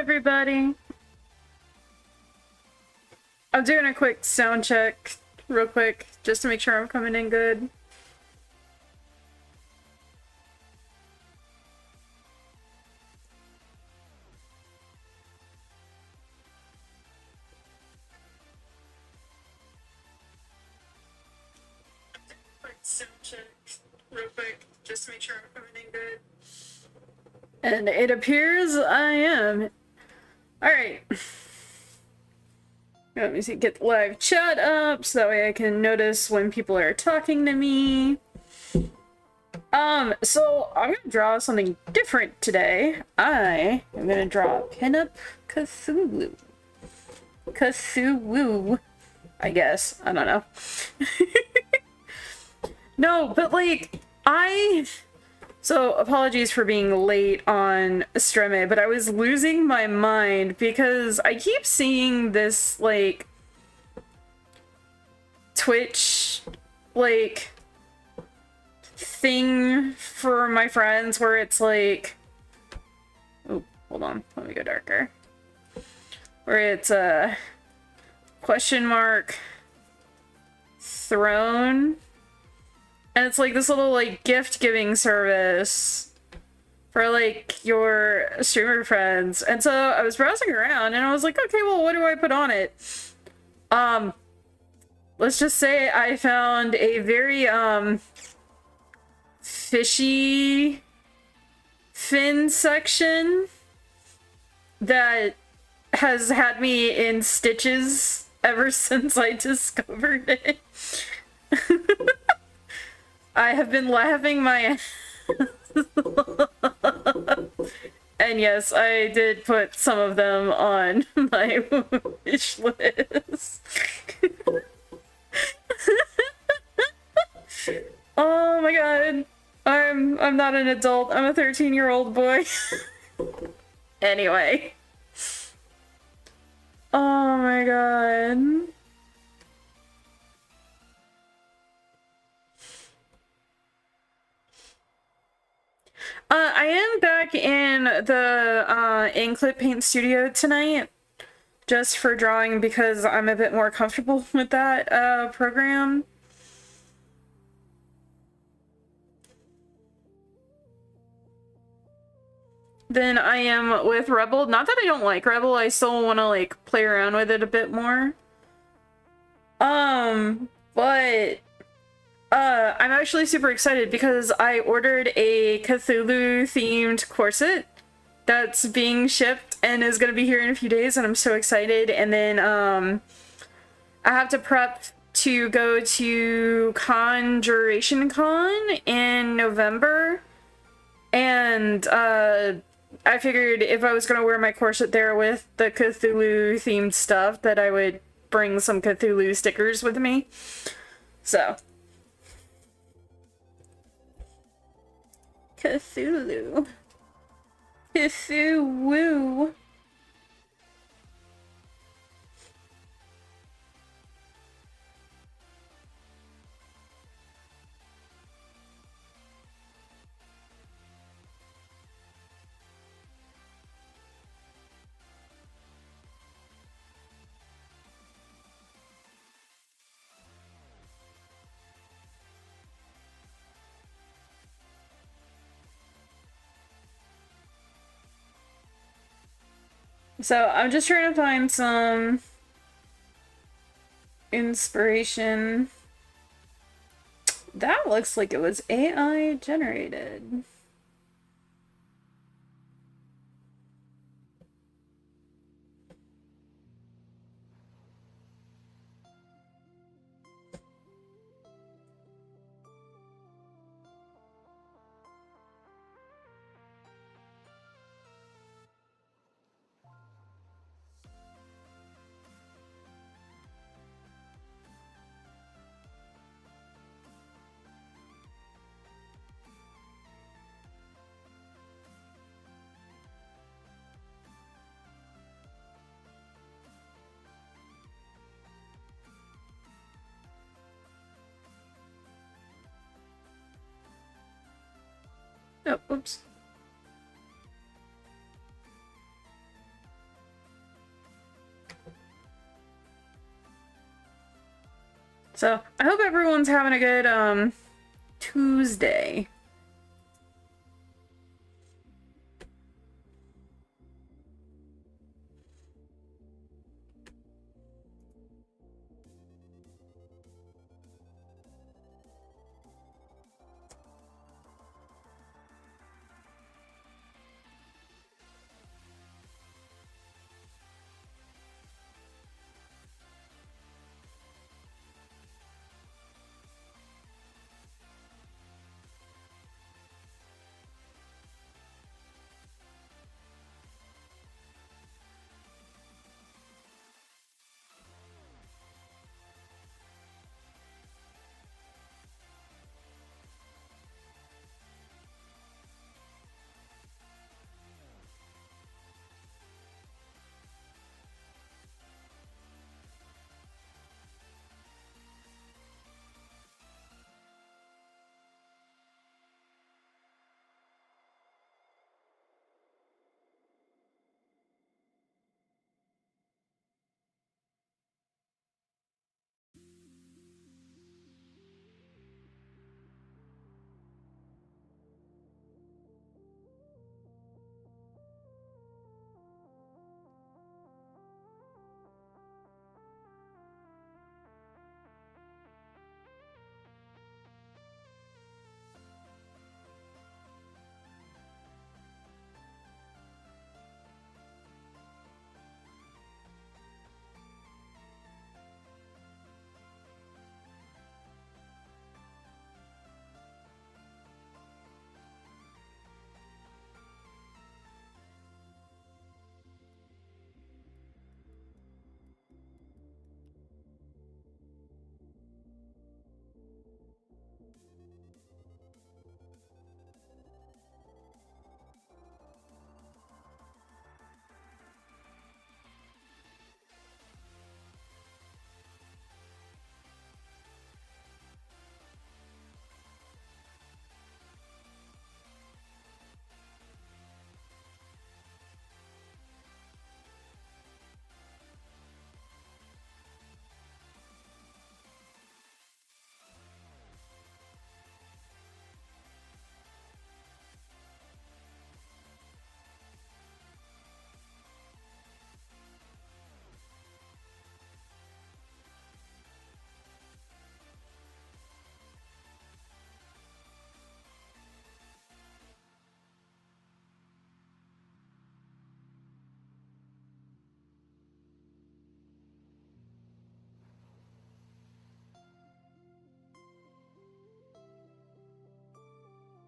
everybody. I'm doing a quick sound check real quick just to make sure I'm coming in good. Quick sound check real quick just to make sure I'm coming in good. And it appears I am. Alright. Let me see, get the live chat up so that way I can notice when people are talking to me. So I'm gonna draw something different today. I am gonna draw Pinup Cthulhu. Cthulhu, I guess. I don't know. No, but like, so apologies for being late on Streme, but I was losing my mind because I keep seeing this, like, Twitch, like, thing for my friends where it's like, oh, hold on, let me go darker. Where it's a question mark throne. And it's like this little like gift giving service for like your streamer friends. And so I was browsing around and I was like, okay, well, what do I put on it? Let's just say I found a very fishy fin section that has had me in stitches ever since I discovered it. I have been laughing my and yes, I did put some of them on my wish list. Oh my god. I'm not an adult. I'm a 13-year-old boy. Anyway. Oh my god. I am back in the Inklet Paint Studio tonight, just for drawing because I'm a bit more comfortable with that program. Then I am with Rebel. Not that I don't like Rebel, I still want to like play around with it a bit more. But I'm actually super excited because I ordered a Cthulhu themed corset that's being shipped and is going to be here in a few days, and I'm so excited. And then I have to prep to go to Conjuration Con in November, and I figured if I was going to wear my corset there with the Cthulhu themed stuff that I would bring some Cthulhu stickers with me. So Cthulhu. Cthulhu. So I'm just trying to find some inspiration. That looks like it was AI generated. Oh, oops. So I hope everyone's having a good Tuesday.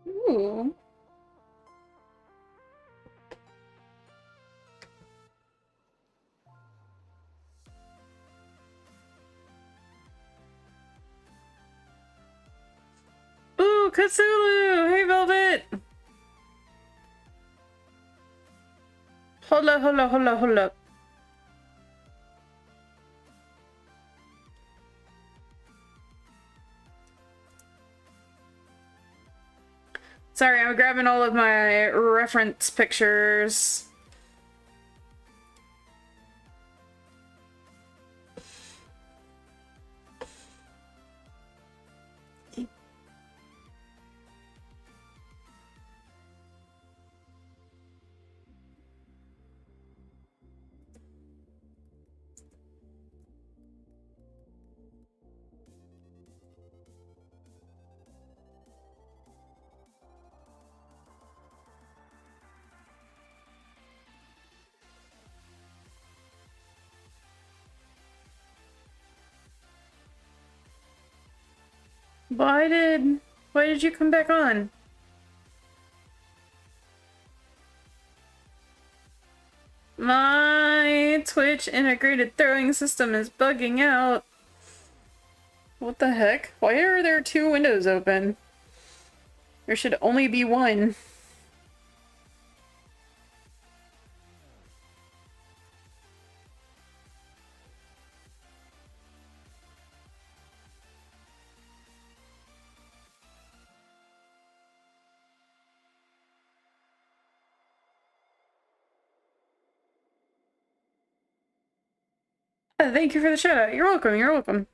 Ooh. Ooh, Cthulhu! Hey, Velvet! Hold up, hold up, hold up, hold up. Sorry, I'm grabbing all of my reference pictures. Why did you come back on? My Twitch integrated throwing system is bugging out. What the heck? Why are there two windows open? There should only be one. Thank you for the shout out. You're welcome, you're welcome.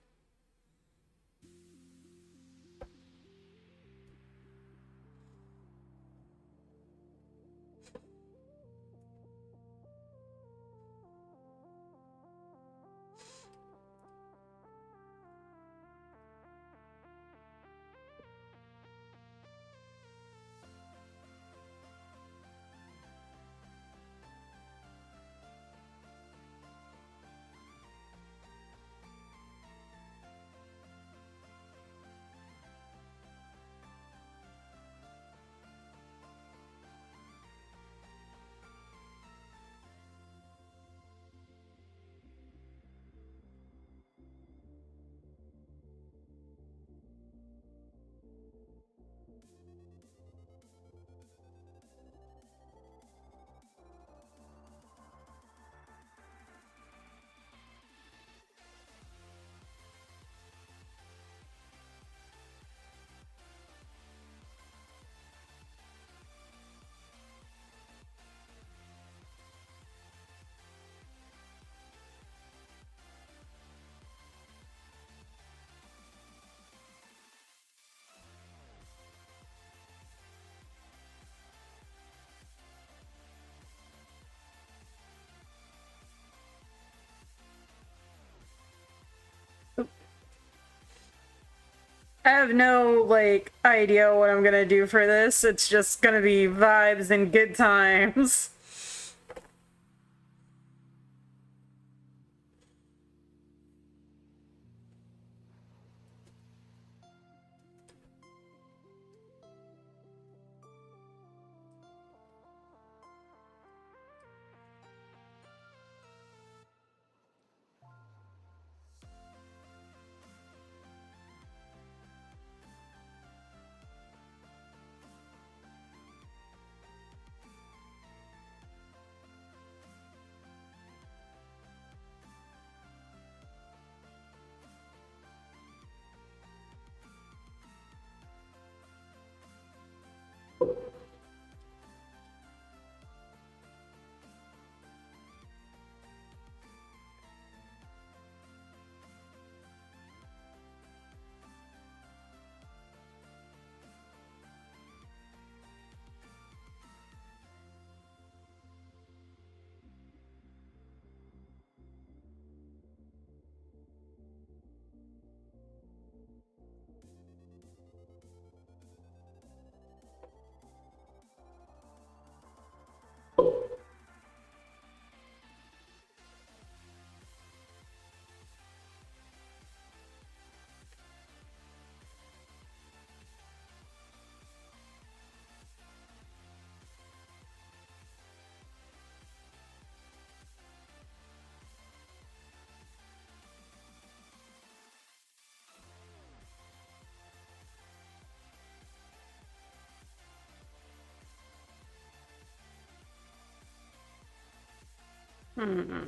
I have no, like, idea what I'm gonna do for this. It's just gonna be vibes and good times. Hmm.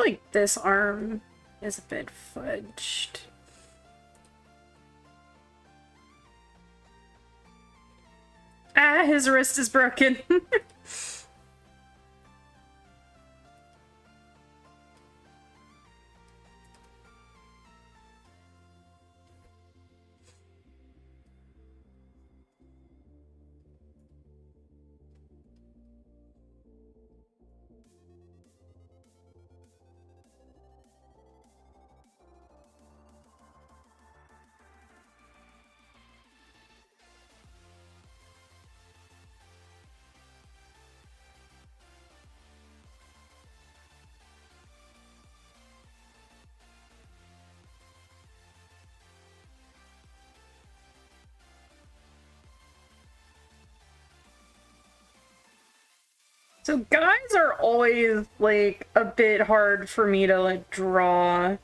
like this arm is a bit fudged. Ah, his wrist is broken. So guys are always, like, a bit hard for me to, like, draw.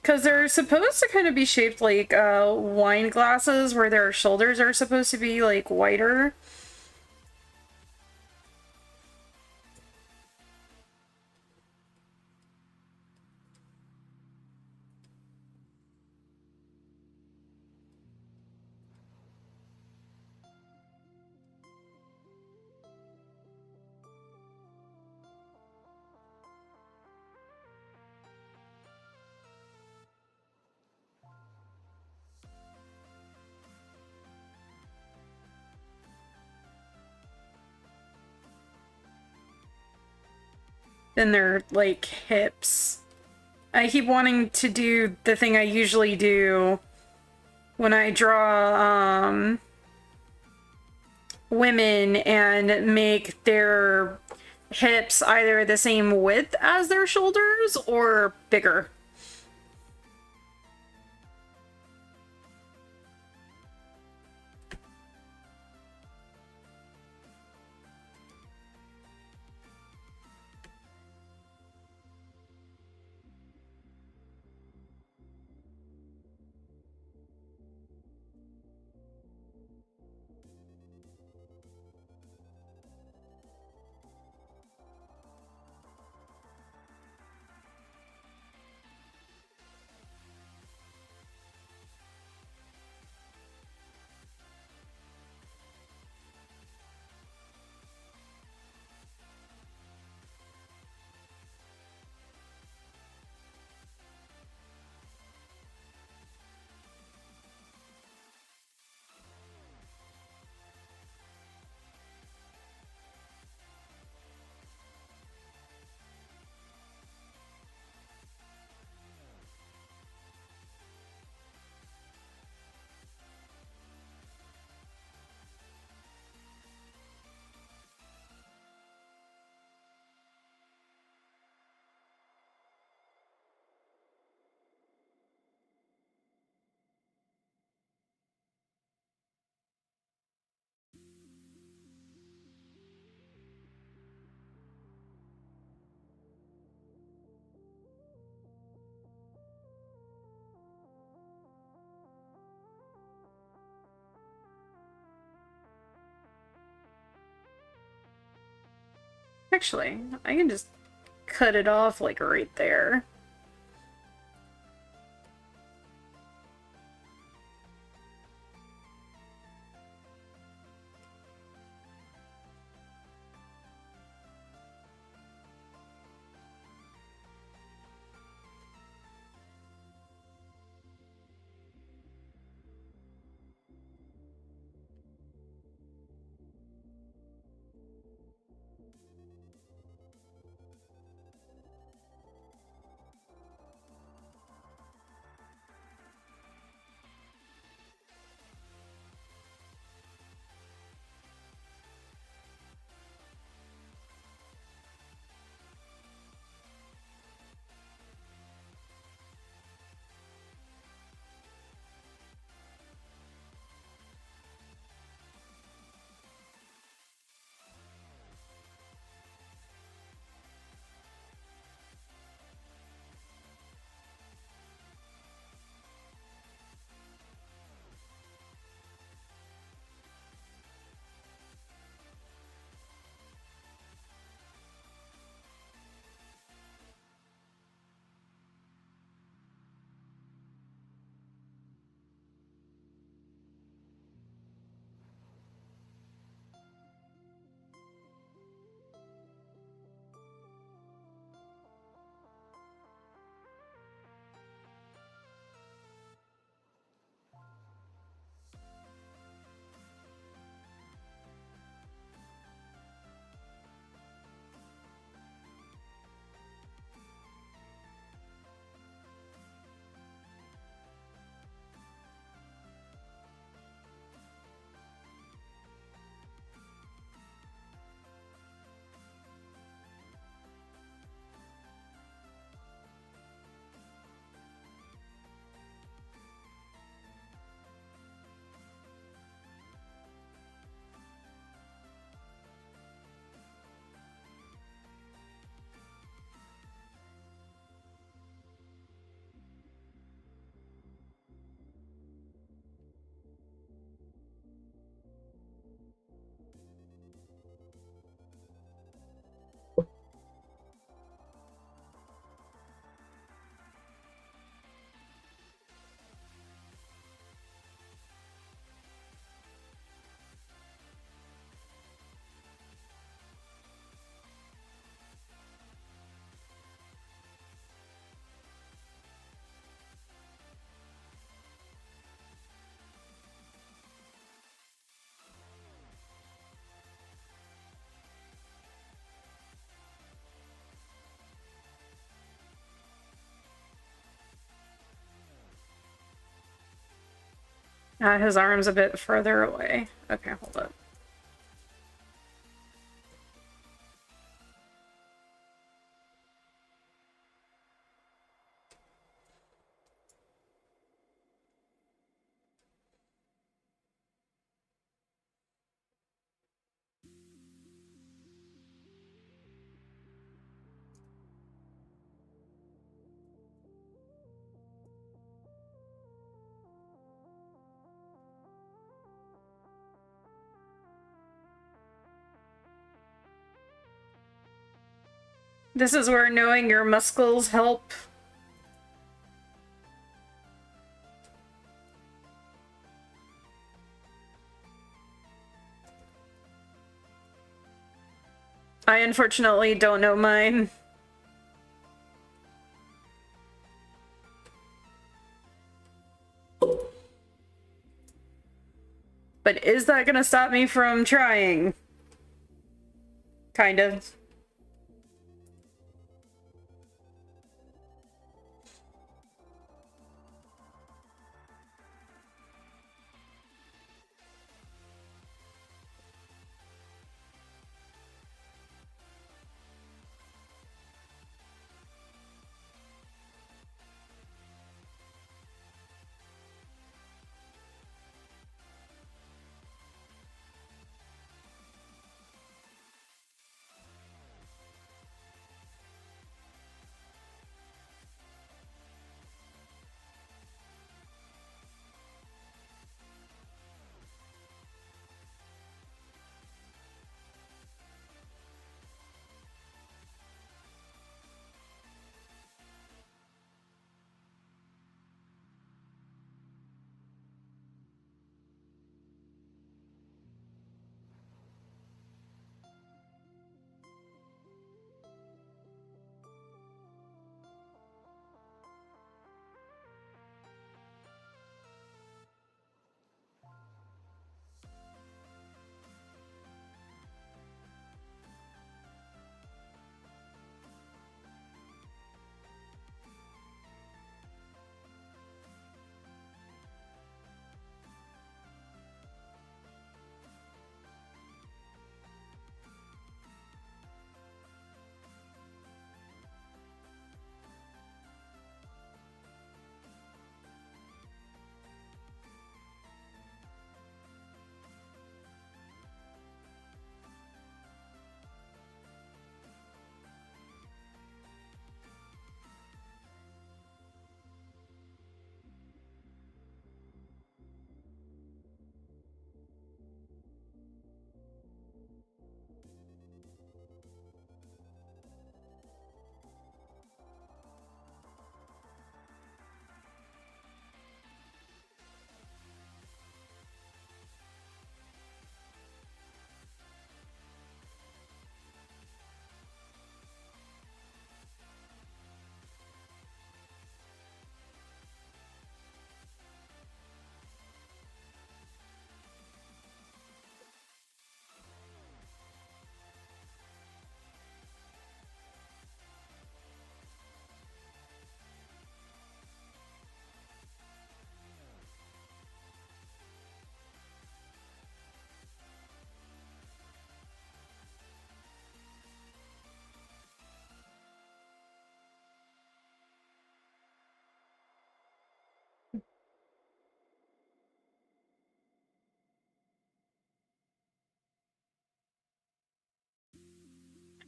Because they're supposed to kind of be shaped like wine glasses, where their shoulders are supposed to be, like, wider. Then their, like, hips. I keep wanting to do the thing I usually do when I draw women and make their hips either the same width as their shoulders or bigger. Actually, I can just cut it off, like, right there. His arm's a bit further away. Okay, hold up. This is where knowing your muscles help. I unfortunately don't know mine. But is that gonna stop me from trying? Kind of.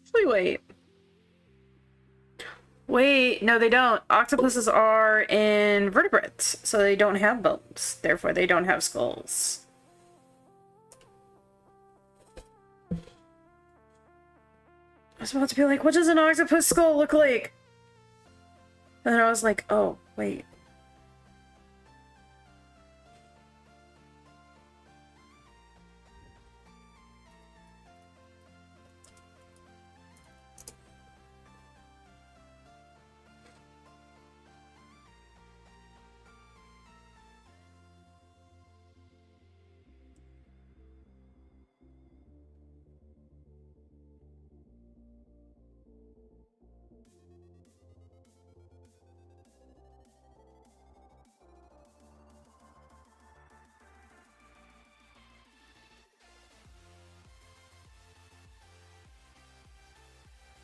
Actually, wait. Wait, no, they don't. Octopuses are invertebrates, so they don't have bones. Therefore, they don't have skulls. I was about to be like, what does an octopus skull look like? And then I was like, oh, wait.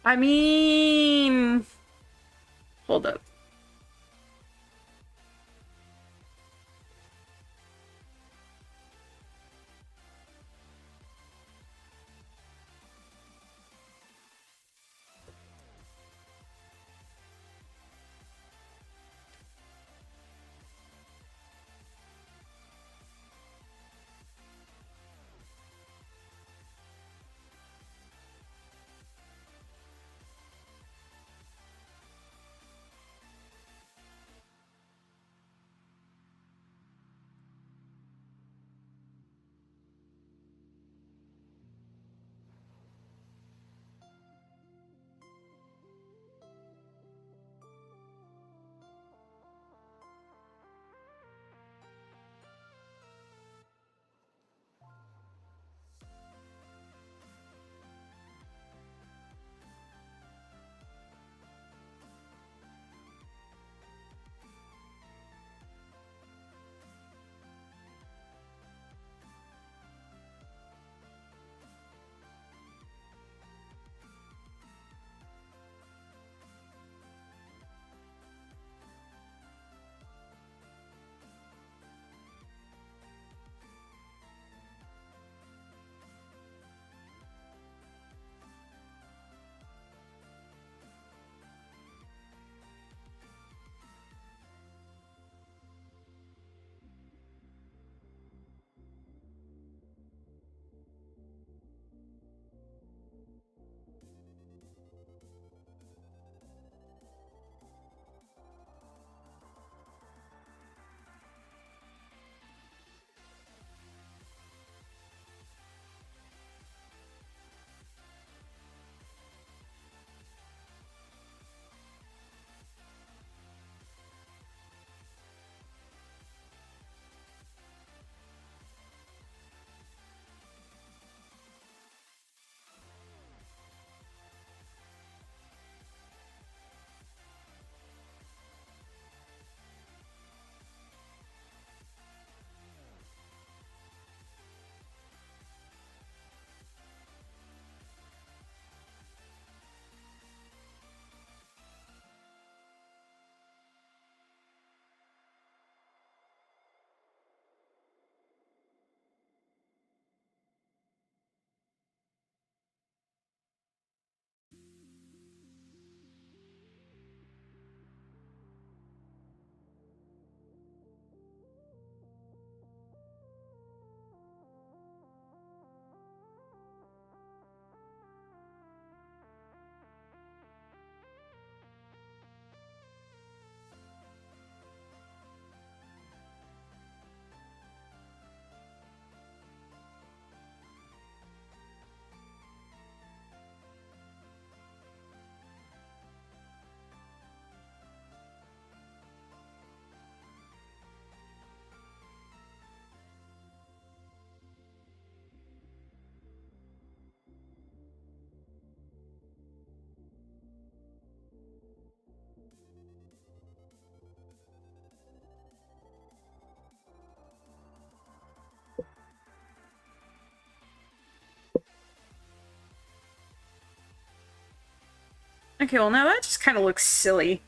I mean, hold up. Okay, well now that just kind of looks silly.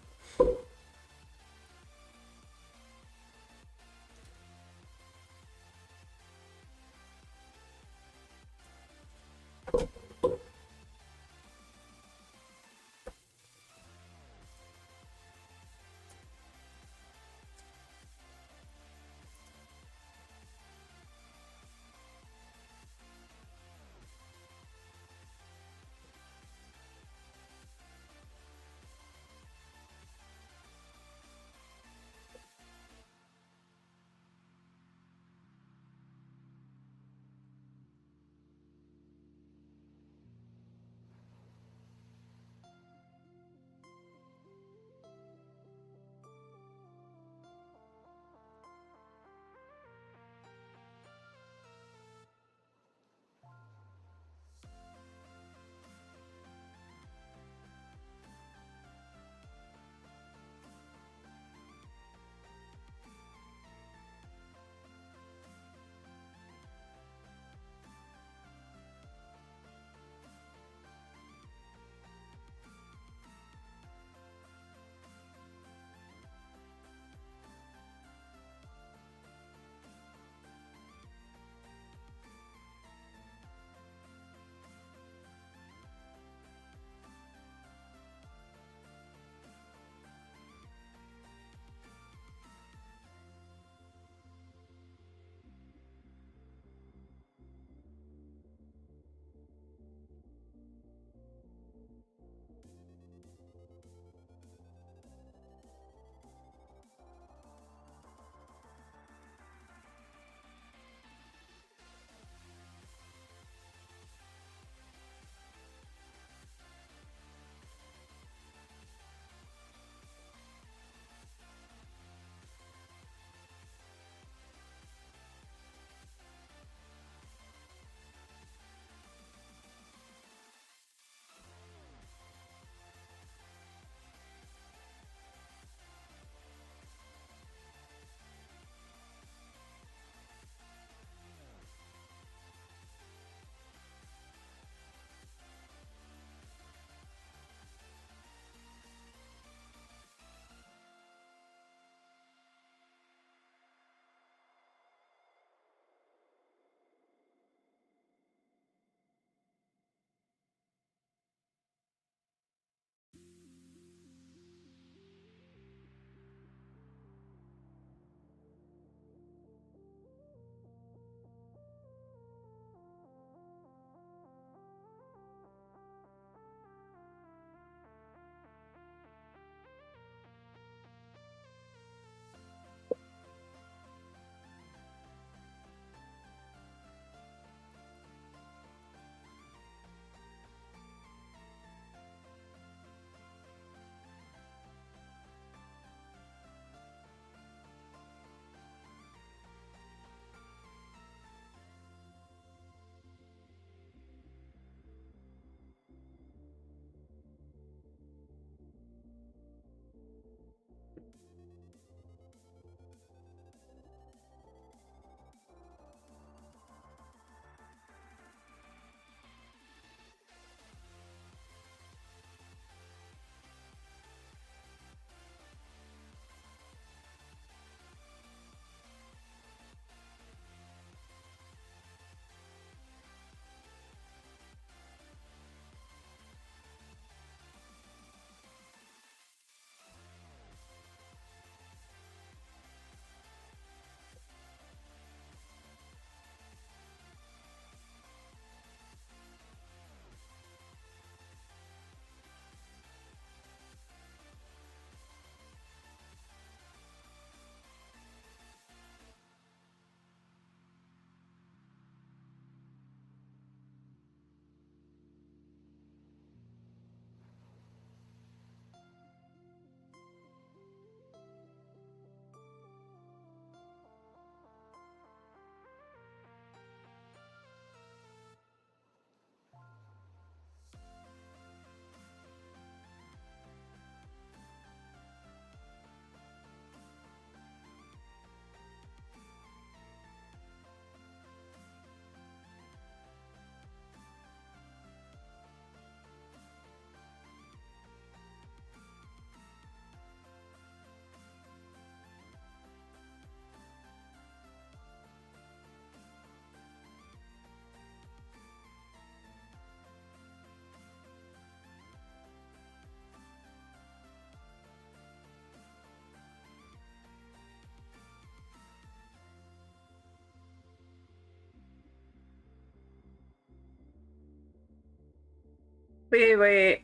Wait, wait.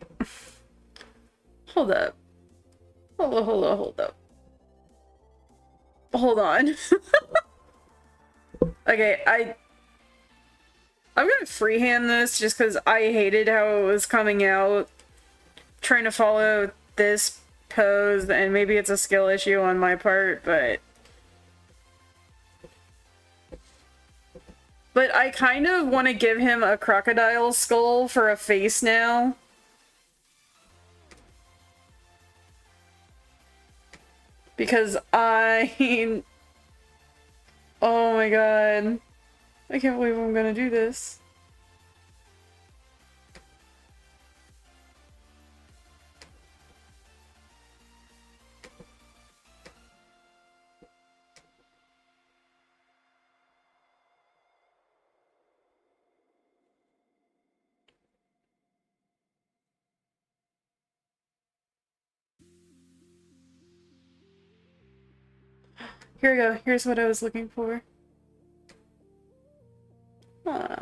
Hold up. Hold up. Hold on. Okay, I'm gonna freehand this just because I hated how it was coming out. Trying to follow this pose, and maybe it's a skill issue on my part, but I kind of want to give him a crocodile skull for a face now. Because oh my god. I can't believe I'm gonna do this. Here we go. Here's what I was looking for. Huh.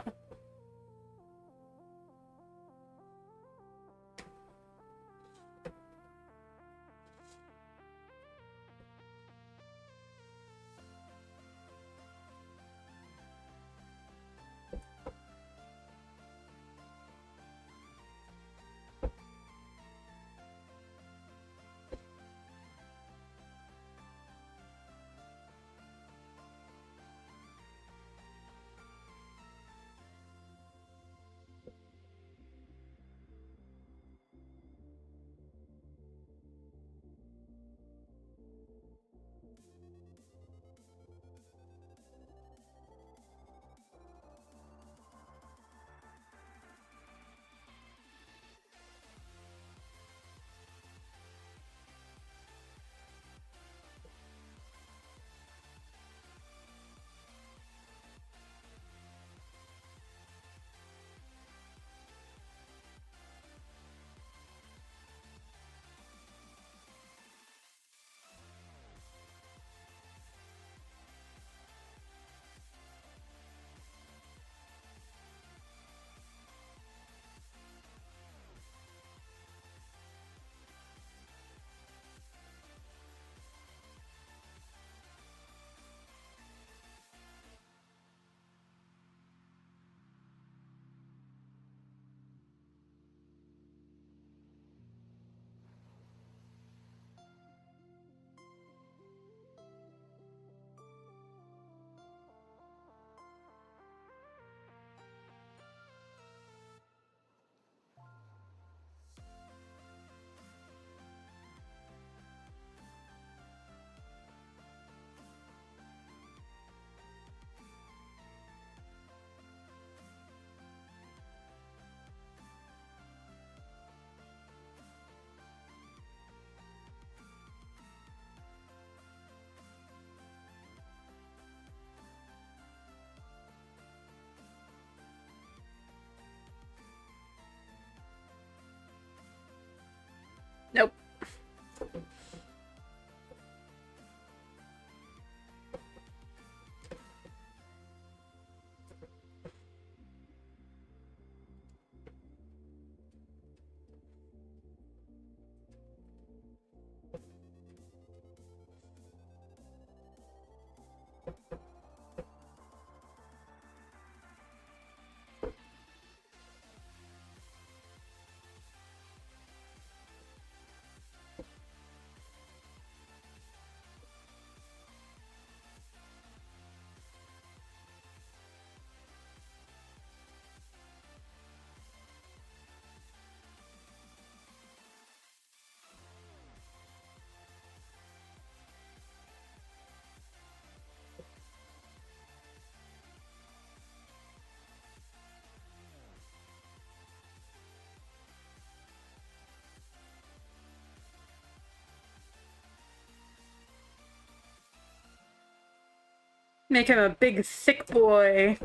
Nope. Make him a big, thick boy.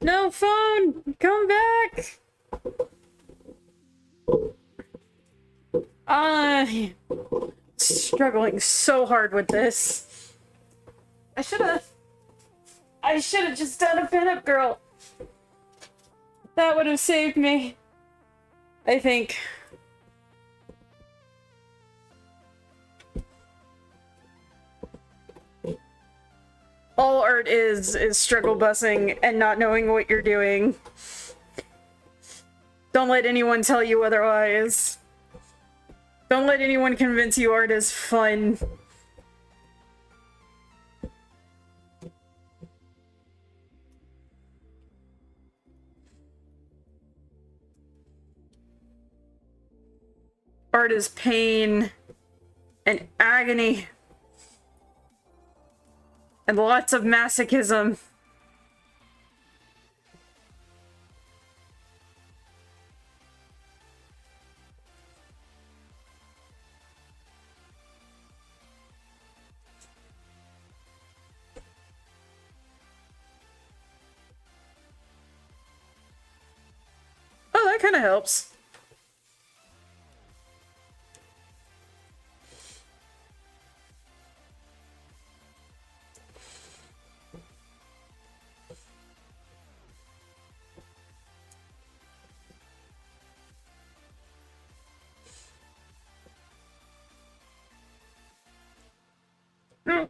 No, phone! Come back! I'm struggling so hard with this. I should've just done a pinup girl. That would have saved me. I think. All art is struggle busing and not knowing what you're doing. Don't let anyone tell you otherwise. Don't let anyone convince you art is fun. Art is pain and agony and lots of masochism. Oh, that kind of helps. Mm.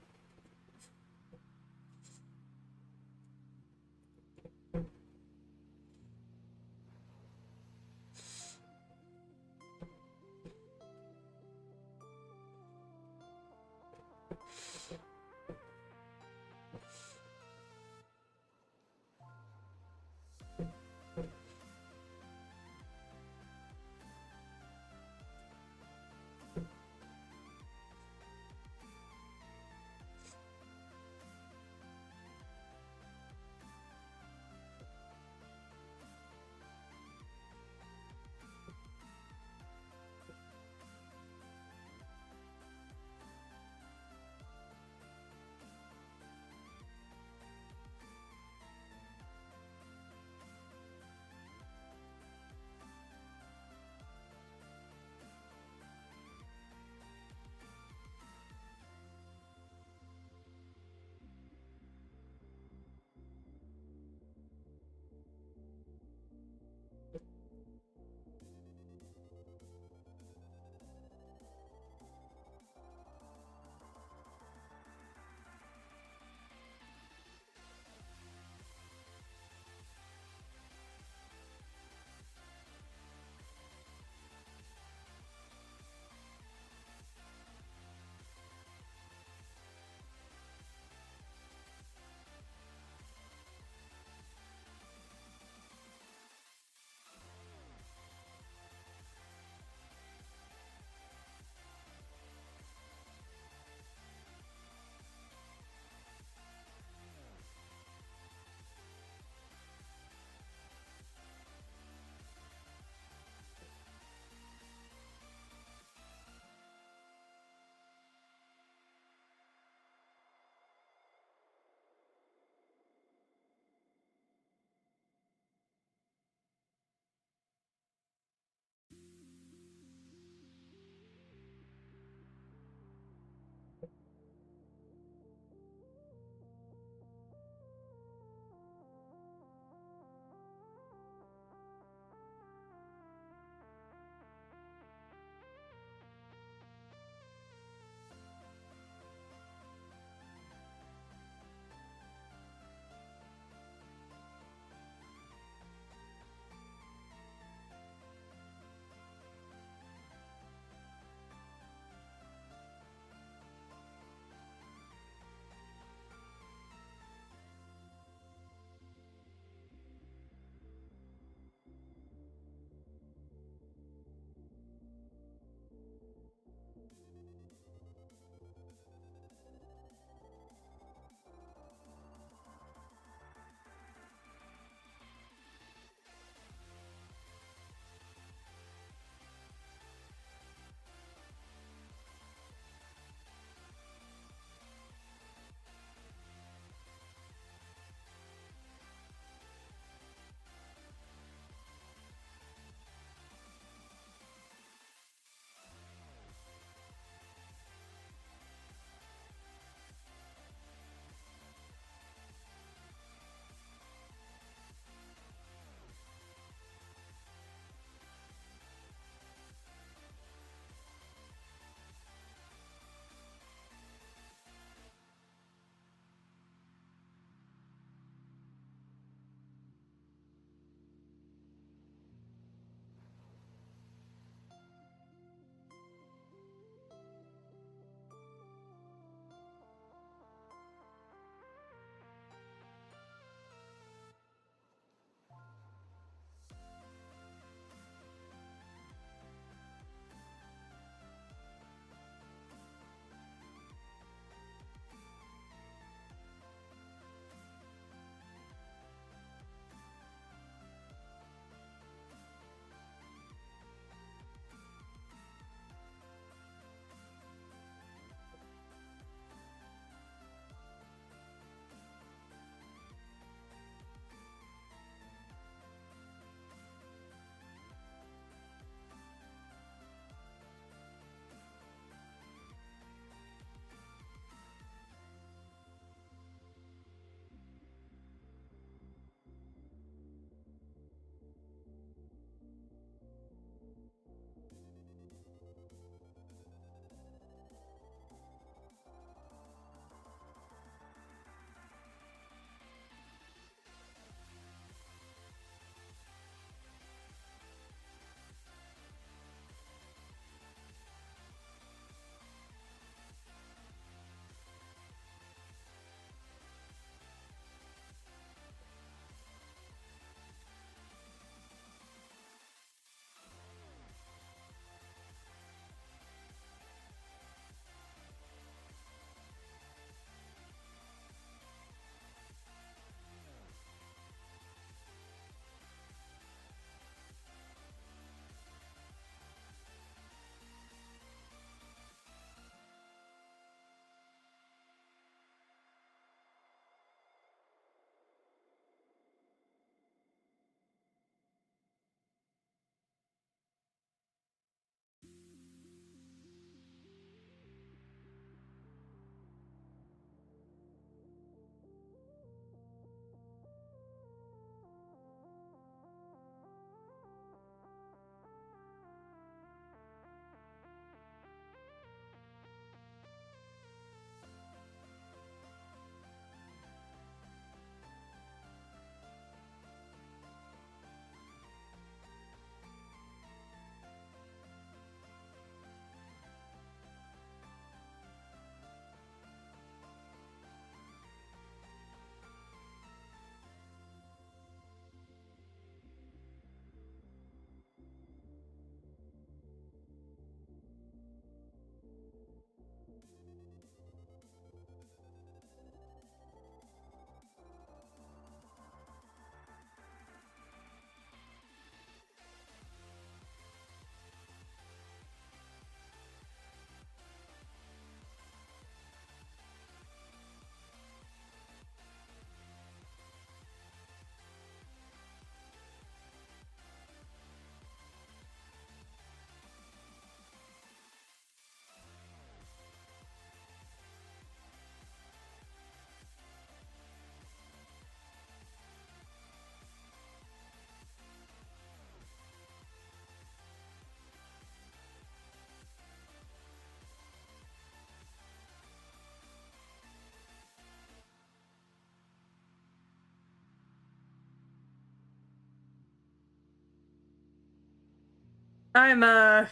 I'm, I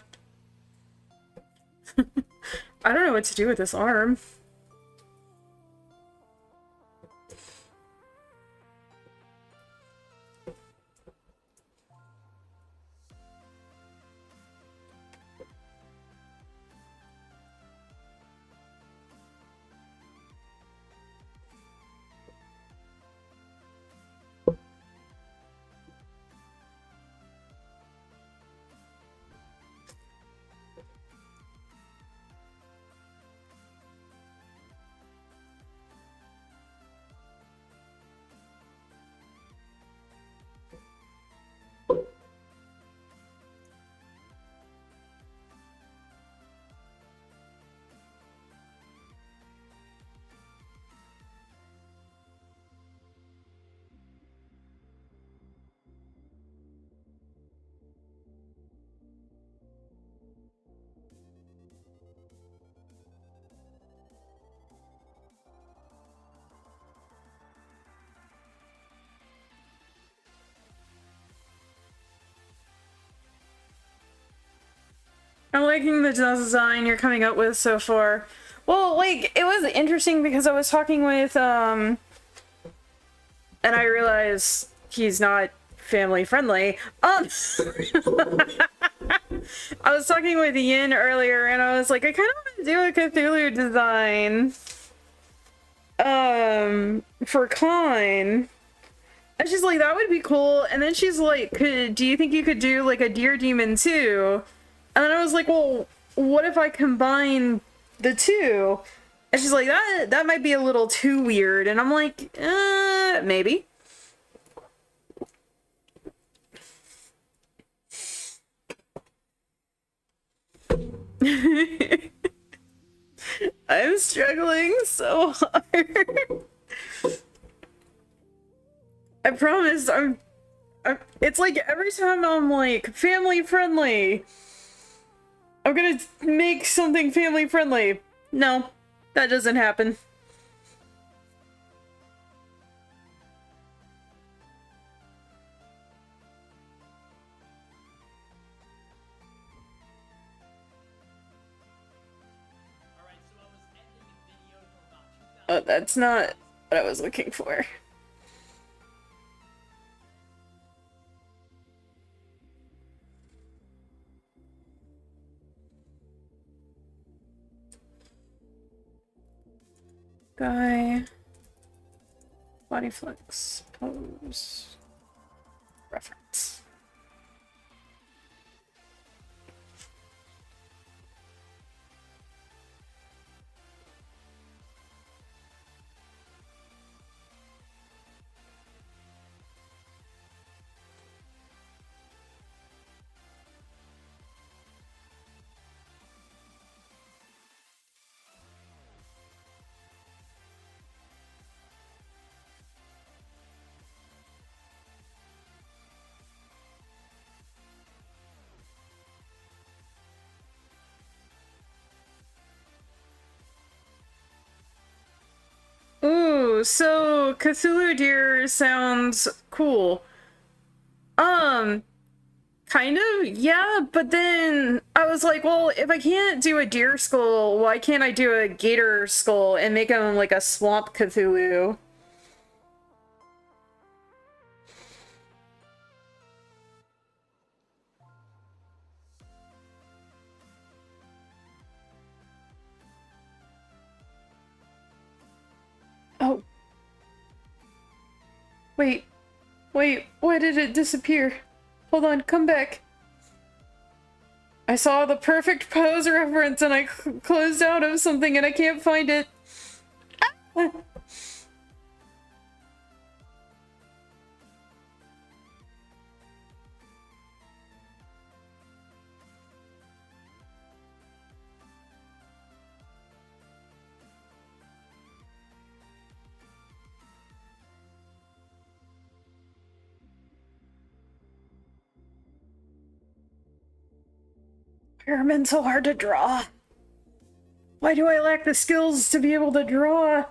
don't know what to do with this arm. I'm liking the design you're coming up with so far. Well, like, it was interesting because I was talking with, and I realized he's not family friendly. I was talking with Yin earlier and I was like, I kind of want to do a Cthulhu design, for Klein. And she's like, that would be cool. And then she's like, do you think you could do like a deer demon too? And then I was like, well, what if I combine the two? And she's like, that might be a little too weird. And I'm like, maybe. I'm struggling so hard. I promise, it's like every time I'm like, family friendly, I'm gonna make something family friendly. No, that doesn't happen. Oh, that's not what I was looking for. Guy, body flex, pose, reference. Ooh, so Cthulhu Deer sounds cool. Kind of, yeah, but then I was like, well, if I can't do a deer skull, why can't I do a gator skull and make him like a swamp Cthulhu? Oh. Wait. Wait, why did it disappear? Hold on, come back. I saw the perfect pose reference and I closed out of something and I can't find it. Ah. Pyramid's so hard to draw. Why do I lack the skills to be able to draw?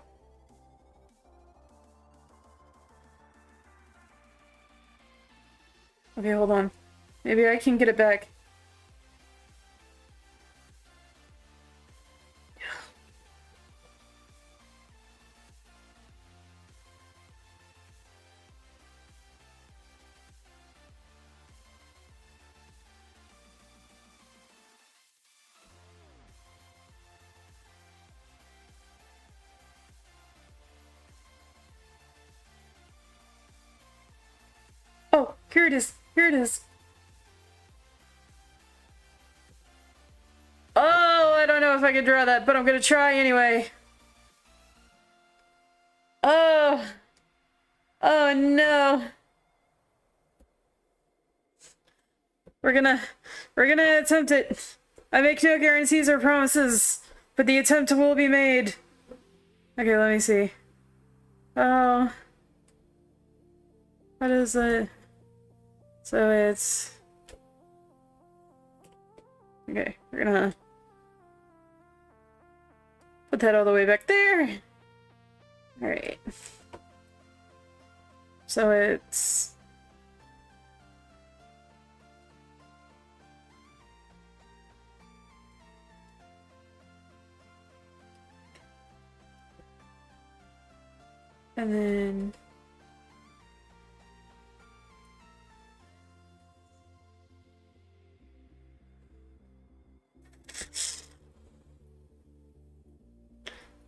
Okay, hold on. Maybe I can get it back. Here it is. Here it is. Oh, I don't know if I can draw that, but I'm gonna try anyway. Oh. Oh no. We're gonna attempt it. I make no guarantees or promises, but the attempt will be made. Okay, let me see. Oh. What is it? So it's... Okay, we're gonna put that all the way back there. Alright. So it's... And then...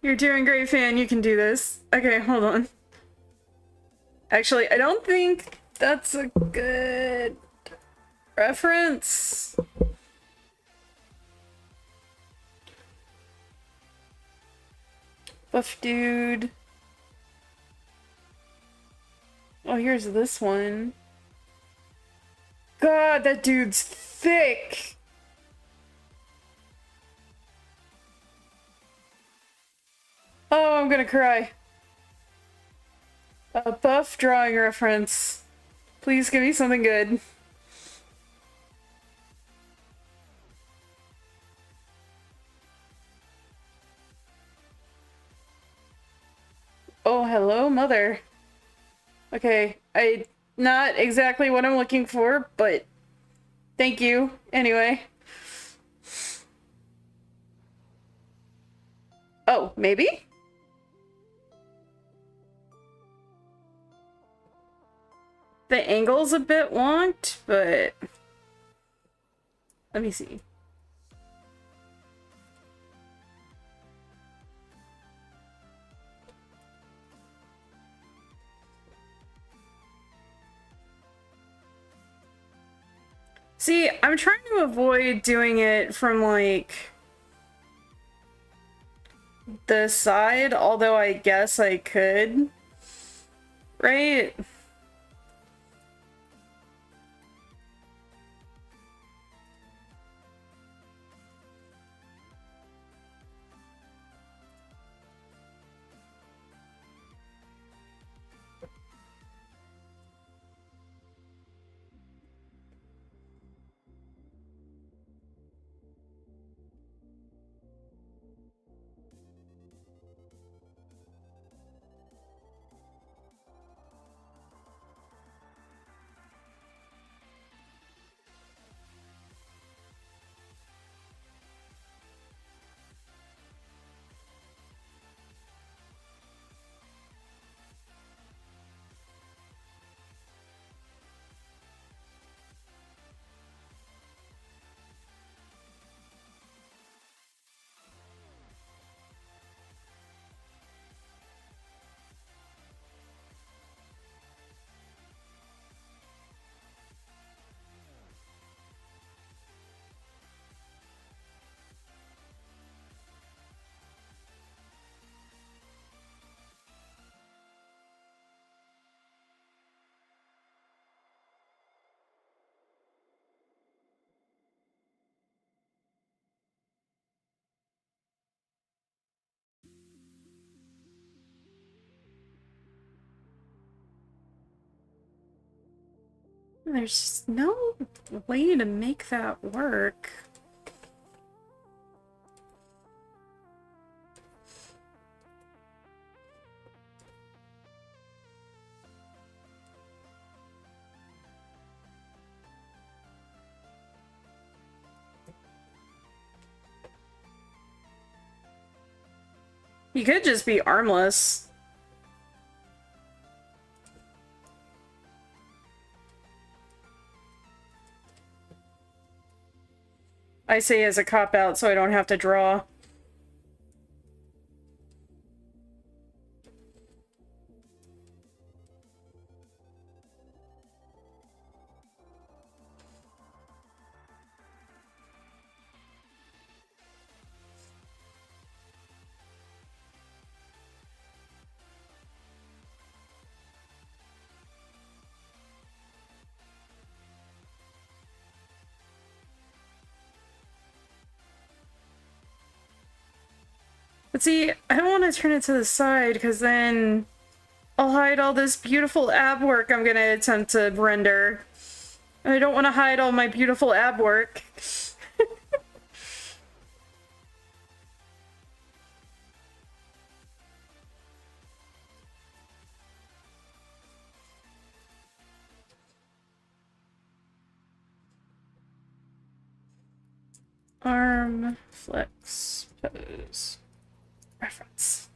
You're doing great, fan. You can do this. Okay, hold on. Actually, I don't think that's a good reference. Buff dude. Oh, here's this one. God, that dude's thick. Oh, I'm gonna cry. A buff drawing reference. Please give me something good. Oh, hello, mother. Okay, not exactly what I'm looking for, but thank you anyway. Oh, maybe? The angle's a bit wonked, but let me see. See, I'm trying to avoid doing it from, like, the side, although I guess I could. Right? There's no way to make that work. You could just be armless. I say as a cop-out so I don't have to draw. But see, I don't want to turn it to the side because then I'll hide all this beautiful ab work I'm gonna attempt to render. And I don't want to hide all my beautiful ab work. Arm, flex, pose, reference.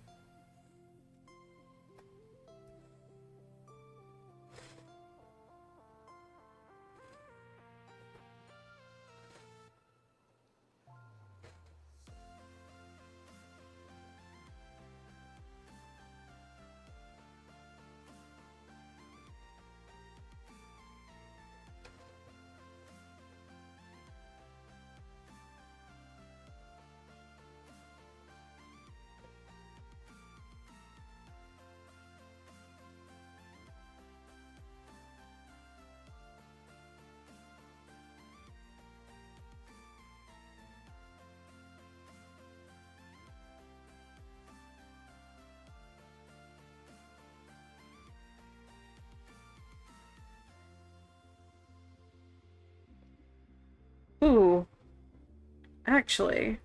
Ooh, actually.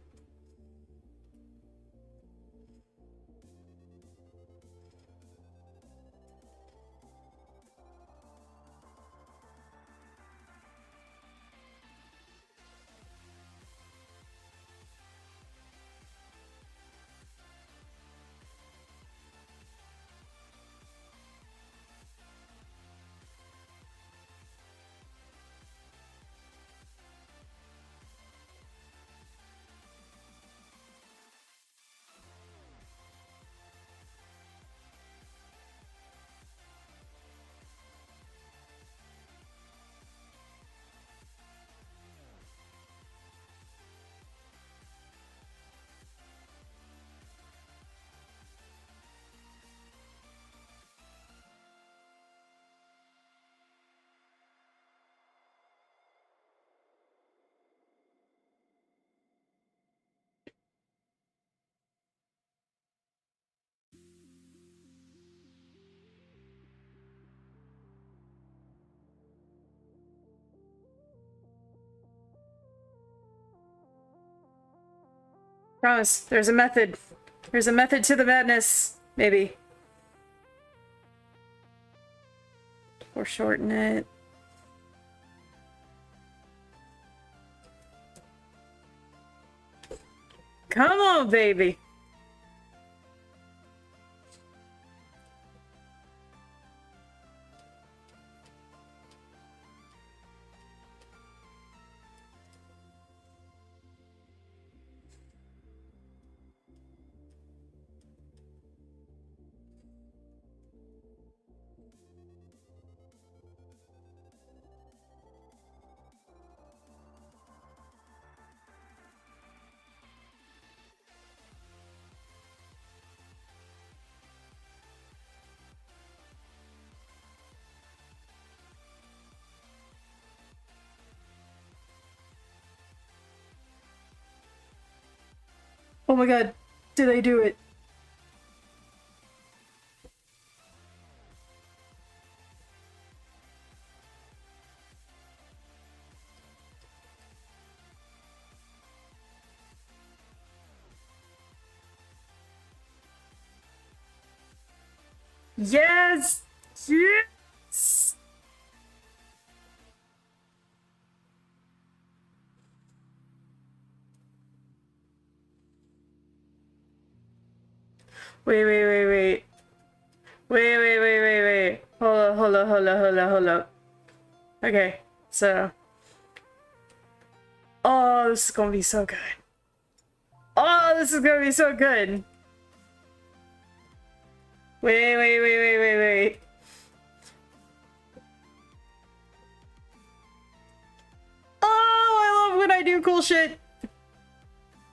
Promise, there's a method. There's a method to the madness, maybe. Or shorten it. Come on, baby. Oh my god, did I do it? Yes! Yes! Wait, wait, wait, wait. Wait, wait, wait, wait, wait. Hold up, hold up, hold up, hold up, hold up. Okay, so. Oh, this is gonna be so good. Oh, this is gonna be so good. Wait, wait, wait, wait, wait, wait. Oh, I love when I do cool shit.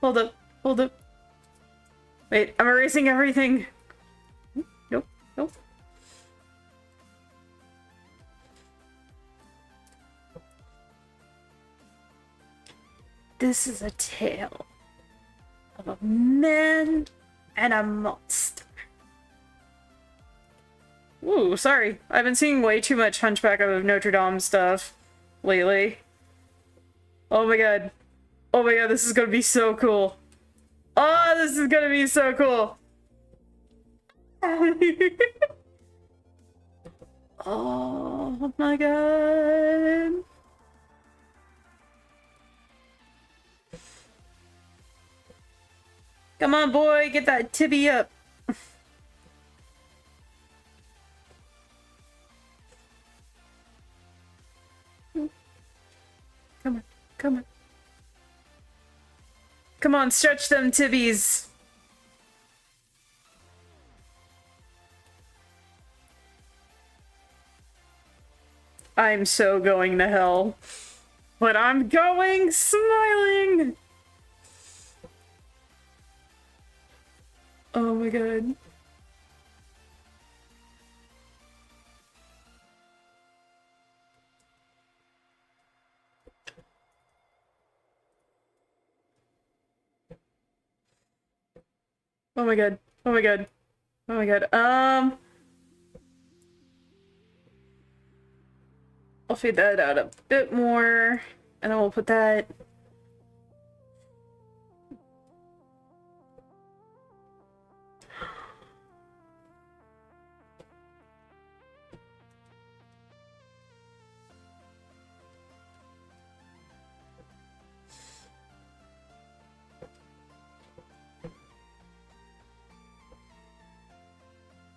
Hold up, hold up. Wait, I'm erasing everything. Nope, nope. This is a tale of a man and a monster. Ooh, sorry. I've been seeing way too much Hunchback of Notre Dame stuff lately. Oh my god. Oh my god, this is gonna be so cool. Oh, this is gonna be so cool. Oh my god. Come on, boy, get that tibby up. Come on, come on. Come on, stretch them tibbies. I'm so going to hell. But I'm going smiling! Oh my god. Oh my god. Oh my god. Oh my god. I'll fade that out a bit more, and then we'll put that.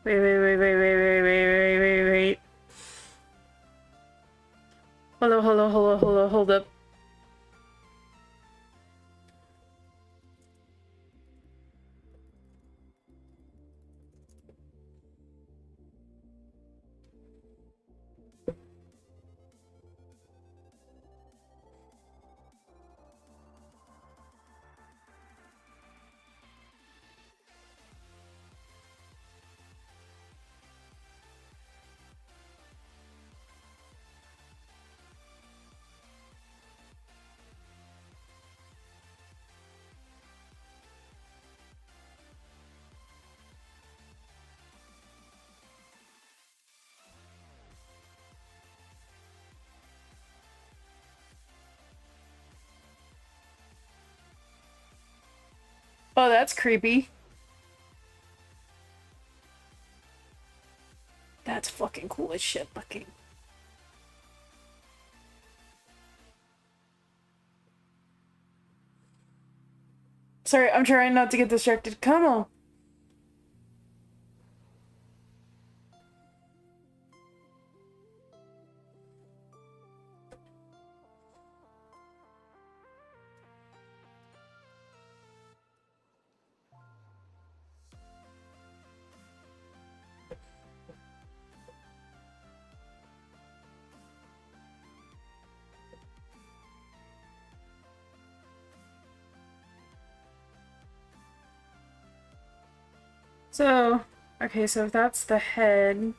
Wait. Hold up. Oh, that's creepy. That's fucking cool as shit looking. Sorry, I'm trying not to get distracted. Come on. So, okay, so if that's the head.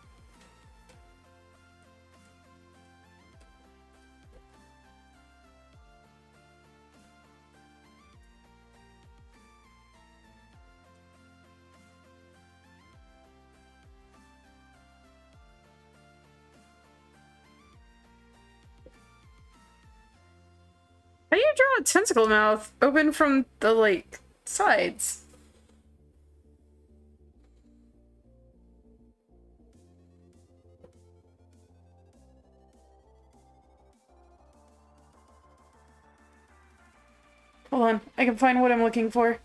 How do you draw a tentacle mouth open from the, like, sides? Hold on, I can find what I'm looking for.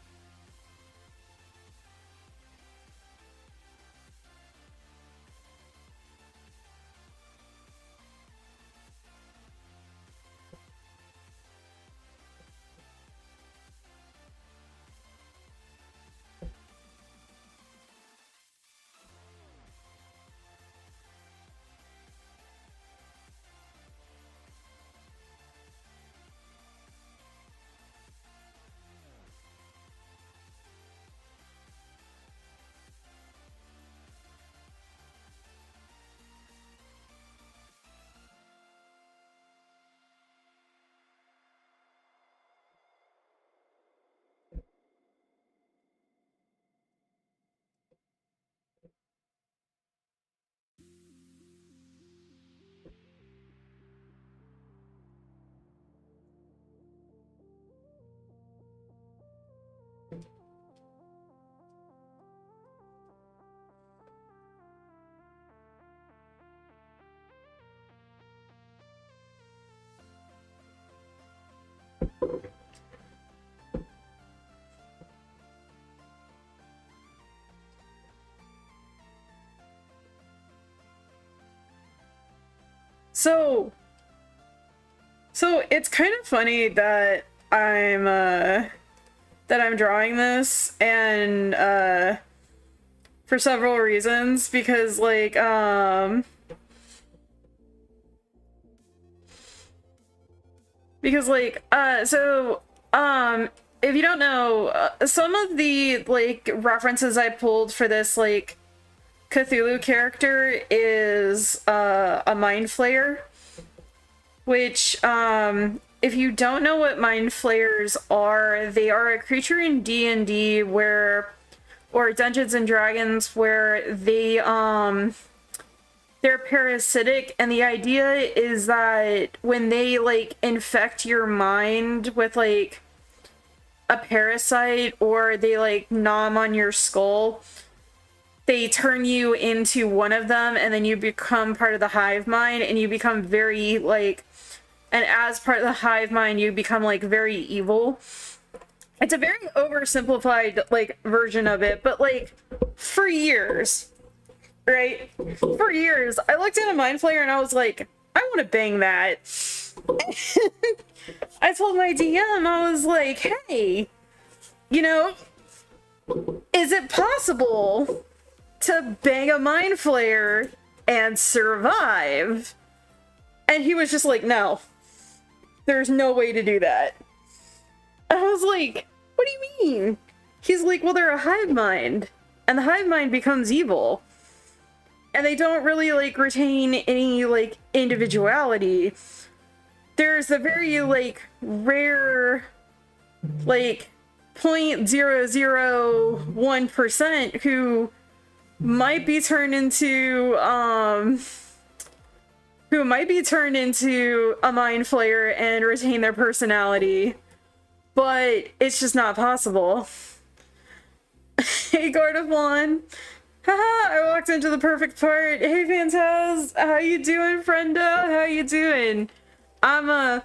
So it's kind of funny that I'm drawing this, and for several reasons, because like if you don't know, some of the like references I pulled for this like Cthulhu character is a mind flayer, which if you don't know what mind flayers are, they are a creature in D&D where, or Dungeons and Dragons, where they're parasitic, and the idea is that when they like infect your mind with like a parasite, or they like nom on your skull, they turn you into one of them, and then you become part of the hive mind, and you become very like, and as part of the hive mind you become like very evil. It's a very oversimplified like version of it, but like for years, right? For years, I looked at a mind flayer and I was like, I want to bang that. I told my DM, I was like, hey, you know, is it possible to bang a mind flayer and survive? And he was just like, no, there's no way to do that. I was like, what do you mean? He's like, well, they're a hive mind, and the hive mind becomes evil. And they don't really like retain any like individuality. There's a very like rare like 0.001% who might be turned into a mind flayer and retain their personality, but it's just not possible. Hey, Gordaflon. Haha, I walked into the perfect part. Hey, Fantaz, how you doing, friendo? How you doing? I'm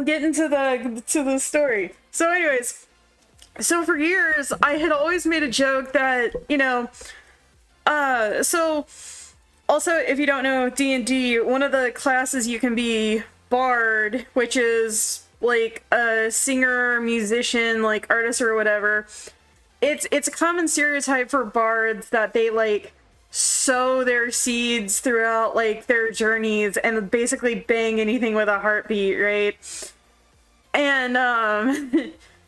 getting to the story. So anyways, so for years, I had always made a joke that, you know, so also, if you don't know D&D, one of the classes you can be Bard, which is like a singer, musician, like artist or whatever. It's a common stereotype for bards that they like sow their seeds throughout like their journeys and basically bang anything with a heartbeat, right? And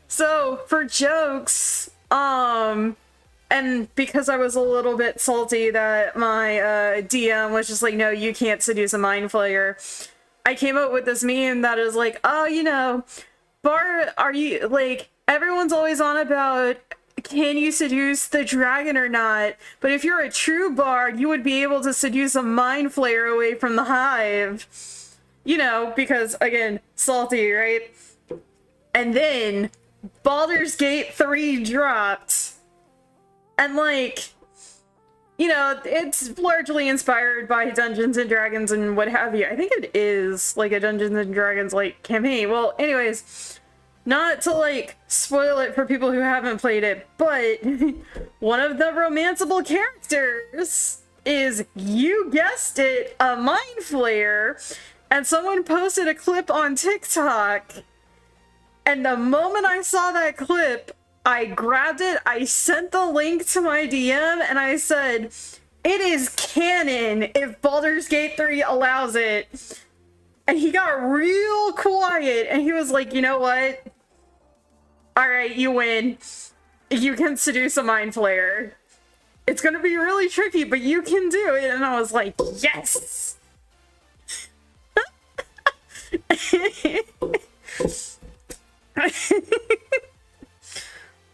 so for jokes, and because I was a little bit salty that my DM was just like, no, you can't seduce a mind flayer, I came up with this meme that is like, oh, you know, Bard, are you like, everyone's always on about, can you seduce the dragon or not? But if you're a true bard, you would be able to seduce a mind flayer away from the hive. You know, because, again, salty, right? And then Baldur's Gate 3 dropped. And, like, you know, it's largely inspired by Dungeons and Dragons and what have you. I think it is, like, a Dungeons and Dragons, like, campaign. Well, anyways, not to, like, spoil it for people who haven't played it, but one of the romanceable characters is, you guessed it, a mind flayer, and someone posted a clip on TikTok, and the moment I saw that clip, I grabbed it, I sent the link to my DM, and I said, it is canon if Baldur's Gate 3 allows it. And he got real quiet, and he was like, you know what? Alright, you win. You can seduce a mind flayer. It's gonna be really tricky, but you can do it. And I was like, yes!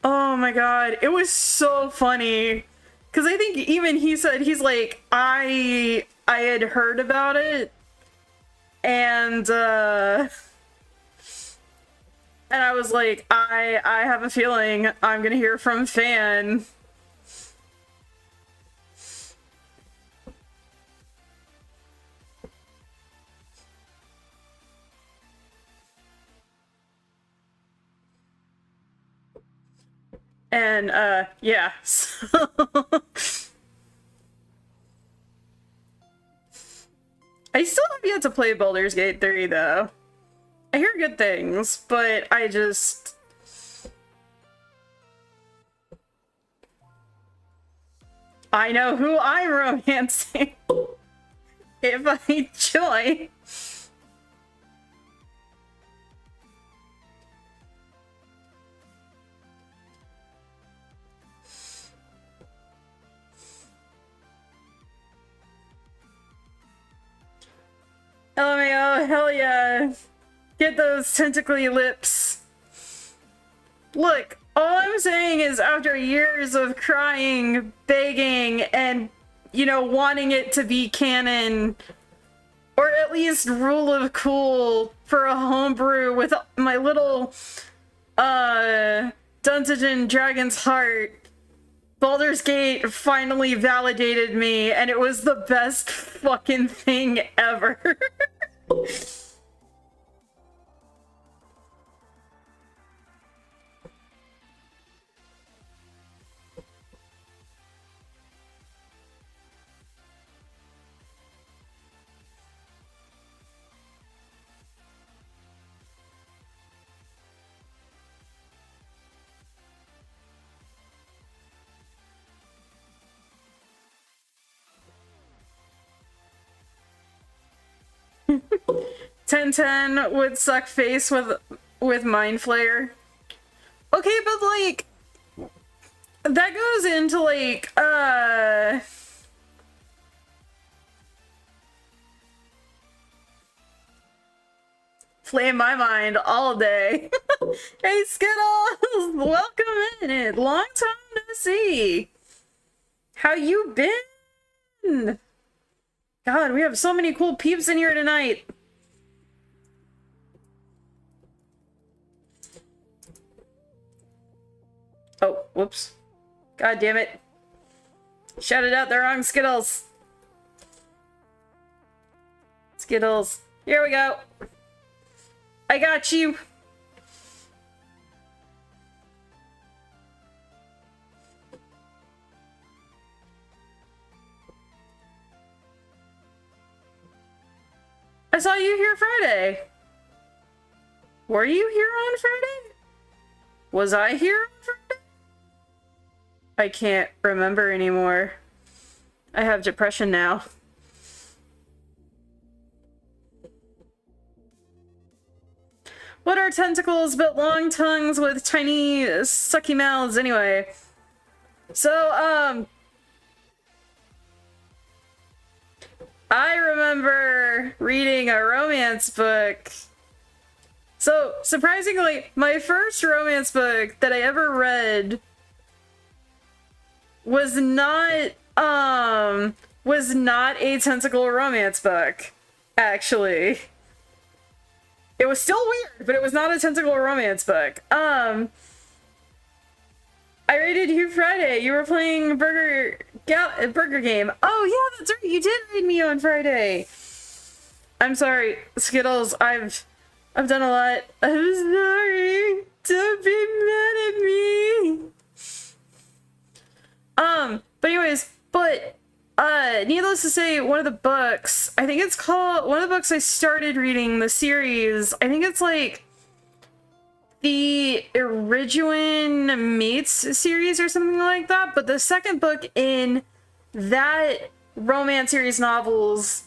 Oh my god, it was so funny. Because I think even he said, he's like, I had heard about it, and I was like, I have a feeling I'm gonna hear from Fan. And, yeah, so... I still have yet to play Baldur's Gate 3, though. I hear good things, but I just... I know who I'm romancing if I join. LMAO, hell yeah. Get those tentacly lips. Look, all I'm saying is after years of crying, begging, and, you know, wanting it to be canon, or at least rule of cool for a homebrew with my little, Dungeons and Dragons heart, Baldur's Gate finally validated me, and it was the best fucking thing ever. 1010 would suck face with Mind Flayer. Okay, but like that goes into like flame my mind all day. Hey Skittles, welcome in. Long time no see. How you been? God, we have so many cool peeps in here tonight. Oh, whoops. God damn it. Shouted out the wrong Skittles. Skittles. Here we go. I got you. I saw you here Friday. Were you here on Friday? Was I here on Friday? I can't remember anymore. I have depression now. What are tentacles but long tongues with tiny sucky mouths anyway? So, I remember reading a romance book. So, surprisingly, my first romance book that I ever read was not a tentacle romance book, actually. It was still weird, but it was not a tentacle romance book. I raided you Friday. You were playing Burger Game. Oh yeah, that's right. You did raid me on Friday. I'm sorry, Skittles. I've done a lot. I'm sorry. Don't be mad at me. But anyways, needless to say, one of the books, I think it's called, one of the books I started reading, the series, I think it's like the Iridian Mates series or something like that, but the second book in that romance series novels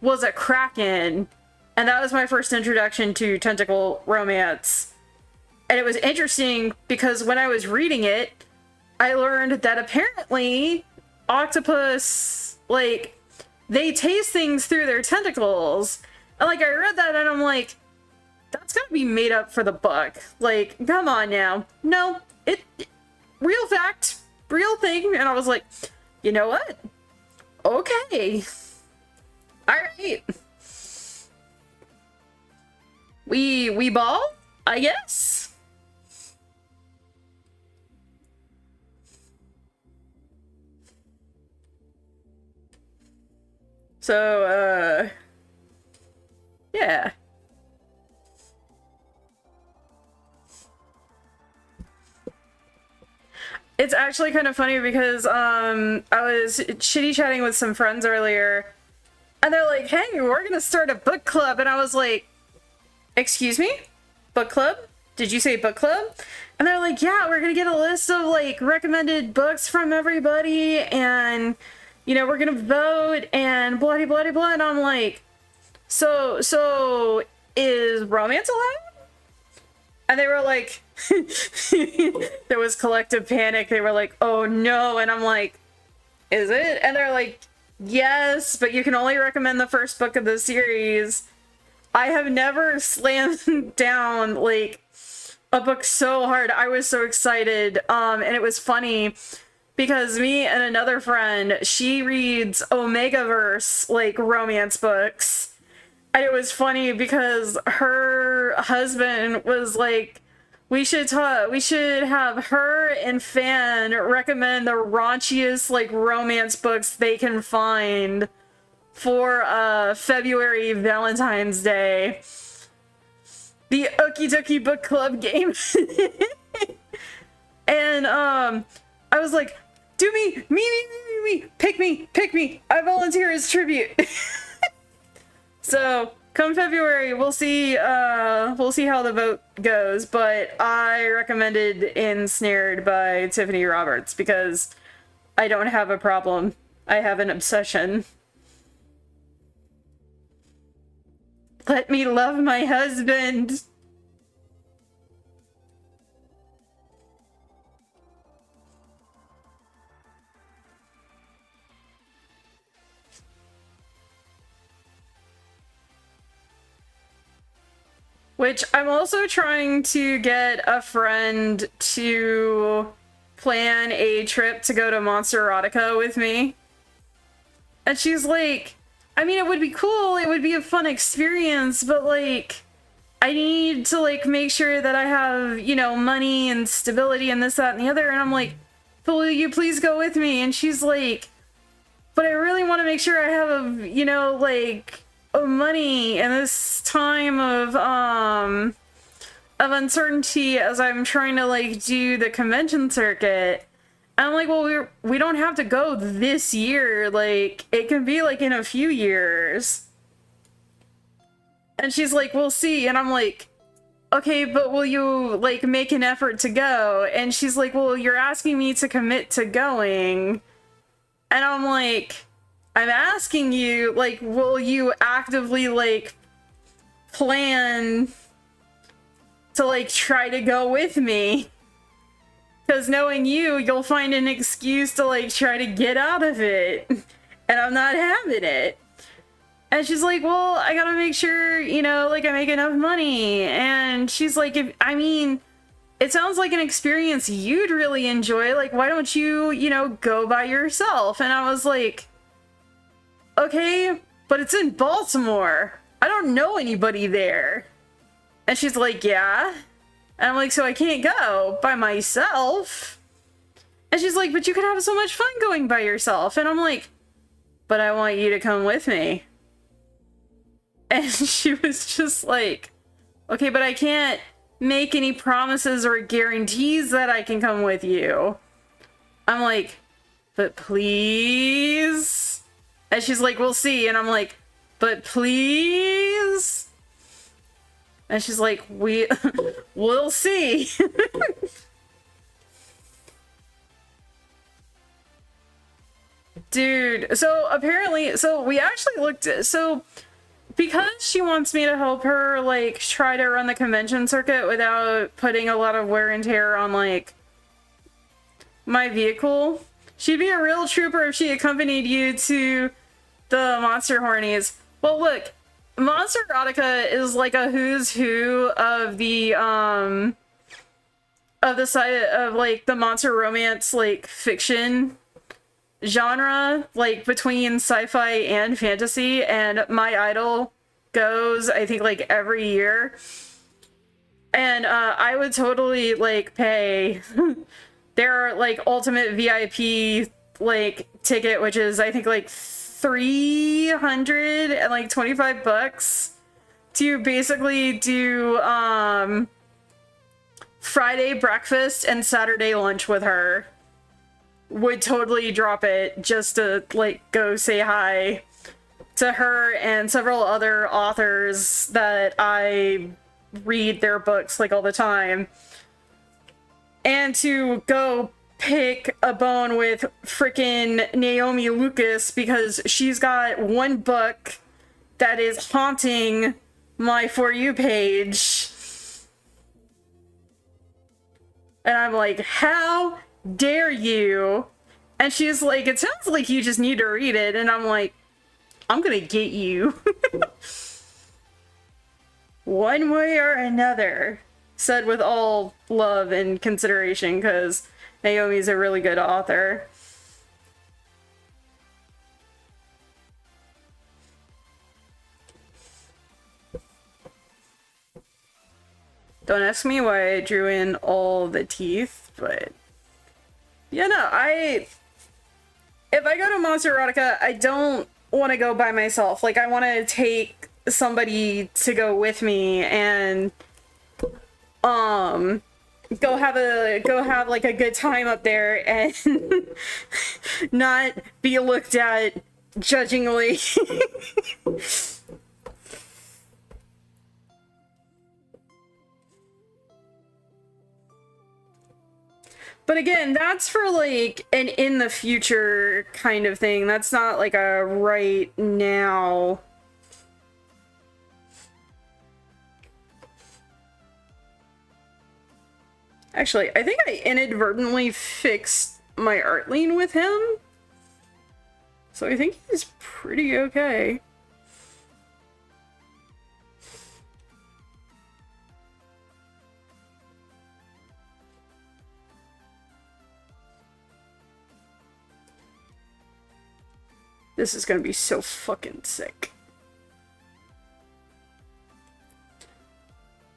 was a Kraken, and that was my first introduction to tentacle romance. And it was interesting because when I was reading it, I learned that apparently octopus, like, they taste things through their tentacles. And like, I read that and I'm like, that's gotta be made up for the book. Like, come on now. No, real fact, real thing. And I was like, you know what? Okay. Alright. We ball, I guess. So, yeah. It's actually kind of funny because, I was chitty-chatting with some friends earlier, and And they're like, hey, we're gonna start a book club. And I was like, excuse me? Book club? Did you say book club? And they're like, yeah, we're gonna get a list of like recommended books from everybody, and you know, we're gonna vote and blah blah blah blah. And I'm like, so is romance allowed? And they were like, there was collective panic. They were like, oh no. And I'm like, is it? And they're like, yes, but you can only recommend the first book of the series. I have never slammed down like a book so hard. I was so excited. And it was funny because me and another friend, she reads Omegaverse like romance books. And it was funny because her husband was like, we should have her and Fan recommend the raunchiest like romance books they can find for February Valentine's Day. The Okie Dokie Book Club game. And I was like, do me, pick me. I volunteer as tribute. So come February, we'll see how the vote goes, but I recommended Ensnared by Tiffany Roberts because I don't have a problem. I have an obsession. Let me love my husband. Which I'm also trying to get a friend to plan a trip to go to Monster Erotica with me. And she's like, I mean, it would be cool, it would be a fun experience, but like, I need to like make sure that I have, you know, money and stability and this, that, and the other. And I'm like, but will you please go with me? And she's like, but I really want to make sure I have, you know, like, money in this time of uncertainty as I'm trying to like do the convention circuit. And I'm like, well, we don't have to go this year, like it can be like in a few years. And she's like, we'll see. And I'm like, okay, but will you like make an effort to go? And she's like, well, you're asking me to commit to going. And I'm like, I'm asking you, like, will you actively, like, plan to, like, try to go with me? Because knowing you, you'll find an excuse to, like, try to get out of it. And I'm not having it. And she's like, well, I gotta make sure, you know, like, I make enough money. And she's like, I mean, it sounds like an experience you'd really enjoy. Like, why don't you, you know, go by yourself? And I was like, okay, but it's in Baltimore. I don't know anybody there. And she's like, yeah. And I'm like, so I can't go by myself. And she's like, but you could have so much fun going by yourself. And I'm like, but I want you to come with me. And she was just like, okay, but I can't make any promises or guarantees that I can come with you. I'm like, but please? And she's like, we'll see. And I'm like, but please? And she's like, we'll see. Dude, so apparently, so we actually looked at, so because she wants me to help her, like, try to run the convention circuit without putting a lot of wear and tear on, like, my vehicle, she'd be a real trooper if she accompanied you to the Monster Hornies. Well, look, Monster Erotica is like a who's who of the side of like the monster romance like fiction genre, like between sci-fi and fantasy, and my idol goes, I think, like every year. And I would totally like pay their like ultimate VIP like ticket, which is I think like $325 to basically do Friday breakfast and Saturday lunch with her. Would totally drop it just to like go say hi to her and several other authors that I read their books like all the time. And to go pick a bone with frickin' Naomi Lucas because she's got one book that is haunting my For You page. And I'm like, how dare you? And she's like, it sounds like you just need to read it. And I'm like, I'm gonna get you. One way or another. Said with all love and consideration, because Naomi's a really good author. Don't ask me why I drew in all the teeth, but yeah, no, if I go to Monster Erotica, I don't want to go by myself. Like, I want to take somebody to go with me and go have like a good time up there and not be looked at judgingly. But again, that's for like an in the future kind of thing. That's not like a right now. Actually, I think I inadvertently fixed my art lean with him. So I think he's pretty okay. This is gonna be so fucking sick.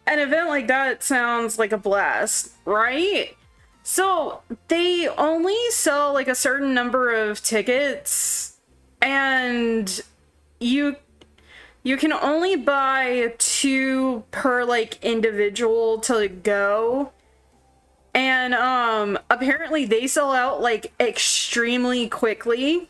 An event like that sounds like a blast, right? So they only sell like a certain number of tickets, and you can only buy 2 per like individual to go. And apparently they sell out like extremely quickly.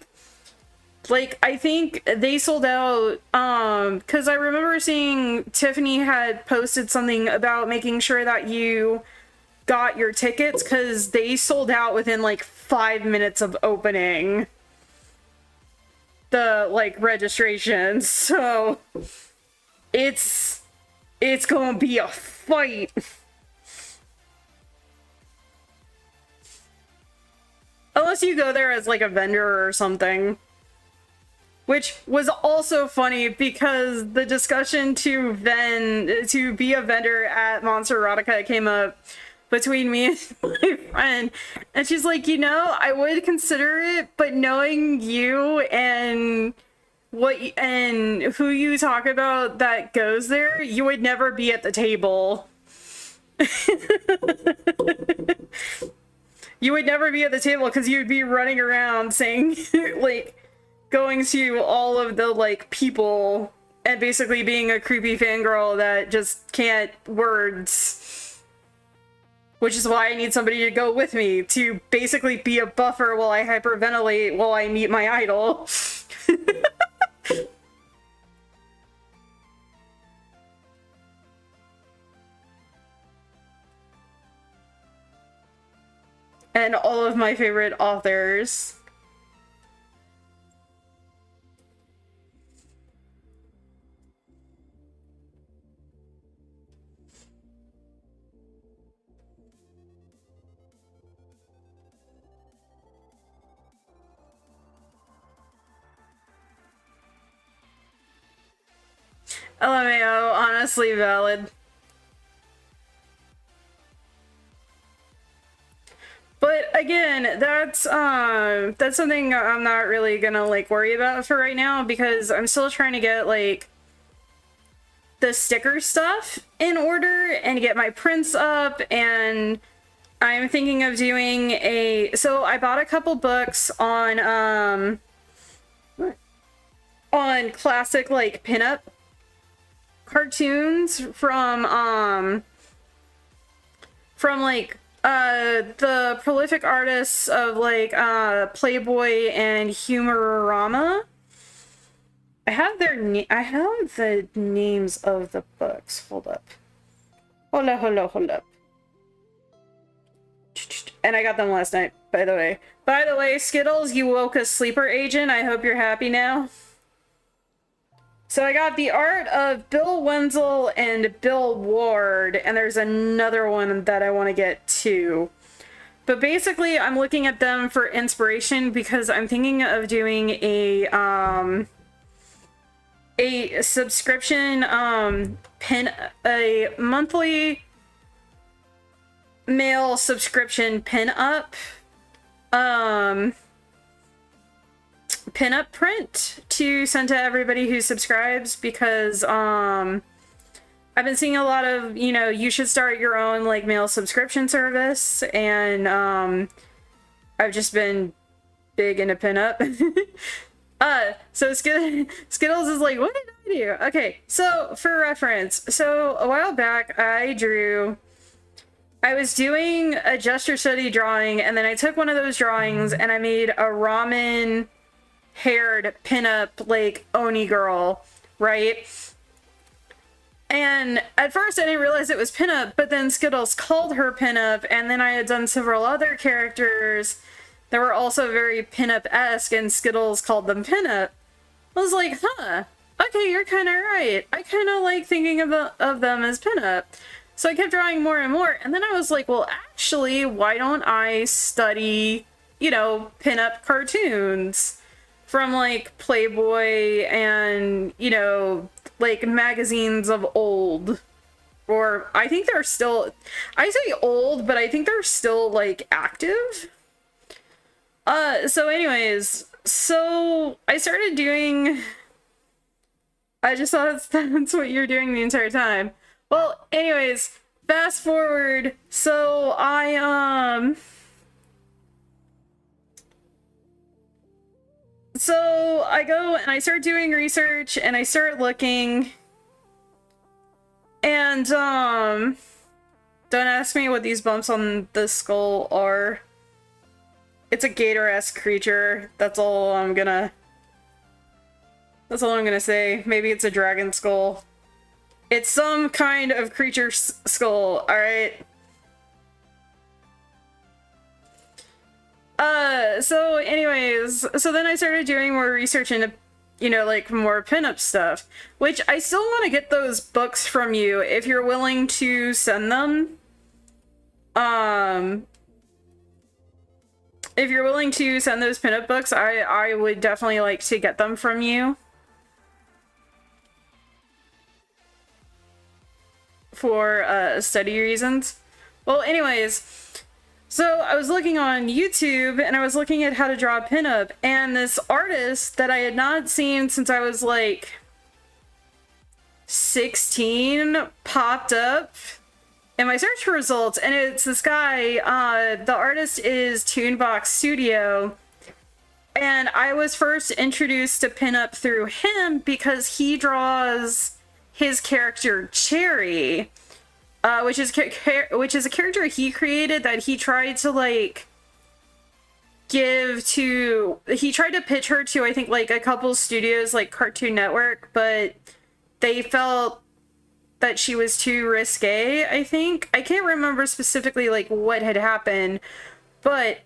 Like, I think they sold out, because I remember seeing Tiffany had posted something about making sure that you got your tickets, because they sold out within, like, 5 minutes of opening the, like, registration. So, it's gonna be a fight. Unless you go there as, like, a vendor or something. Which was also funny because the discussion to be a vendor at Monster Erotica came up between me and my friend. And she's like, you know, I would consider it, but knowing you and who you talk about that goes there, you would never be at the table. You would never be at the table because you'd be running around saying, like, going to all of the, like, people and basically being a creepy fangirl that just can't words. Which is why I need somebody to go with me, to basically be a buffer while I hyperventilate while I meet my idol. And all of my favorite authors. LMAO, honestly valid. But again, that's something I'm not really gonna like worry about for right now, because I'm still trying to get like the sticker stuff in order and get my prints up, and I'm thinking of doing so I bought a couple books on classic like pinup cartoons from like the prolific artists of like Playboy and Humorama. I have I have the names of the books. Hold up. Hold up. And I got them last night, by the way. By the way, Skittles, you woke a sleeper agent. I hope you're happy now. So I got the art of Bill Wenzel and Bill Ward, and there's another one that I want to get too. But basically, I'm looking at them for inspiration because I'm thinking of doing a subscription a monthly mail subscription pin-up print to send to everybody who subscribes, because I've been seeing a lot of, you know, you should start your own like mail subscription service, and I've just been big into pinup. So Skittles is like, what did I do? Okay, so for reference, so a while back I was doing a gesture study drawing, and then I took one of those drawings and I made a ramen haired pinup like Oni girl, right? And at first I didn't realize it was pinup, but then Skittles called her pinup, and then I had done several other characters that were also very pinup-esque, and Skittles called them pinup. I was like, huh, okay, you're kind of right. I kind of like thinking of them as pinup. So I kept drawing more and more, and then I was like, well, actually, why don't I study, you know, pinup cartoons from, like, Playboy and, you know, like, magazines of old. Or, I think they're still, I say old, but I think they're still, like, active. So anyways, so I started doing, I just thought that's what you're doing the entire time. Well, anyways, fast forward, so I go and I start doing research, and I start looking, and, don't ask me what these bumps on the skull are. It's a gator-esque creature. That's all I'm gonna say. Maybe it's a dragon skull. It's some kind of creature skull, alright? So anyways, so then I started doing more research into, you know, like, more pinup stuff, which I still want to get those books from you if you're willing to send them. If you're willing to send those pinup books, I would definitely like to get them from you. For study reasons. Well, anyways, so I was looking on YouTube, and I was looking at how to draw a pinup, and this artist that I had not seen since I was like 16 popped up in my search results, and it's this guy. The artist is Toonbox Studio, and I was first introduced to pinup through him because he draws his character Cherry, which is a character he created that he tried to like he tried to pitch her to, I think, like a couple studios like Cartoon Network, but they felt that she was too risque, I think. I can't remember specifically like what had happened, but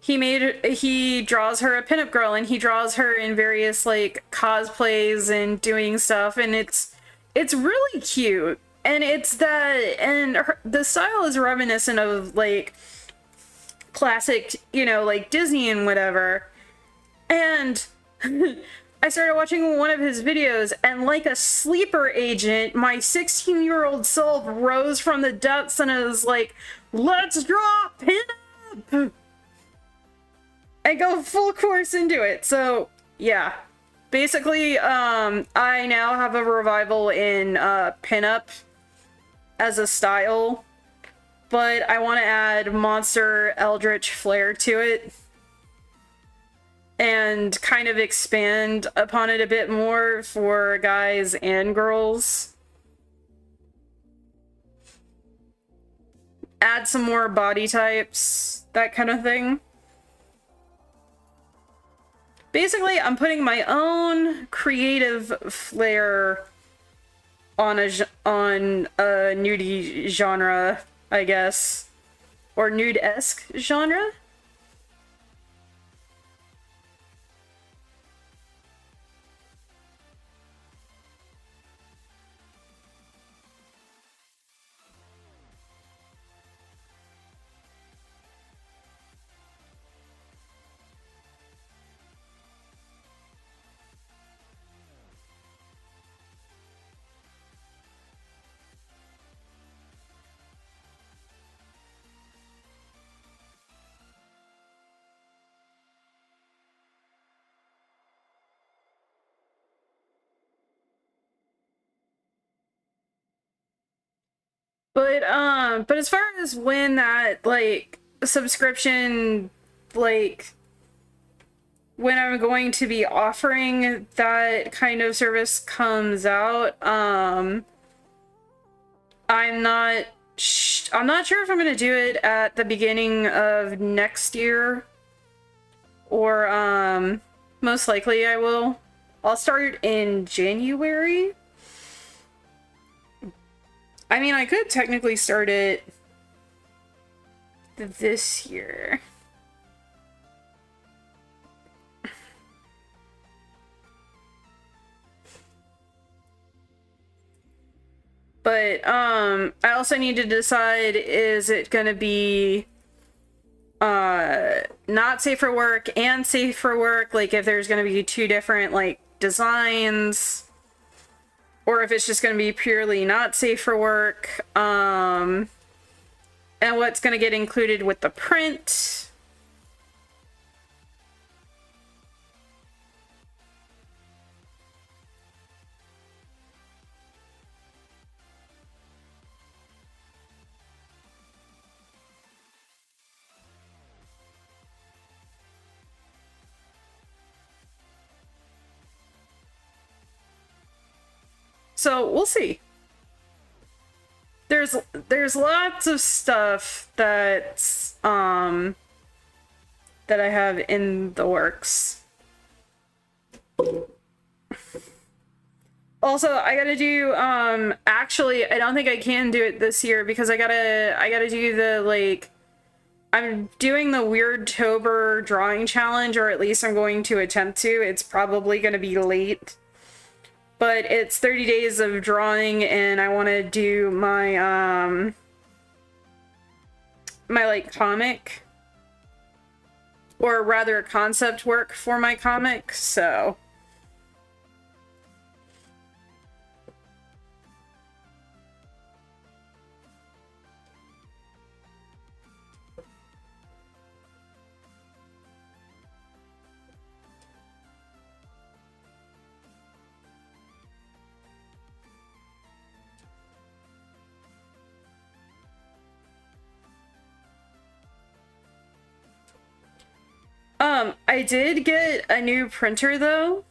he draws her a pinup girl, and he draws her in various like cosplays and doing stuff, and it's really cute. And it's that, and the style is reminiscent of like classic, you know, like Disney and whatever. And I started watching one of his videos, and like a sleeper agent, my 16-year-old self rose from the depths and was like, let's draw pinup! And go full course into it. So, yeah. Basically, I now have a revival in pinup as a style, but I want to add monster eldritch flair to it and kind of expand upon it a bit more for guys and girls. Add some more body types, that kind of thing. basically I'm putting my own creative flair on a nudie genre, I guess, or nude-esque genre. But as far as when that like subscription, like when I'm going to be offering that kind of service comes out, I'm not I'm not sure if I'm gonna do it at the beginning of next year or most likely I will. I'll start in January. I mean, I could technically start it this year. But I also need to decide, is it gonna be not safe for work and safe for work, like if there's gonna be two different like designs, or if it's just gonna be purely not safe for work, and what's gonna get included with the print. So we'll see. There's lots of stuff that's that I have in the works. Also, I gotta do actually I don't think I can do it this year because I gotta do the like I'm doing the Weirdtober drawing challenge, or at least I'm going to attempt to. It's probably gonna be late. But it's 30 days of drawing, and I want to do my my like comic, or rather concept work for my comic, so I did get a new printer though.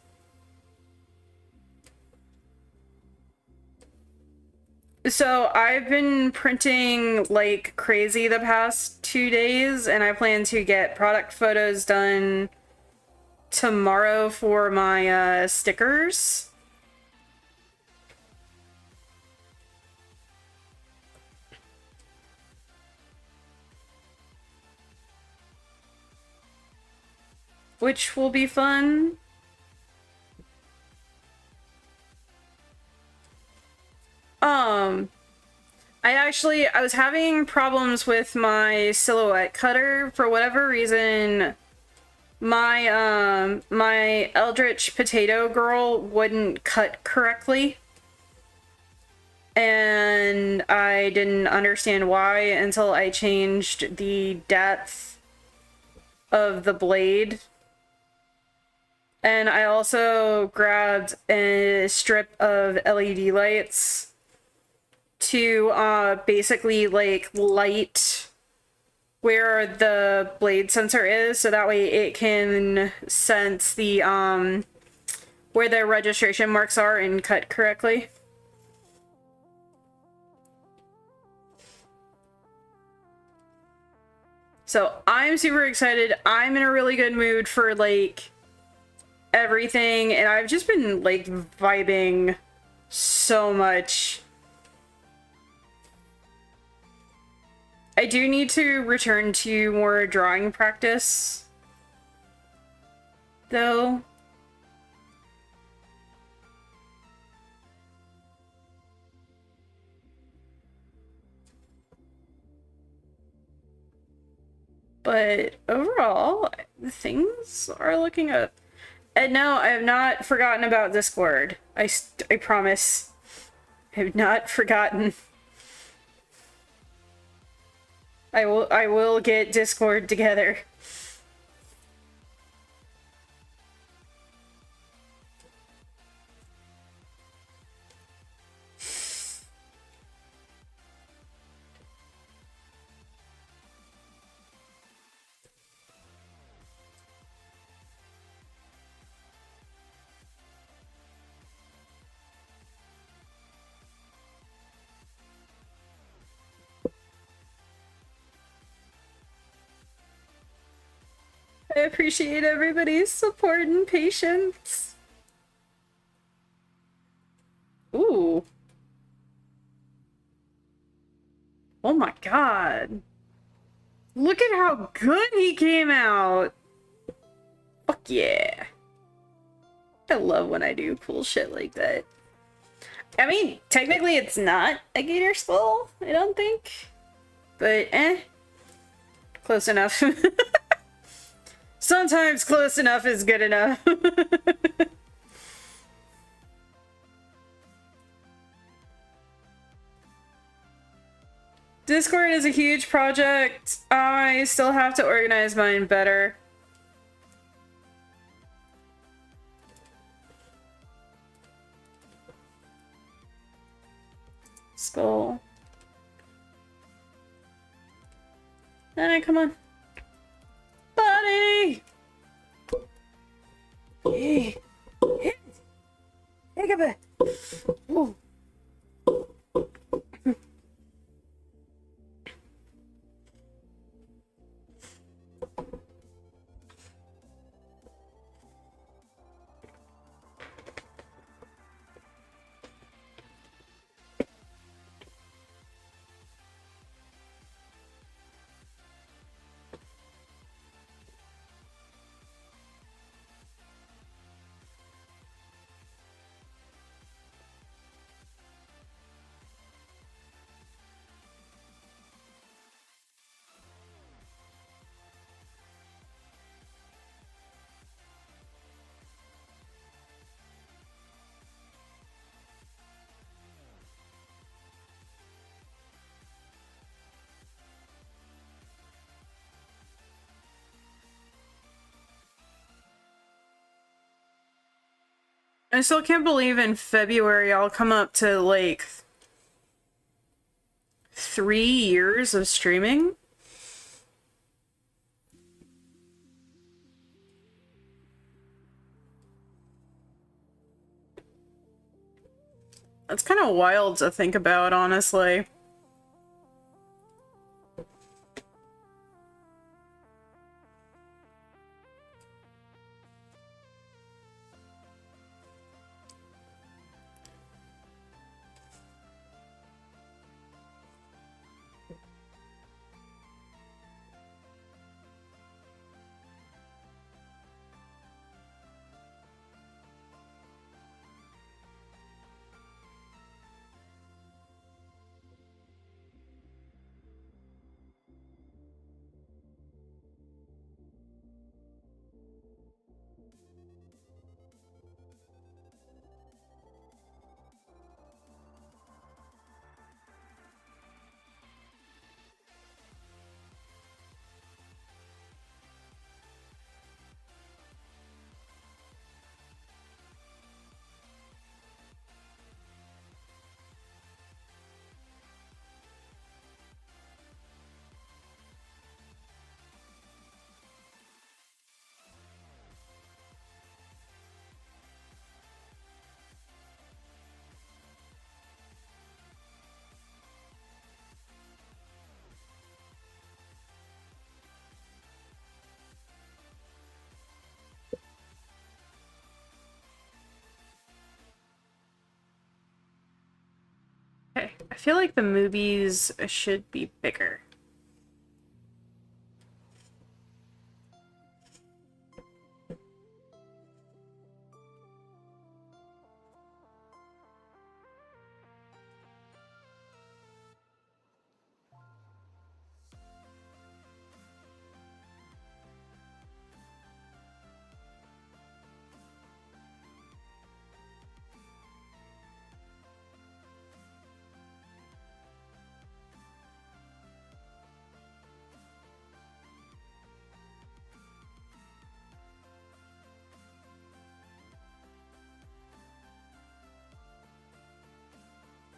So I've been printing like crazy the past 2 days, and I plan to get product photos done tomorrow for my stickers. Which will be fun. I was having problems with my silhouette cutter for whatever reason. My Eldritch Potato Girl wouldn't cut correctly. And I didn't understand why until I changed the depth of the blade. And I also grabbed a strip of LED lights to basically like light where the blade sensor is, so that way it can sense the where the registration marks are and cut correctly. So I'm super excited. I'm in a really good mood for like everything, and I've just been like vibing so much. I do need to return to more drawing practice, though. But overall, things are looking up. And no, I have not forgotten about Discord. I promise. I have not forgotten. I will get Discord together. I appreciate everybody's support and patience. Ooh. Oh my god. Look at how good he came out. Fuck yeah. I love when I do cool shit like that. I mean, technically it's not a gator skull, I don't think. But, close enough. Sometimes close enough is good enough. Discord is a huge project. I still have to organize mine better. Skull. Come on. Buddy! Hey! Hey! Hey, ooh. I still can't believe in February I'll come up to like 3 years of streaming. That's kind of wild to think about, honestly. I feel like the movies should be bigger.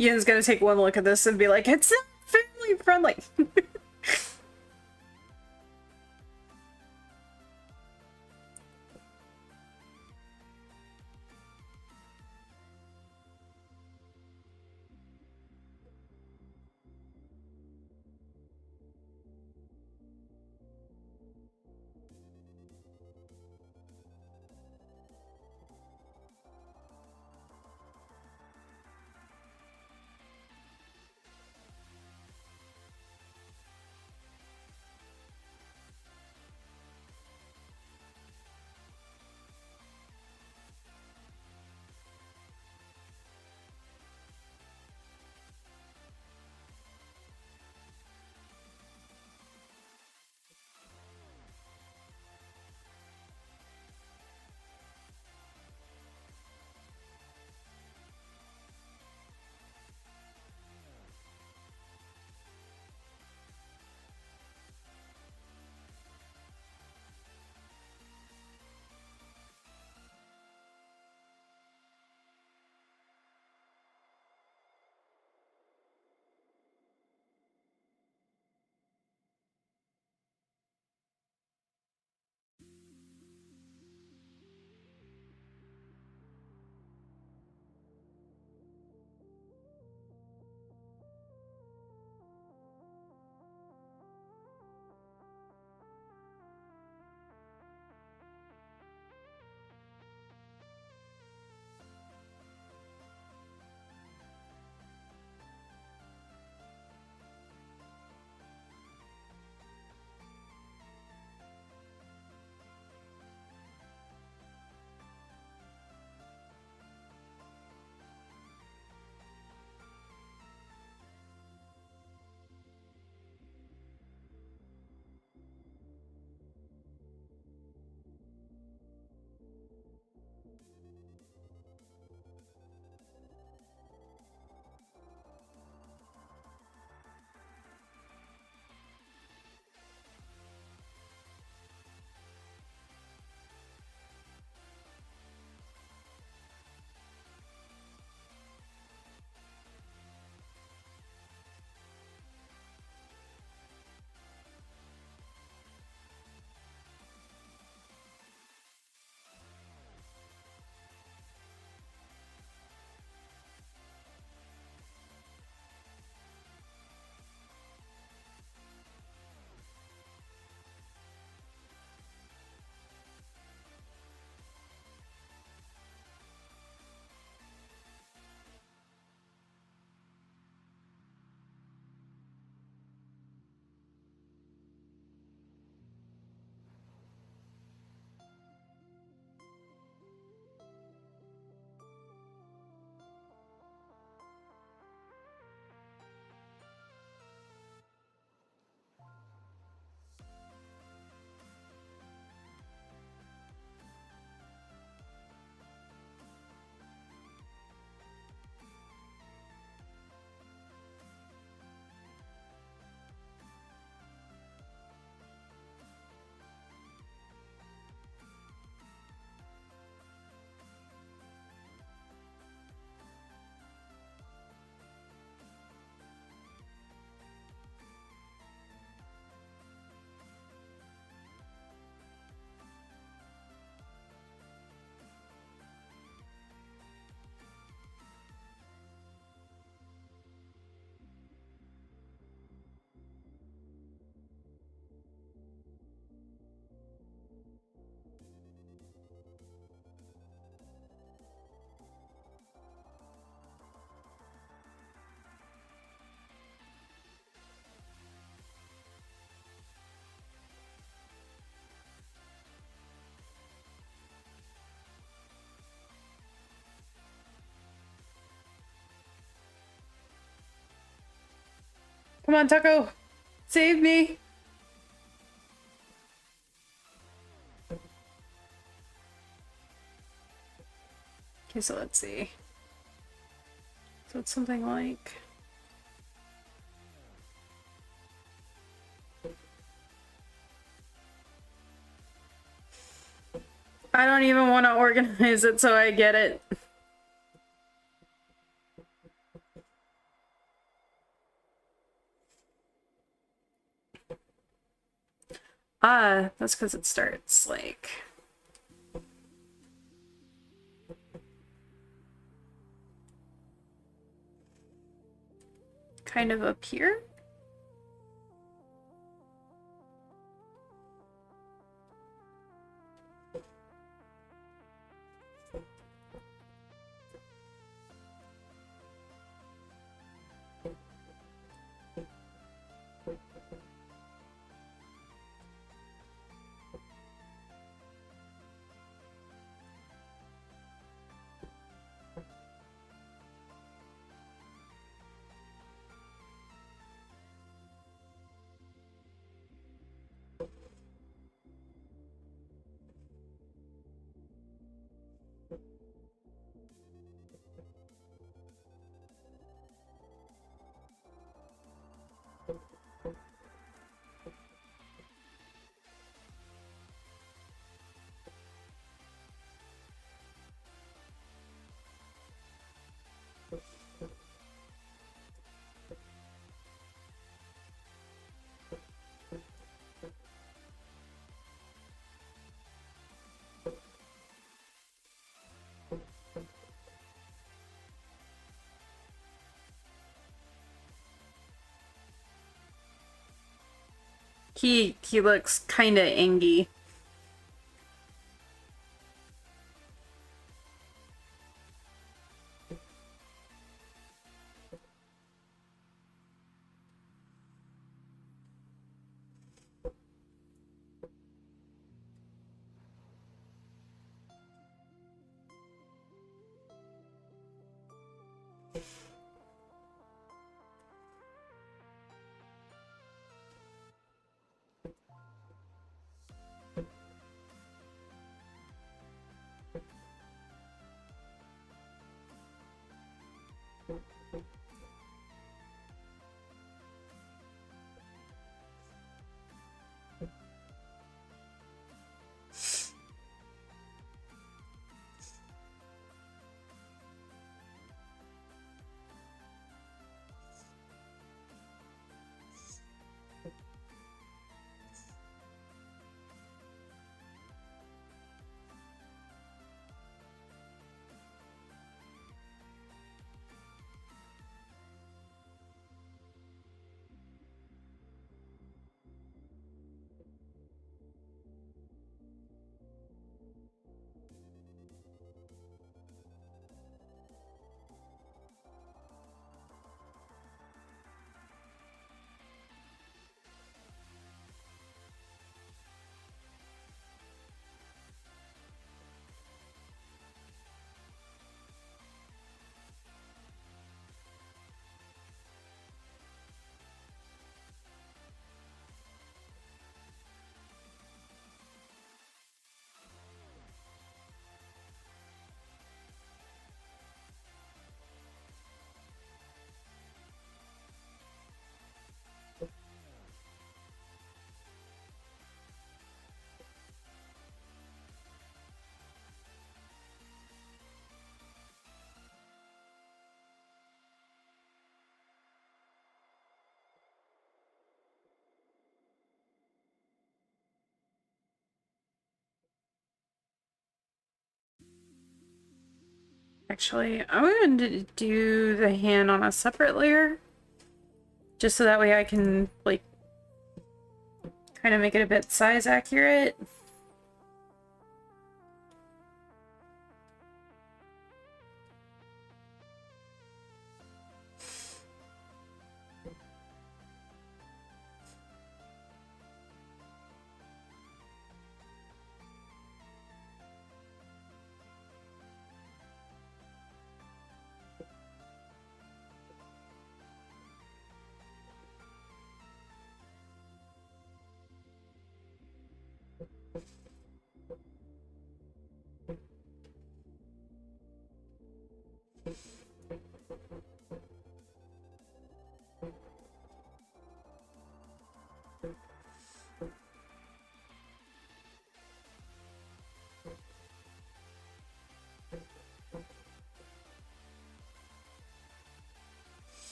Ian's gonna take one look at this and be like, it's not family friendly. Come on, Taco! Save me! Okay, so let's see. So it's something like... I don't even want to organize it so I get it. Ah, that's because it starts, like... kind of up here? He looks kinda angy. Actually, I'm going to do the hand on a separate layer. Just so that way I can, like, kind of make it a bit size accurate.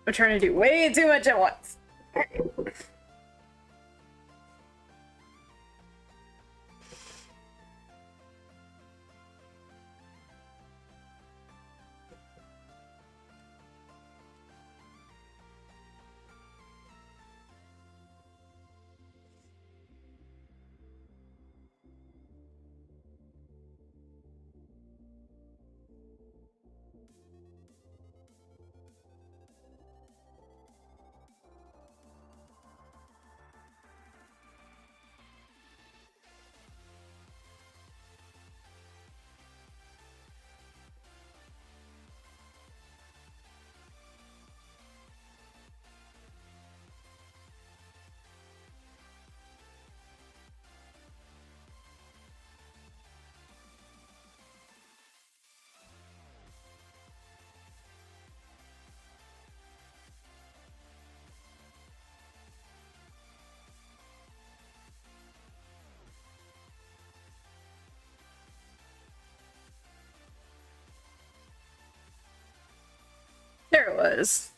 I'm trying to do way too much at once. There it was.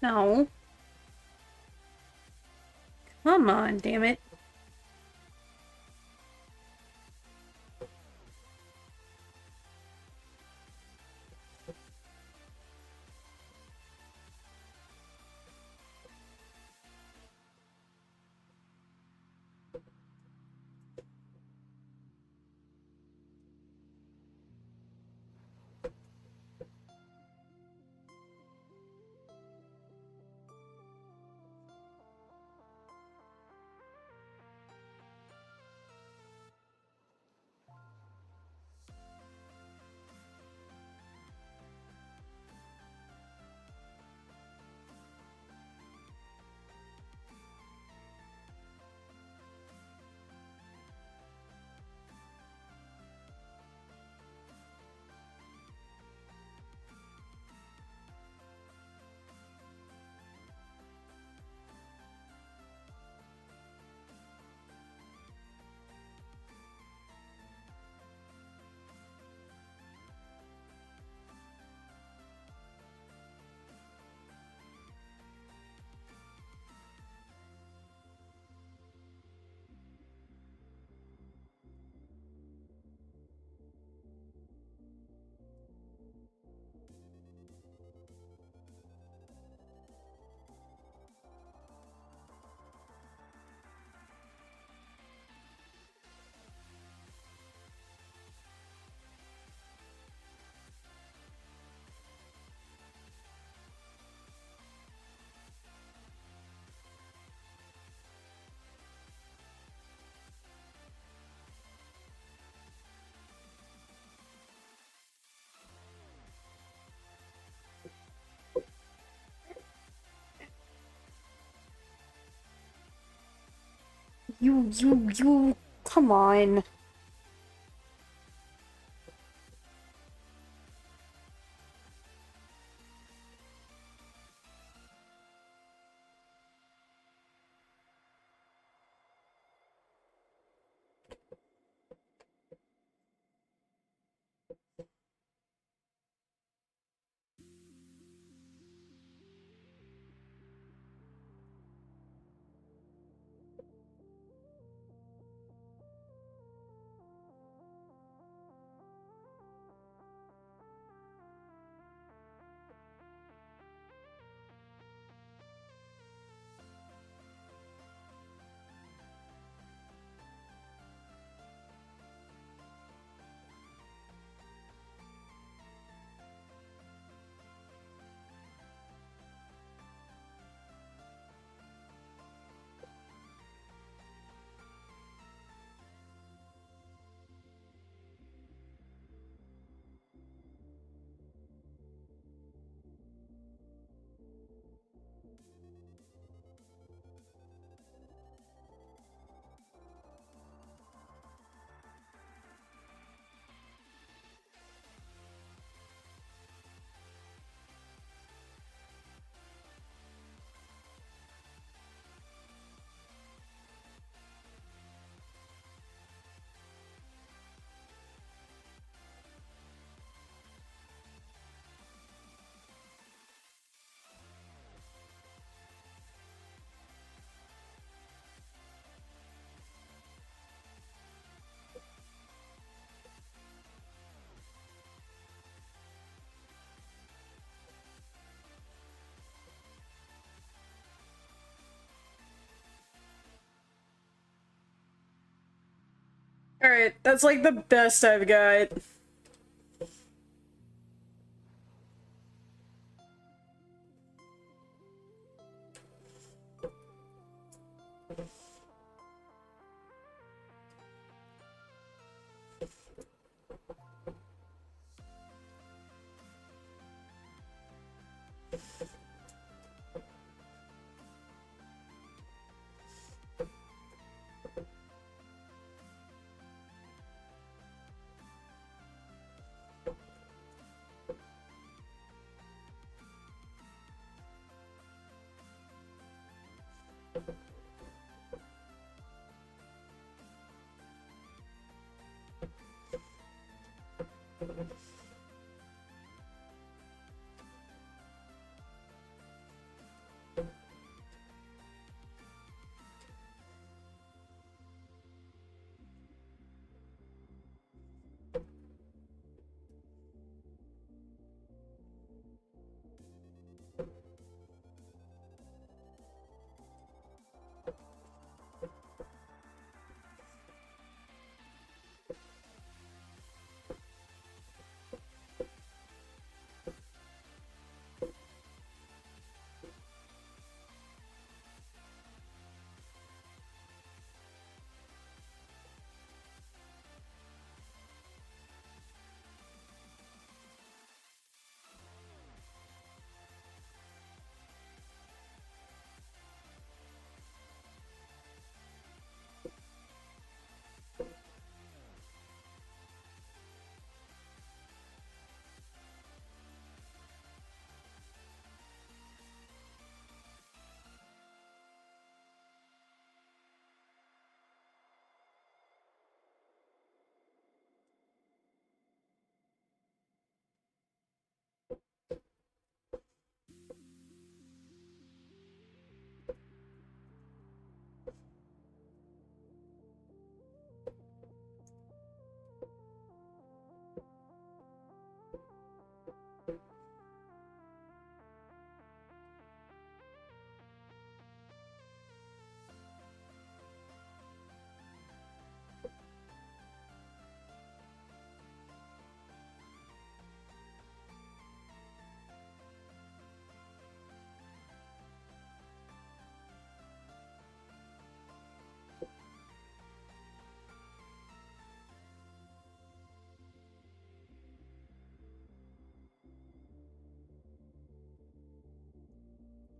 No. Come on, damn it. You, come on. Alright, that's like the best I've got.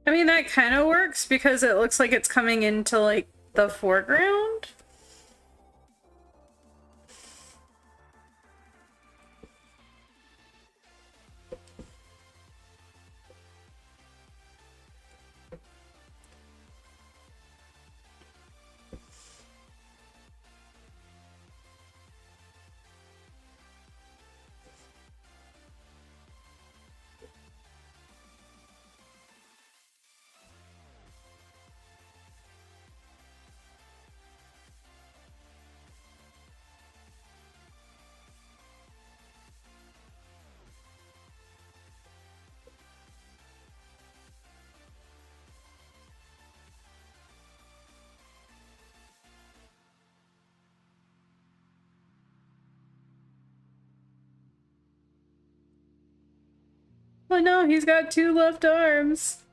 I mean, that kind of works because it looks like it's coming into, like, the foreground. Oh no, he's got 2 left arms.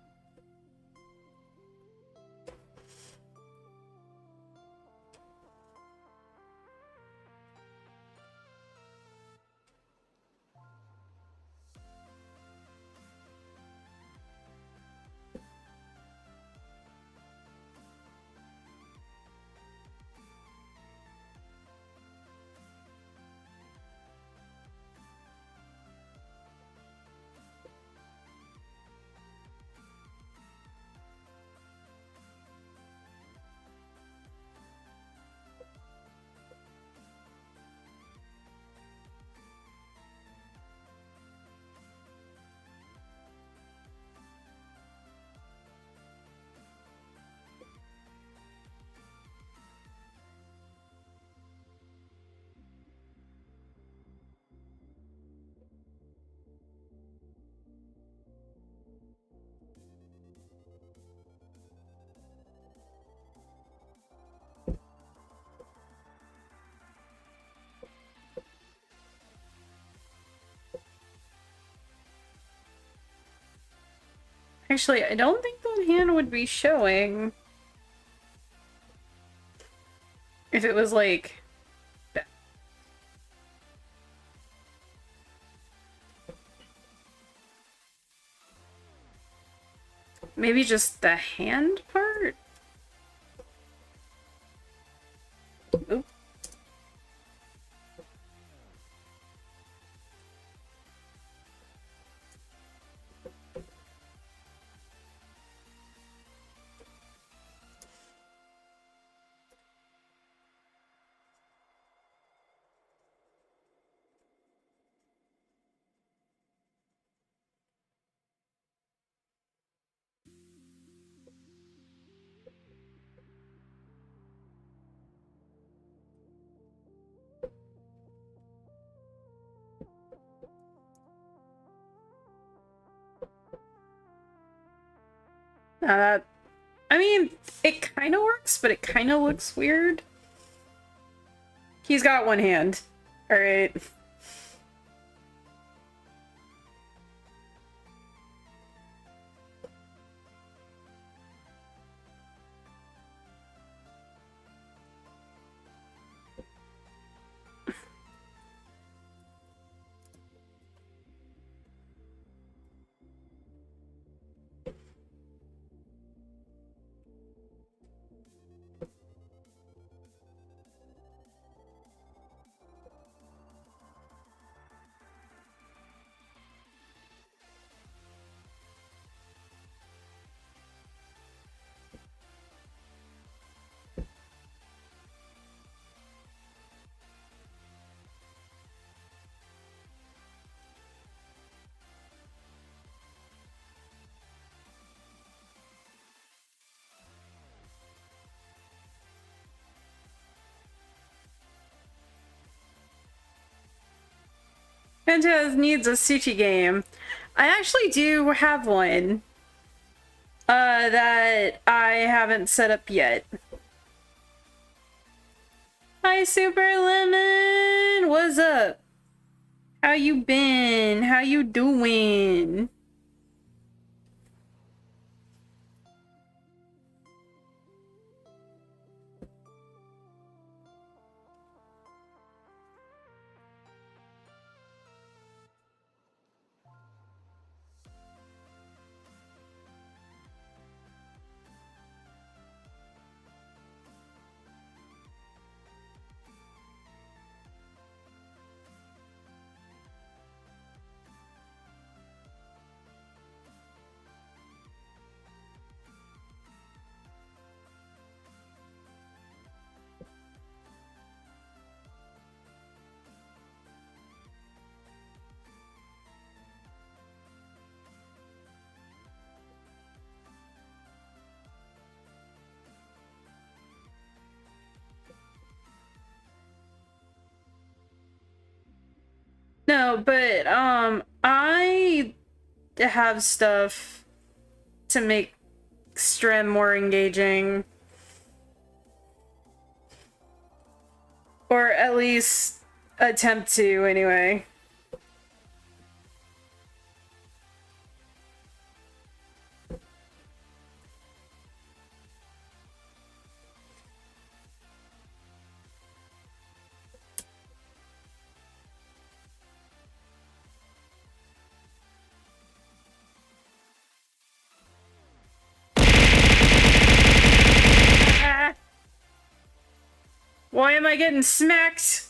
Actually, I don't think that hand would be showing if it was like that. Maybe just the hand part? Oop. That, I mean, it kind of works, but it kind of looks weird. He's got 1 hand. Alright. Phantas needs a sushi game. I actually do have one. That I haven't set up yet. Hi, Super Lemon! What's up? How you been? How you doing? No, but I have stuff to make Strem more engaging. Or at least attempt to, anyway. Ah! Why am I getting smacked?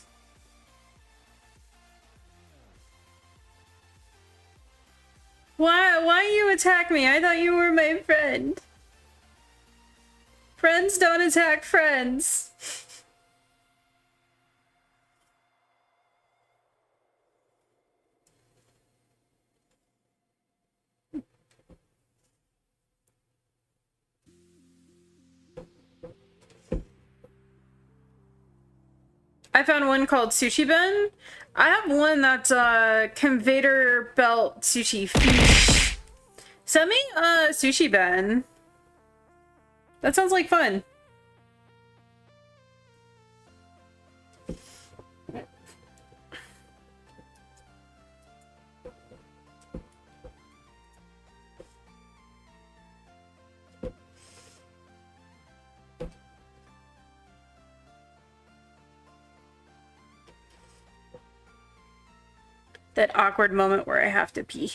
Why you attack me? I thought you were my friend. Friends don't attack friends. I found one called Sushi Ben. I have one that's conveyor belt sushi fish. Send me Sushi Ben. That sounds like fun. That awkward moment where I have to pee.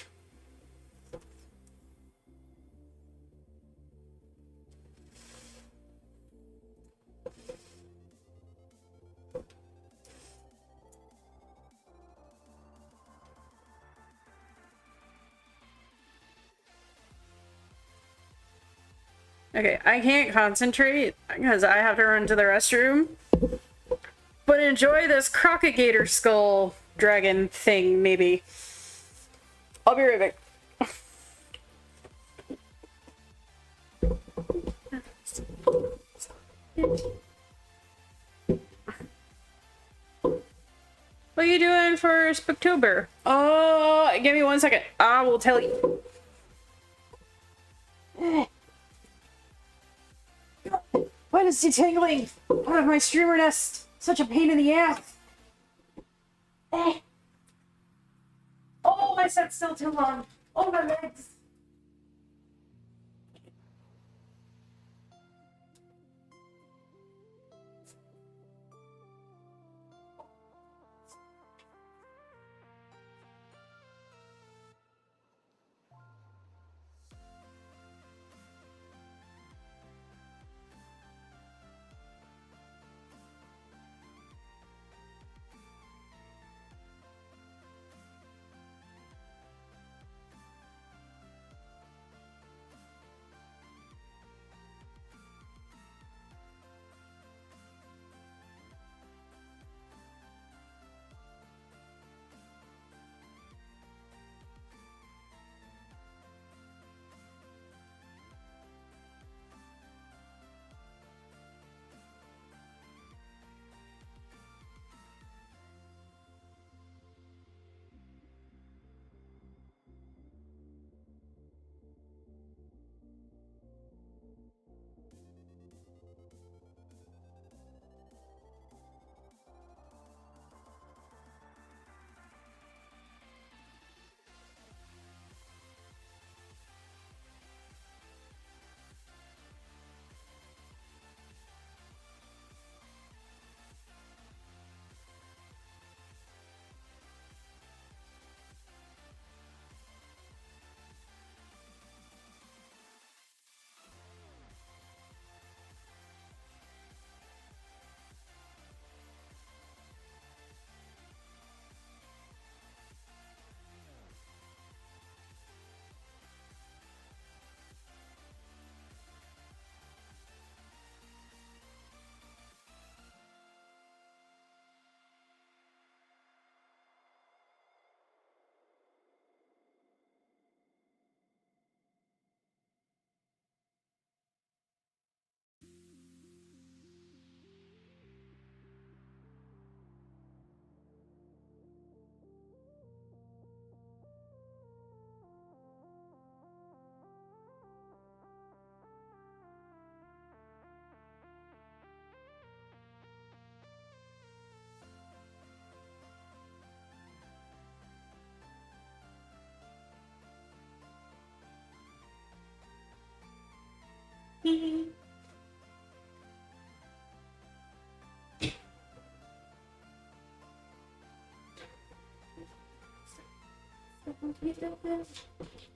Okay, I can't concentrate because I have to run to the restroom. But enjoy this crocodile skull dragon thing, maybe. I'll be right back. What are you doing for Spooktober? Oh, give me 1 second. I will tell you. Why is detangling out of my streamer nest such a pain in the ass? Oh, my set's still too long. Oh, my legs.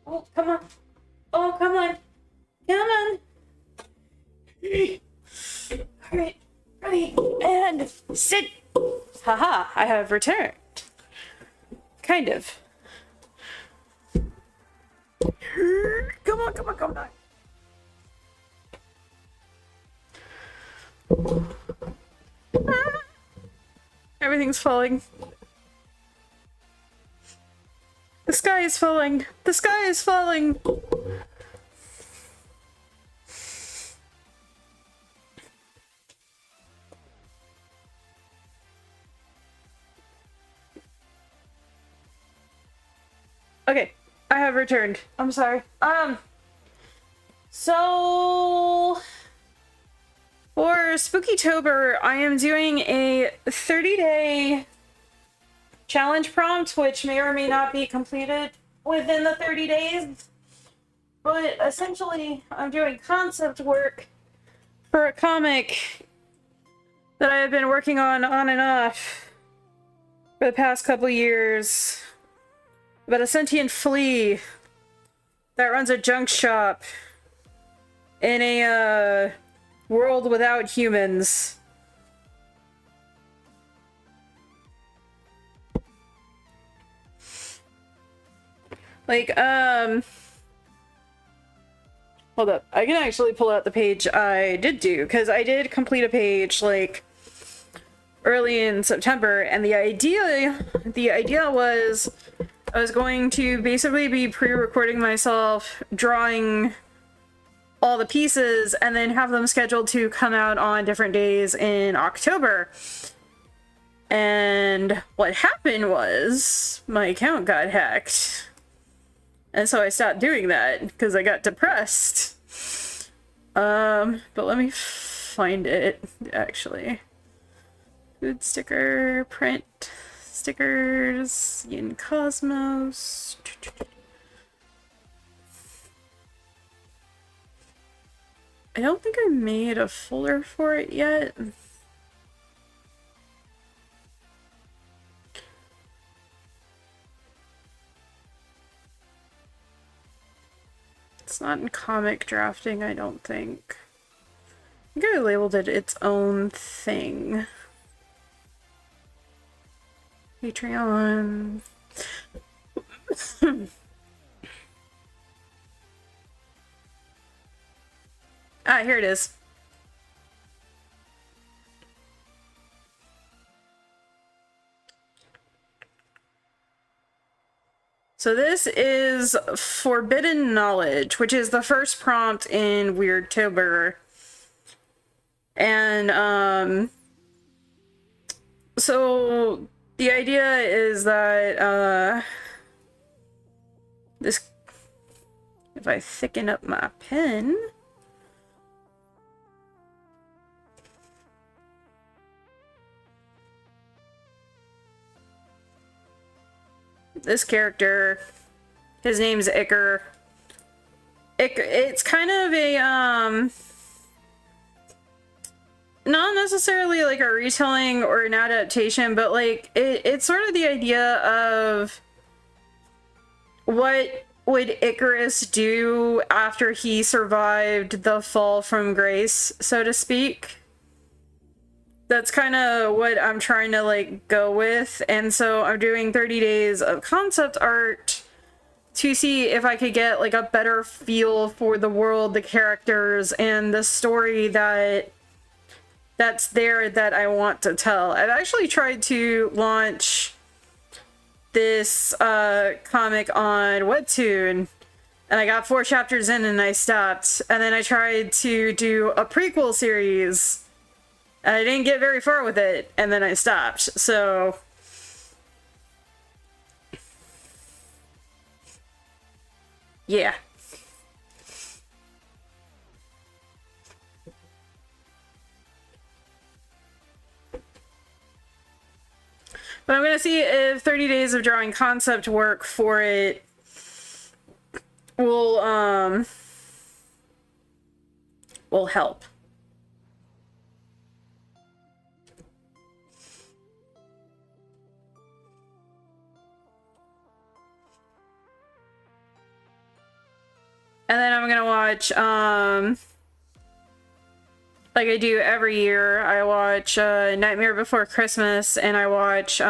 Oh, come on. Oh, come on. Come on. Alright, ready, and sit. Haha, I have returned. Kind of. Come on, come on, come on. Everything's falling. The sky is falling. The sky is falling. Okay, I have returned. I'm sorry. So for Spookytober, I am doing a 30-day challenge prompt, which may or may not be completed within the 30 days. But essentially, I'm doing concept work for a comic that I have been working on and off for the past couple years. About a sentient flea that runs a junk shop in a world without humans. Like, hold up. I can actually pull out the page I did do, because I did complete a page, like, early in September, and the idea was I was going to basically be pre-recording myself drawing all the pieces and then have them scheduled to come out on different days in October. And what happened was my account got hacked. And so I stopped doing that because I got depressed. But let me find it, actually. Food sticker, print, stickers, in Cosmos. I don't think I made a folder for it yet. It's not in comic drafting, I don't think. I think I labeled it its own thing. Patreon. Ah, here it is. So this is Forbidden Knowledge, which is the first prompt in Weirdtober. And, so the idea is that, this, if I thicken up my pen, this character, his name's Iker. It's kind of a, not necessarily like a retelling or an adaptation, but like, it's sort of the idea of what would Icarus do after he survived the fall from grace, so to speak. That's kind of what I'm trying to like go with, and so I'm doing 30 days of concept art to see if I could get like a better feel for the world, the characters, and the story that's there that I want to tell. I've actually tried to launch this comic on Webtoon, and I got 4 chapters in and I stopped, and then I tried to do a prequel series and I didn't get very far with it, and then I stopped, so... yeah. But I'm gonna see if 30 days of drawing concept work for it will, will help. And then I'm gonna watch, like I do every year, I watch Nightmare Before Christmas, and I watch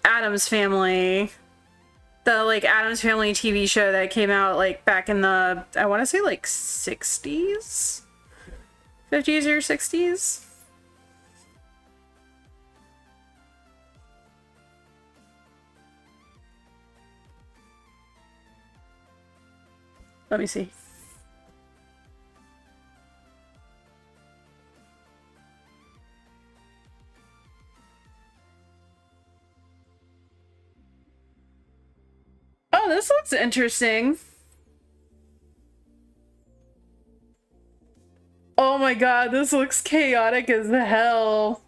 Addams Family, the like Addams Family TV show that came out like back in the, I want to say like 60s? 50s or 60s? Let me see. Oh, this looks interesting. Oh my god, this looks chaotic as hell.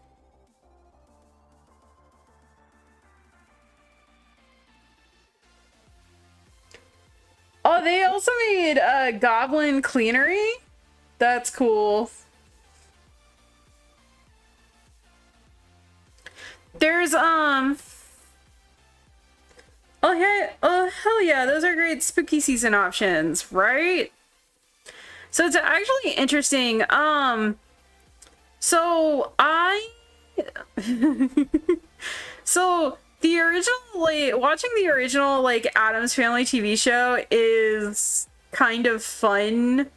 Oh, they also made a Goblin Cleanery? That's cool. There's, oh, hey, oh, hell yeah, those are great spooky season options, right? So it's actually interesting. So I... So the original, like, watching the original, like, Addams Family TV show is kind of fun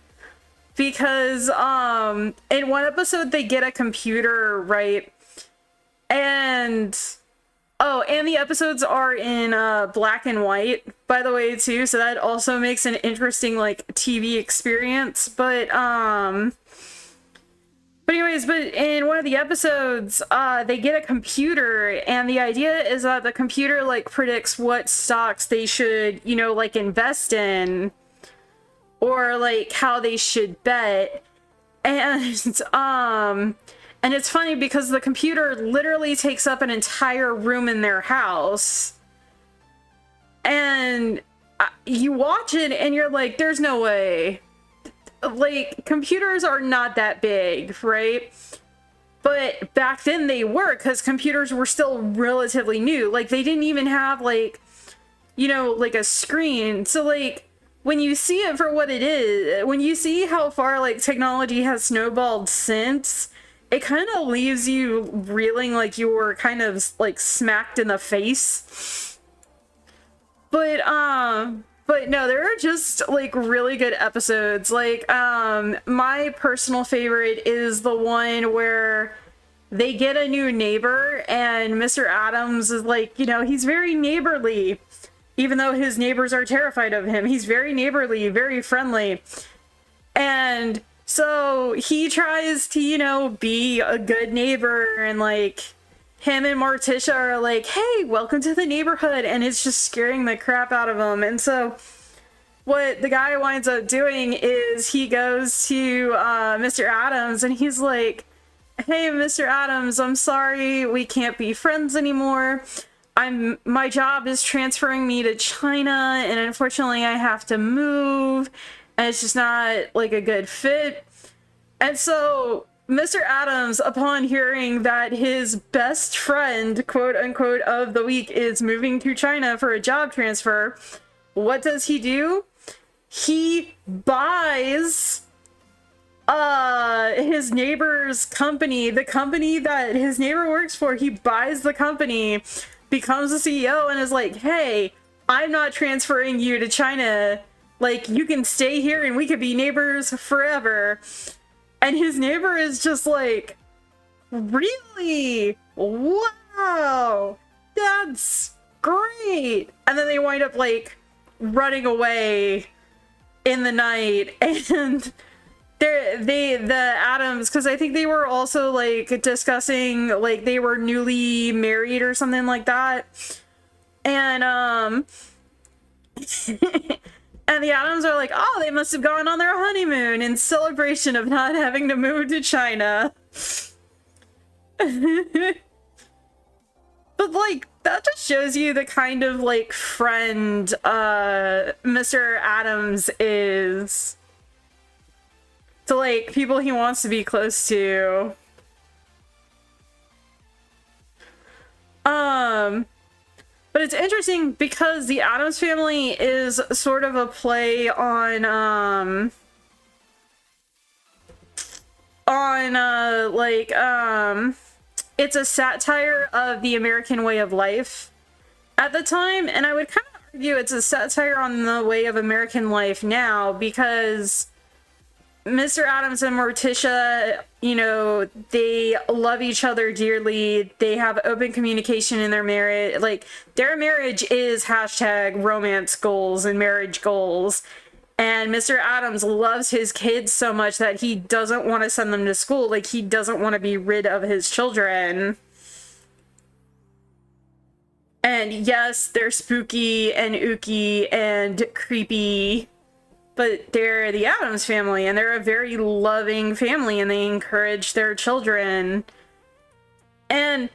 because, in one episode they get a computer, right? And... Oh, and the episodes are in black and white, by the way, too, so that also makes an interesting, like, TV experience. But anyways, but in one of the episodes, they get a computer, and the idea is that the computer, like, predicts what stocks they should, you know, like, invest or, like, how they should bet. And it's funny because the computer literally takes up an entire room in their house. And you watch it and you're like, there's no way. Like, computers are not that big, right? But back then they were, because computers were still relatively new. Like, they didn't even have, like, you know, like a screen. So, like, when you see it for what it is, when you see how far, like, technology has snowballed since, it kind of leaves you reeling like you were kind of like smacked in the face. But no, there are just like really good episodes. Like, my personal favorite is the one where they get a new neighbor and Mr. Addams is like, you know, he's very neighborly, even though his neighbors are terrified of him. He's very neighborly, very friendly. And so he tries to, you know, be a good neighbor, and like him and Morticia are like, hey, welcome to the neighborhood, and it's just scaring the crap out of him. And so what the guy winds up doing is he goes to Mr. Addams and he's like, hey, Mr. Addams, I'm sorry, we can't be friends anymore. My job is transferring me to China, and unfortunately I have to move. And it's just not, like, a good fit. And so, Mr. Addams, upon hearing that his best friend, quote-unquote, of the week is moving to China for a job transfer, what does he do? He buys his neighbor's company, the company that his neighbor works for. He buys the company, becomes the CEO, and is like, hey, I'm not transferring you to China. Like, you can stay here and we could be neighbors forever. And his neighbor is just like, really? Wow, that's great. And then they wind up like running away in the night. And the Addams, because I think they were also like discussing, like they were newly married or something like that. And and the Addams are like, oh, they must have gone on their honeymoon in celebration of not having to move to China. But like, that just shows you the kind of like friend Mr. Adams is to like people he wants to be close to. But it's interesting because the Addams Family is sort of a play on it's a satire of the American way of life at the time, and I would kind of argue it's a satire on the way of American life now, because Mr. Adams and Morticia, you know, they love each other dearly. They have open communication in their marriage. Like, their marriage is hashtag romance goals and marriage goals. And Mr. Adams loves his kids so much that he doesn't want to send them to school. Like, he doesn't want to be rid of his children. And yes, they're spooky and ooky and creepy, but they're the Addams Family, and they're a very loving family, and they encourage their children. And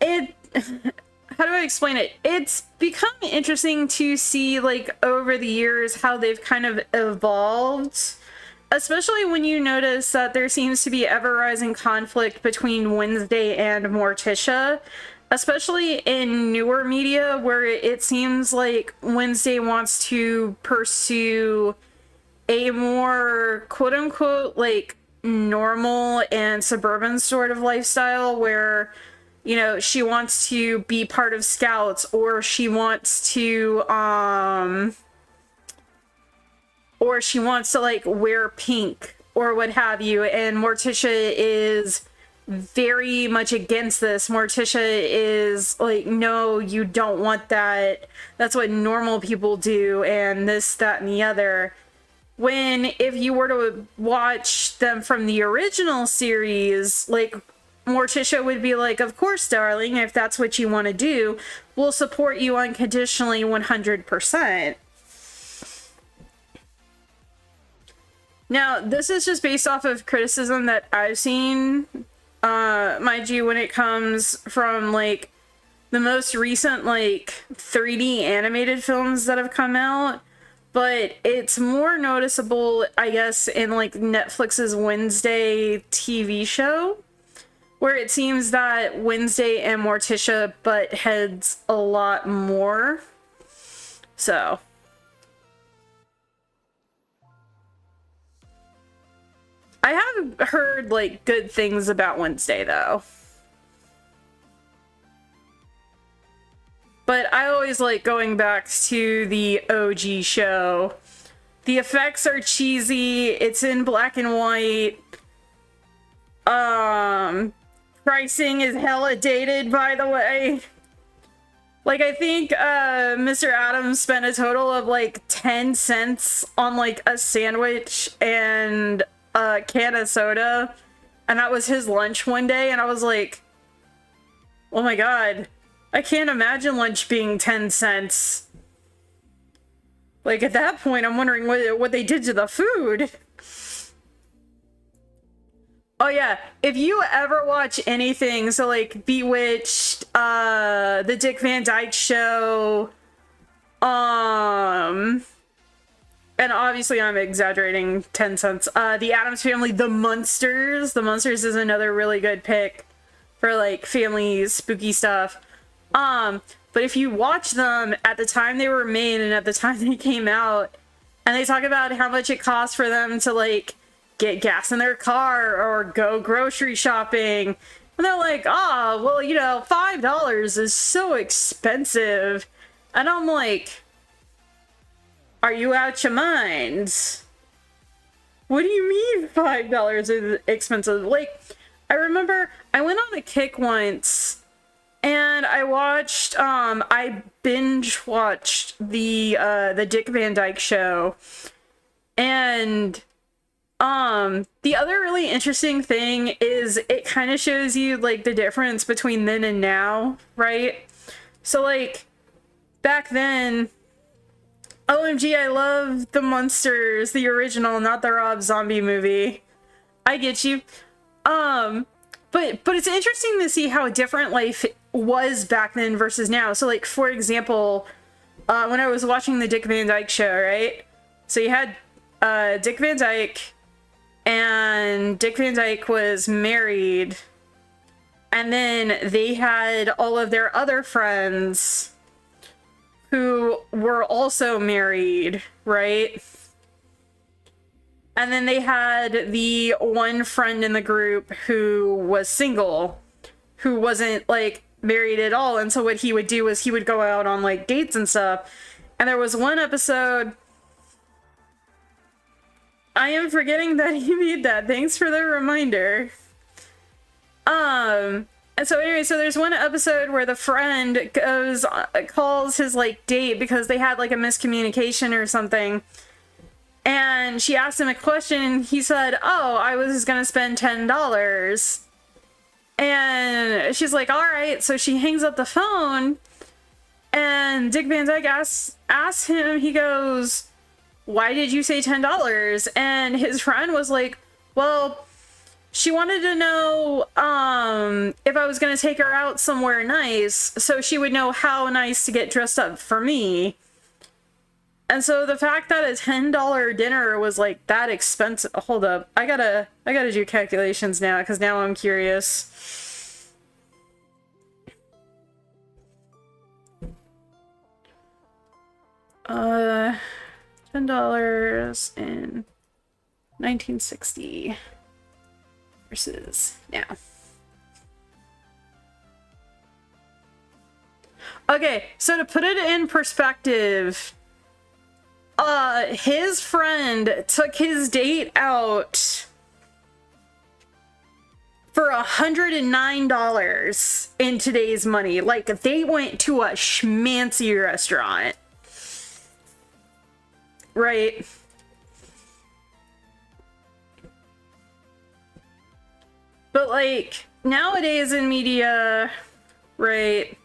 it, how do I explain it? It's become interesting to see, like, over the years how they've kind of evolved, especially when you notice that there seems to be ever-rising conflict between Wednesday and Morticia, especially in newer media, where it seems like Wednesday wants to pursue a more quote-unquote like normal and suburban sort of lifestyle, where, you know, she wants to be part of Scouts, or she wants to like wear pink or what have you, and Morticia is very much against this. Morticia is like, no, you don't want that. That's what normal people do, and this, that, and the other. When, if you were to watch them from the original series, like, Morticia would be like, of course, darling, if that's what you want to do, we'll support you unconditionally 100%. Now, this is just based off of criticism that I've seen, mind you, when it comes from, like, the most recent, like, 3D animated films that have come out, but it's more noticeable, I guess, in, like, Netflix's Wednesday TV show, where it seems that Wednesday and Morticia butt heads a lot more. So I have heard, like, good things about Wednesday, though. But I always like going back to the OG show. The effects are cheesy, it's in black and white. Pricing is hella dated, by the way. Like, I think Mr. Adams spent a total of, like, 10 cents on, like, a sandwich and a can of soda, and that was his lunch one day, and I was like, oh my god, I can't imagine lunch being 10 cents. Like, at that point, I'm wondering what they did to the food. Oh yeah, if you ever watch anything, so like Bewitched, the Dick Van Dyke Show, and obviously I'm exaggerating 10 cents. The Addams Family, The Munsters. The Munsters is another really good pick for, like, family spooky stuff. But if you watch them at the time they were made and at the time they came out, and they talk about how much it costs for them to, like, get gas in their car or go grocery shopping, and they're like, oh, well, you know, $5 is so expensive. And I'm like, are you out your minds? What do you mean $5 is expensive? Like, I remember I went on a kick once and I watched, I binge watched the Dick Van Dyke Show. And the other really interesting thing is it kind of shows you, like, the difference between then and now, right? So, like, back then, OMG, I love The Munsters, the original, not the Rob Zombie movie. I get you. But it's interesting to see how different life was back then versus now. So like, for example, when I was watching the Dick Van Dyke Show, right? So you had Dick Van Dyke, and Dick Van Dyke was married, and then they had all of their other friends who were also married, right? And then they had the one friend in the group who was single, who wasn't like married at all. And so what he would do was he would go out on like dates and stuff. And there was one episode, I am forgetting that he made that. Thanks for the reminder. And so anyway, so there's one episode where the friend calls his like date because they had like a miscommunication or something. And she asked him a question. He said, "Oh, I was gonna spend $10. And she's like, "All right." So she hangs up the phone, and Dick Van Dyke asks him, he goes, "Why did you say $10? And his friend was like, "Well, she wanted to know if I was going to take her out somewhere nice, so she would know how nice to get dressed up for me." And so the fact that a $10 dinner was like that expensive. Hold up. I gotta do calculations now, because now I'm curious. $10 in 1960 versus now. Okay, so to put it in perspective, his friend took his date out for $109 in today's money. Like, they went to a schmancy restaurant. Right? But, like, nowadays in media, right,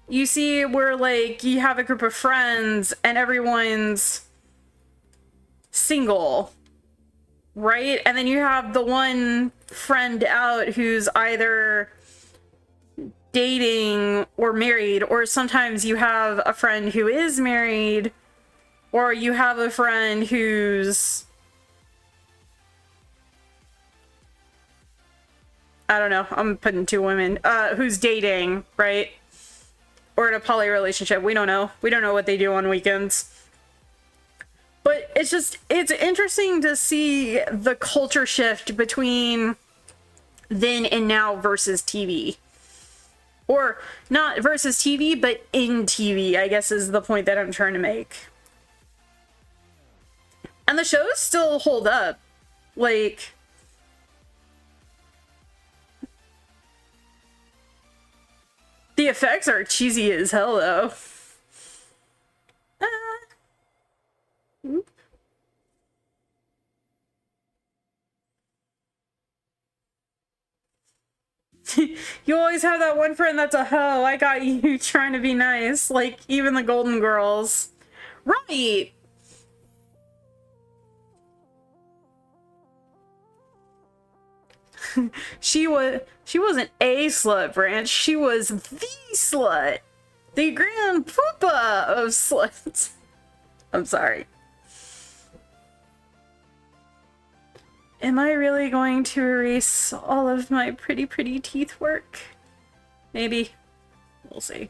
you see where, like, you have a group of friends and everyone's single, right? And then you have the one friend out who's either dating or married, or sometimes you have a friend who is married, or you have a friend who's, I don't know, I'm putting two women, who's dating, right? Or in a poly relationship. We don't know. We don't know what they do on weekends. But it's just, it's interesting to see the culture shift between then and now versus TV. Or not versus TV, but in TV, I guess is the point that I'm trying to make. And the shows still hold up. Like, the effects are cheesy as hell, though. You always have that one friend that's a hoe. I got you trying to be nice. Like, even the Golden Girls. Right! She wasn't a slut, Branch. She was the slut. The grand poopa of sluts. I'm sorry. Am I really going to erase all of my pretty teeth work? Maybe. We'll see.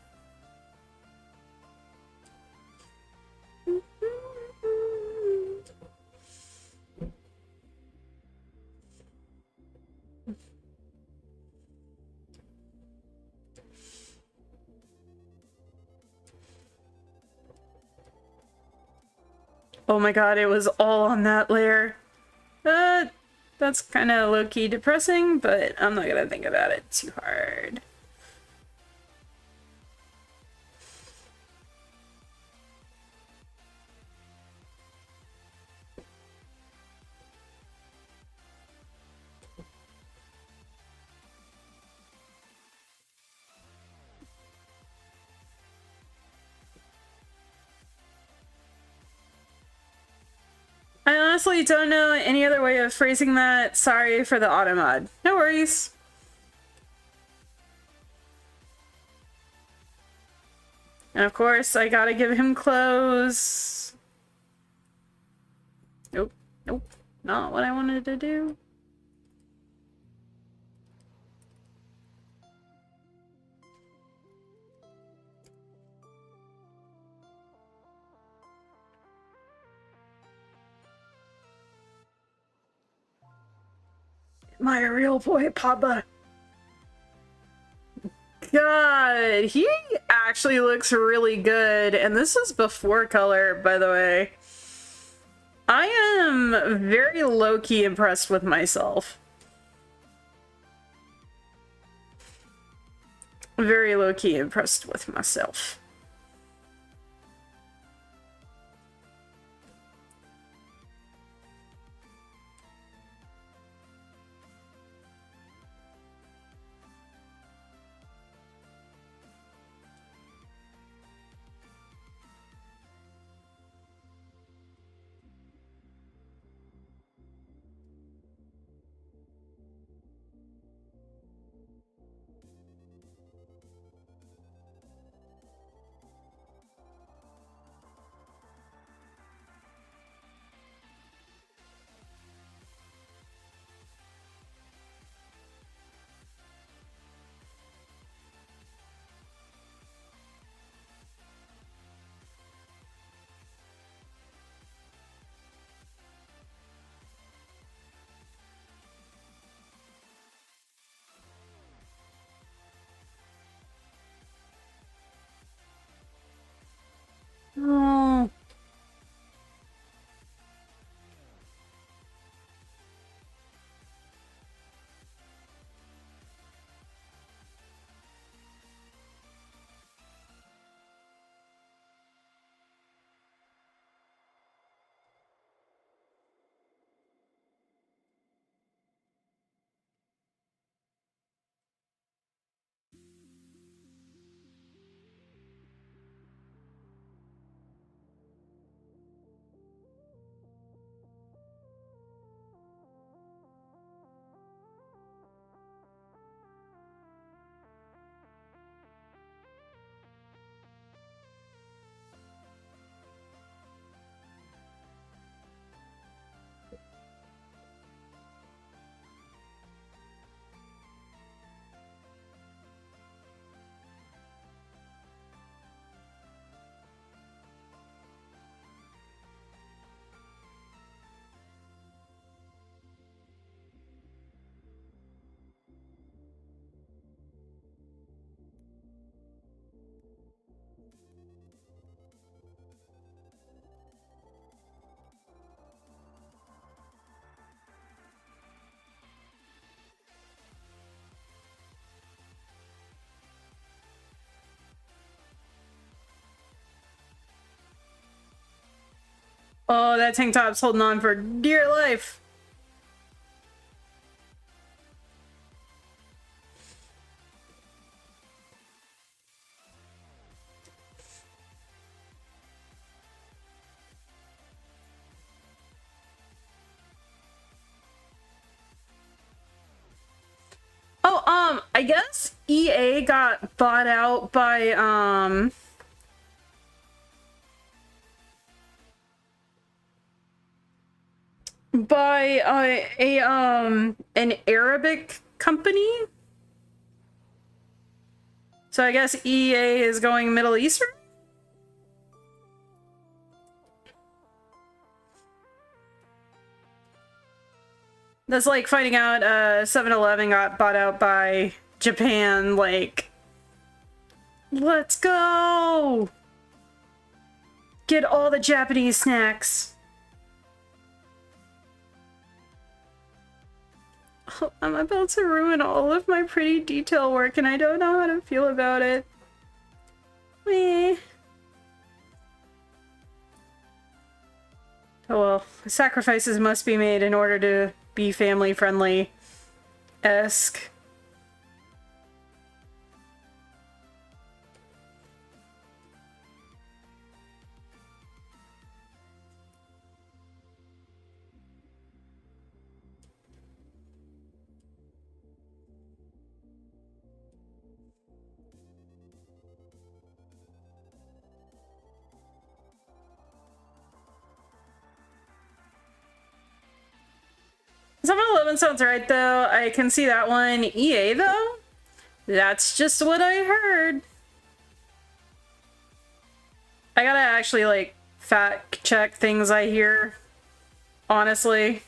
Oh my god, it was all on that layer. That's kind of low-key depressing, but I'm not gonna think about it too hard. I honestly don't know any other way of phrasing that. Sorry for the auto mod. No worries. And of course, I gotta give him clothes. Nope, nope, not what I wanted to do. Am I a real boy, Papa? God, he actually looks really good. And this is before color, by the way. I am very low-key impressed with myself. Very low-key impressed with myself. Oh. Oh, that tank top's holding on for dear life. Oh, I guess EA got bought out by, an Arabic company. So I guess EA is going Middle Eastern? That's like finding out 7-Eleven got bought out by Japan, like, let's go! Get all the Japanese snacks. Oh, I'm about to ruin all of my pretty detail work and I don't know how to feel about it. Meh. Oh well, sacrifices must be made in order to be family friendly-esque. 7-Eleven sounds right, though. I can see that one. EA, though? That's just what I heard. I gotta actually, like, fact check things I hear. Honestly.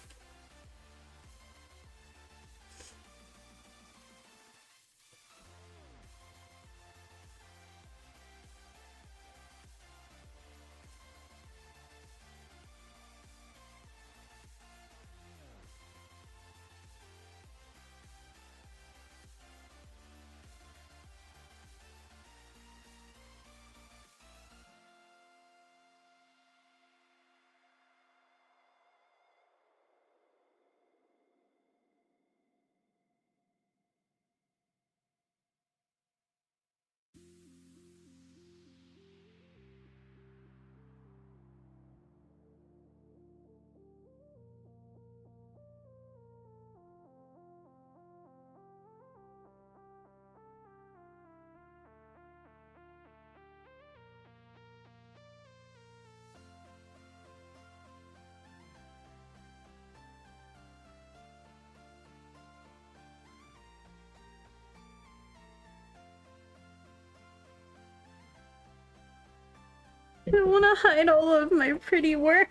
I don't want to hide all of my pretty work.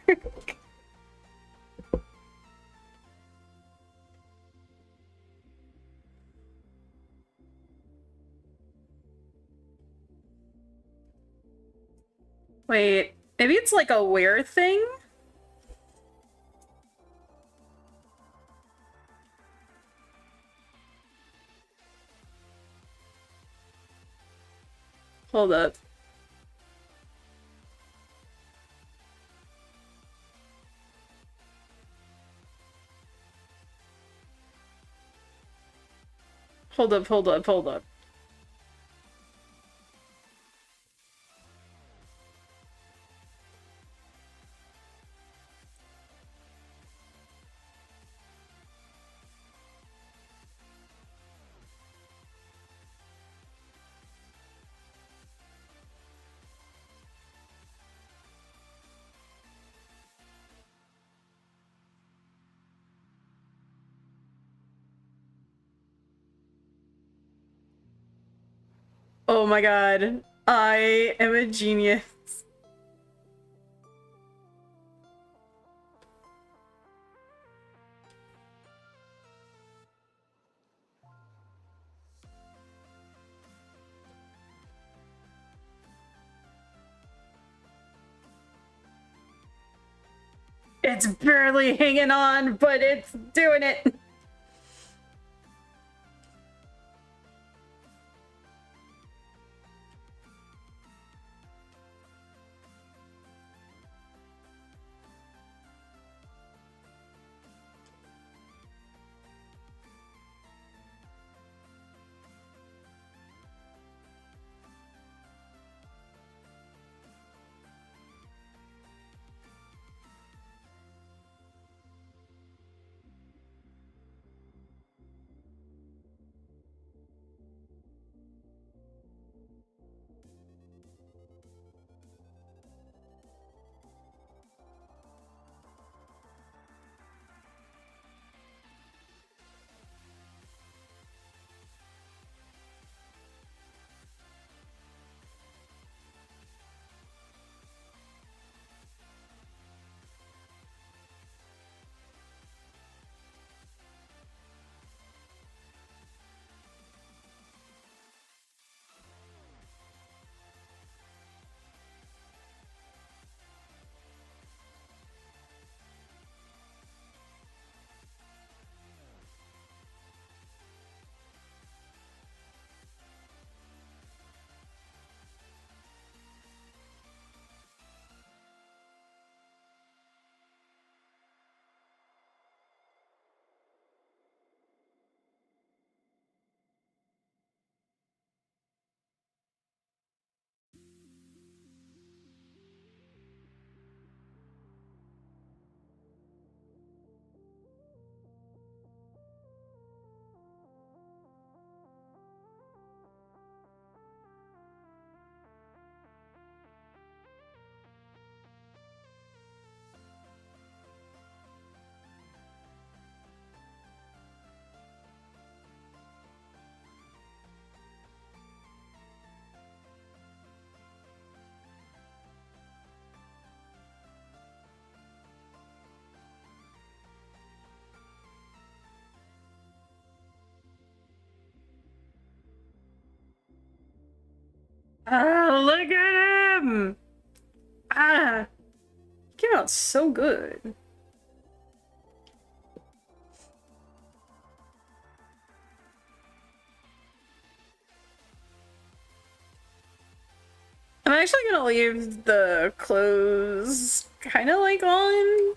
Wait, maybe it's like a wear thing? Hold up. Hold up, hold up, hold up. Oh my god. I am a genius. It's barely hanging on, but it's doing it. Ah, look at him! Ah, came out so good. I'm actually gonna leave the clothes kind of like on,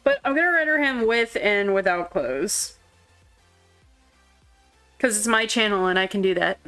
but I'm gonna render him with and without clothes. Because it's my channel and I can do that.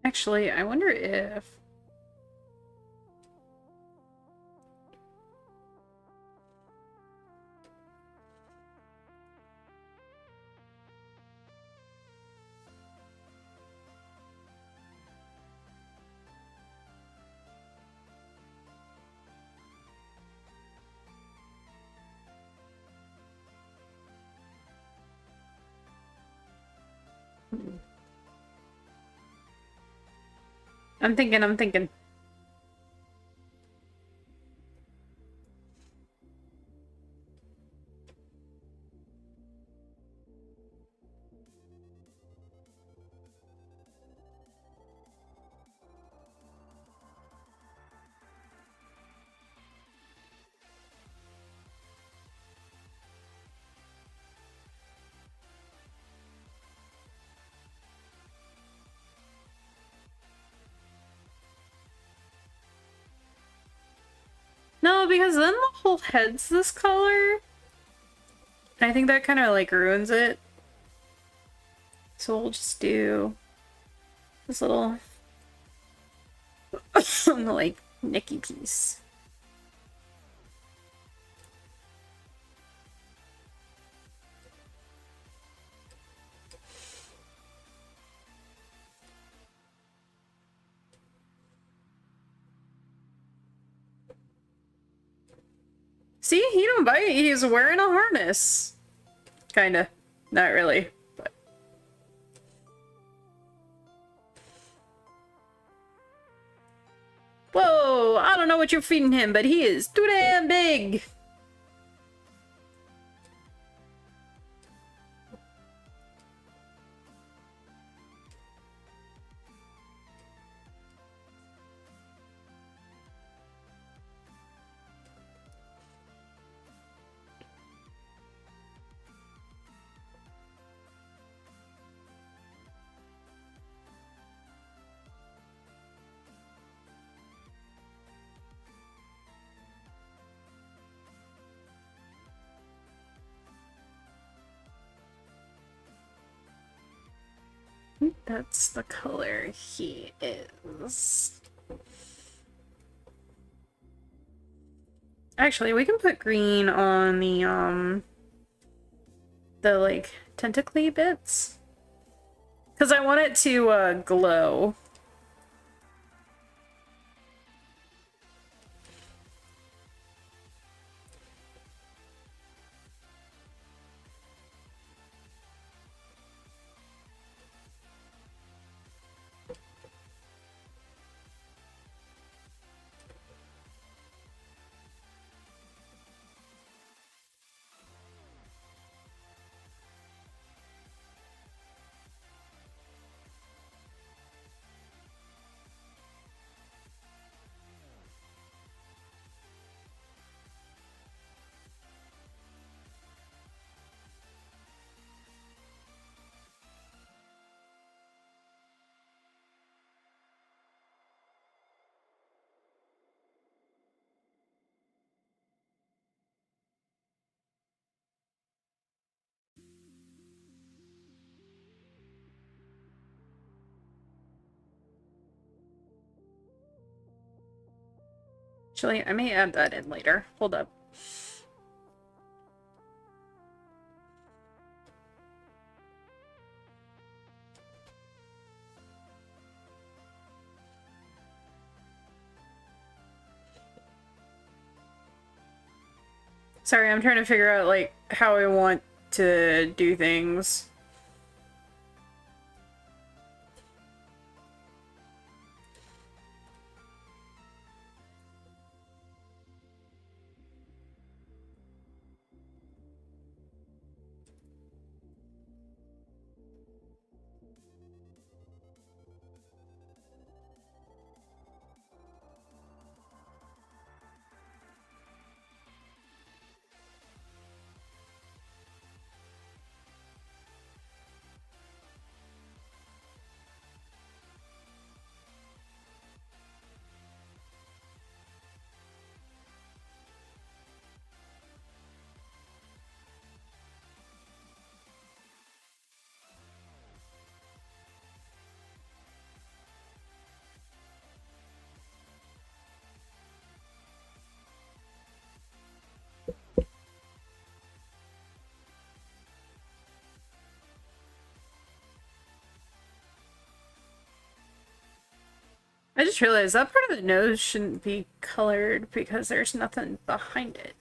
Actually, I wonder if... I'm thinking. No, because then the whole head's this color. I think that kind of like ruins it. So we'll just do this little like nicky piece. See, he don't bite. He's wearing a harness. Kinda. Not really. But. Whoa! I don't know what you're feeding him, but he is too damn big! That's the color he is. Actually, we can put green on the like tentacly bits. Because I want it to glow. Actually, I may add that in later. Hold up. Sorry, I'm trying to figure out, like, how I want to do things. I just realized that part of the nose shouldn't be colored because there's nothing behind it.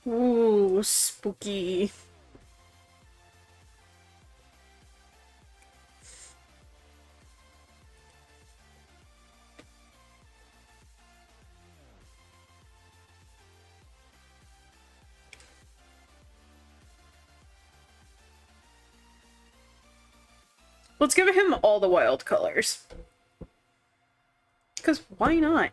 Ooh, spooky. Let's give him all the wild colors. Because why not?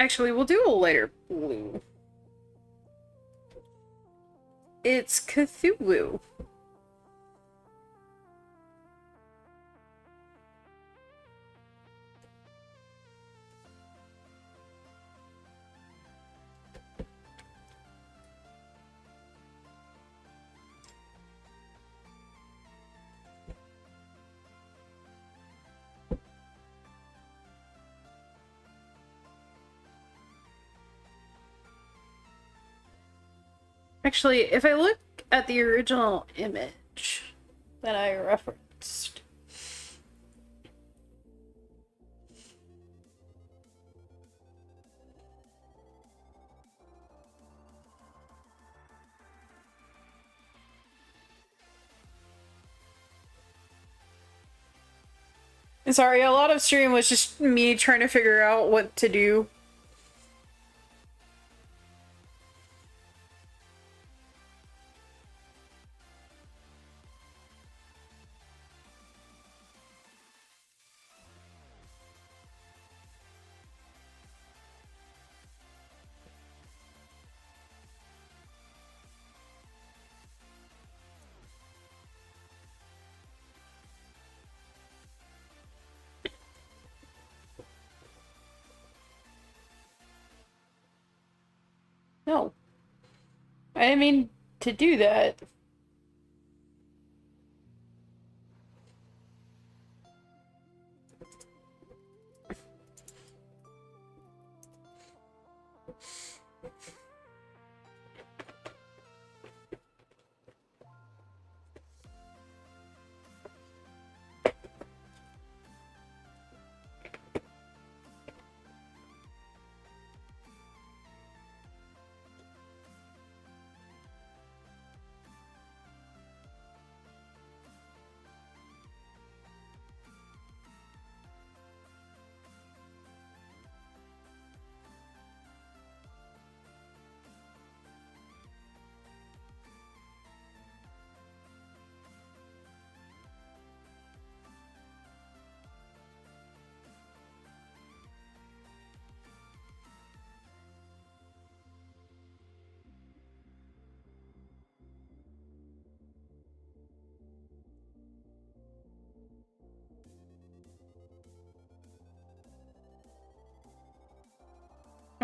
Actually, we'll do a lighter blue. It's Cthulhu. Actually, if I look at the original image that I referenced, sorry, a lot of stream was just me trying to figure out what to do. No. I didn't mean to do that.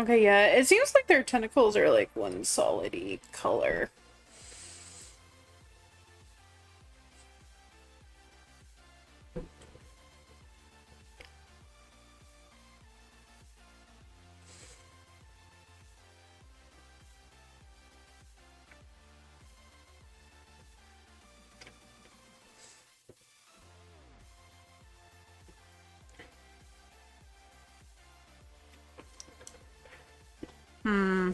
Okay, yeah, it seems like their tentacles are like one solid-y color. Hmm.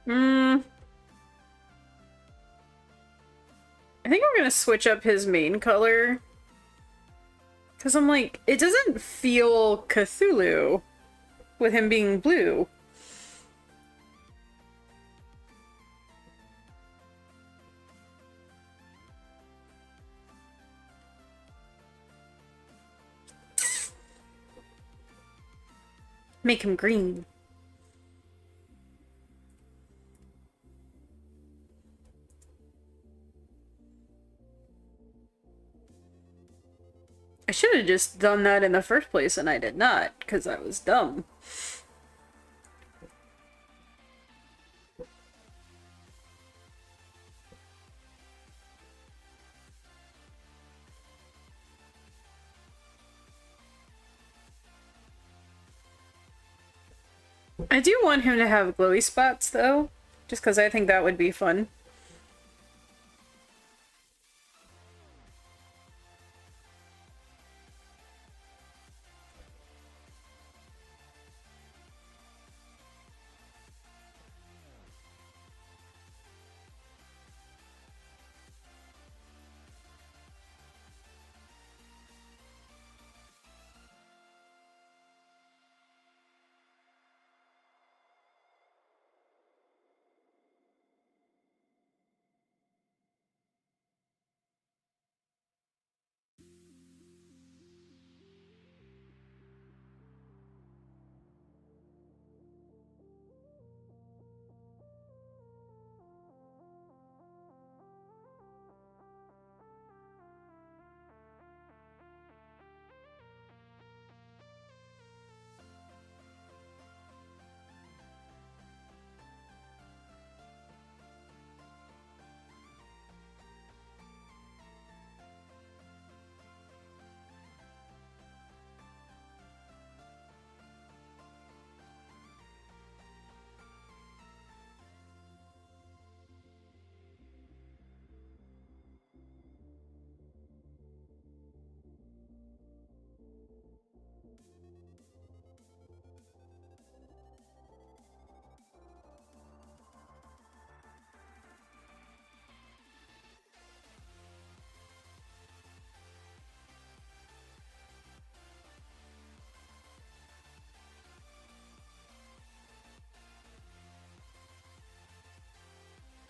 Hmm. I think I'm gonna switch up his main color. Because I'm like, it doesn't feel Cthulhu with him being blue. Make him green. I should have just done that in the first place, and I did not, because I was dumb. I do want him to have glowy spots, though, just because I think that would be fun.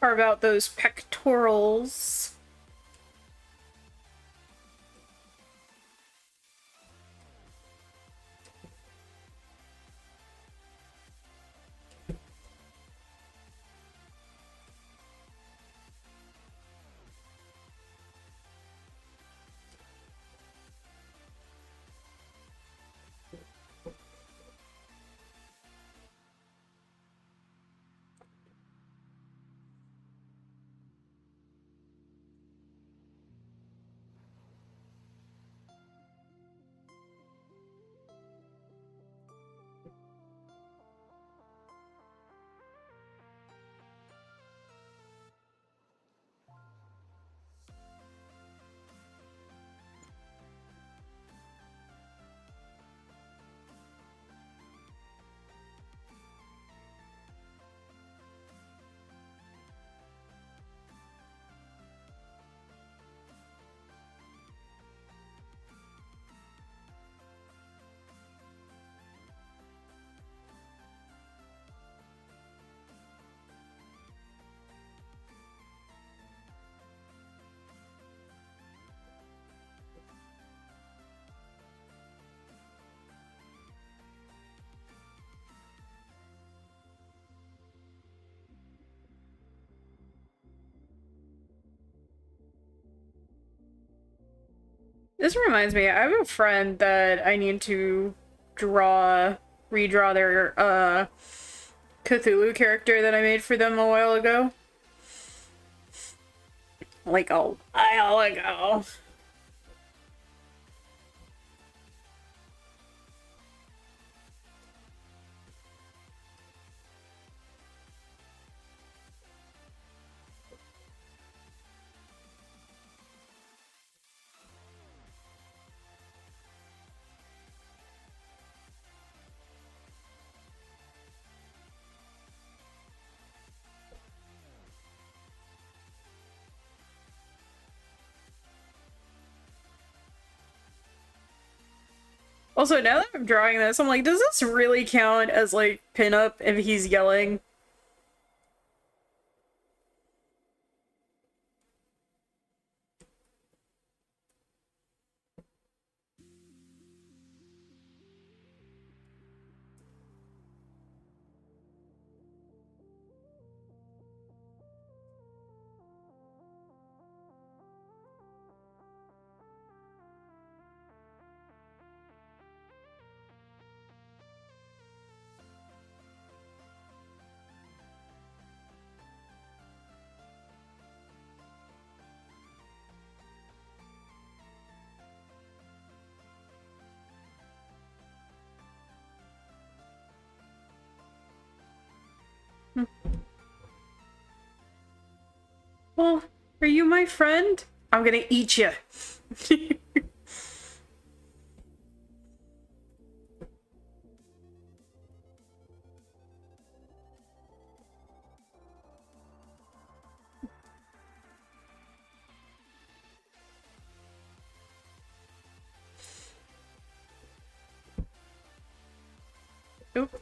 carve out those pectorals. This reminds me, I have a friend that I need to redraw their, Cthulhu character that I made for them a while ago. Like a while ago. Also, now that I'm drawing this, I'm like, does this really count as, like, pinup if he's yelling? Well, are you my friend? I'm gonna eat you. Oop.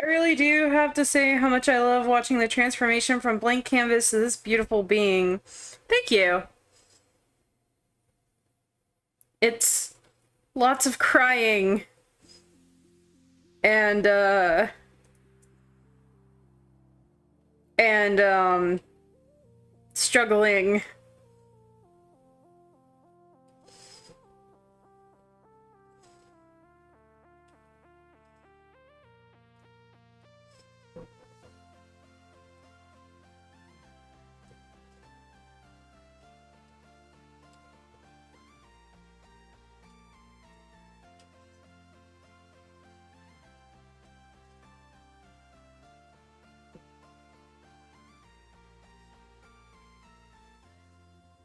I really do have to say how much I love watching the transformation from blank canvas to this beautiful being. Thank you. It's lots of crying and struggling.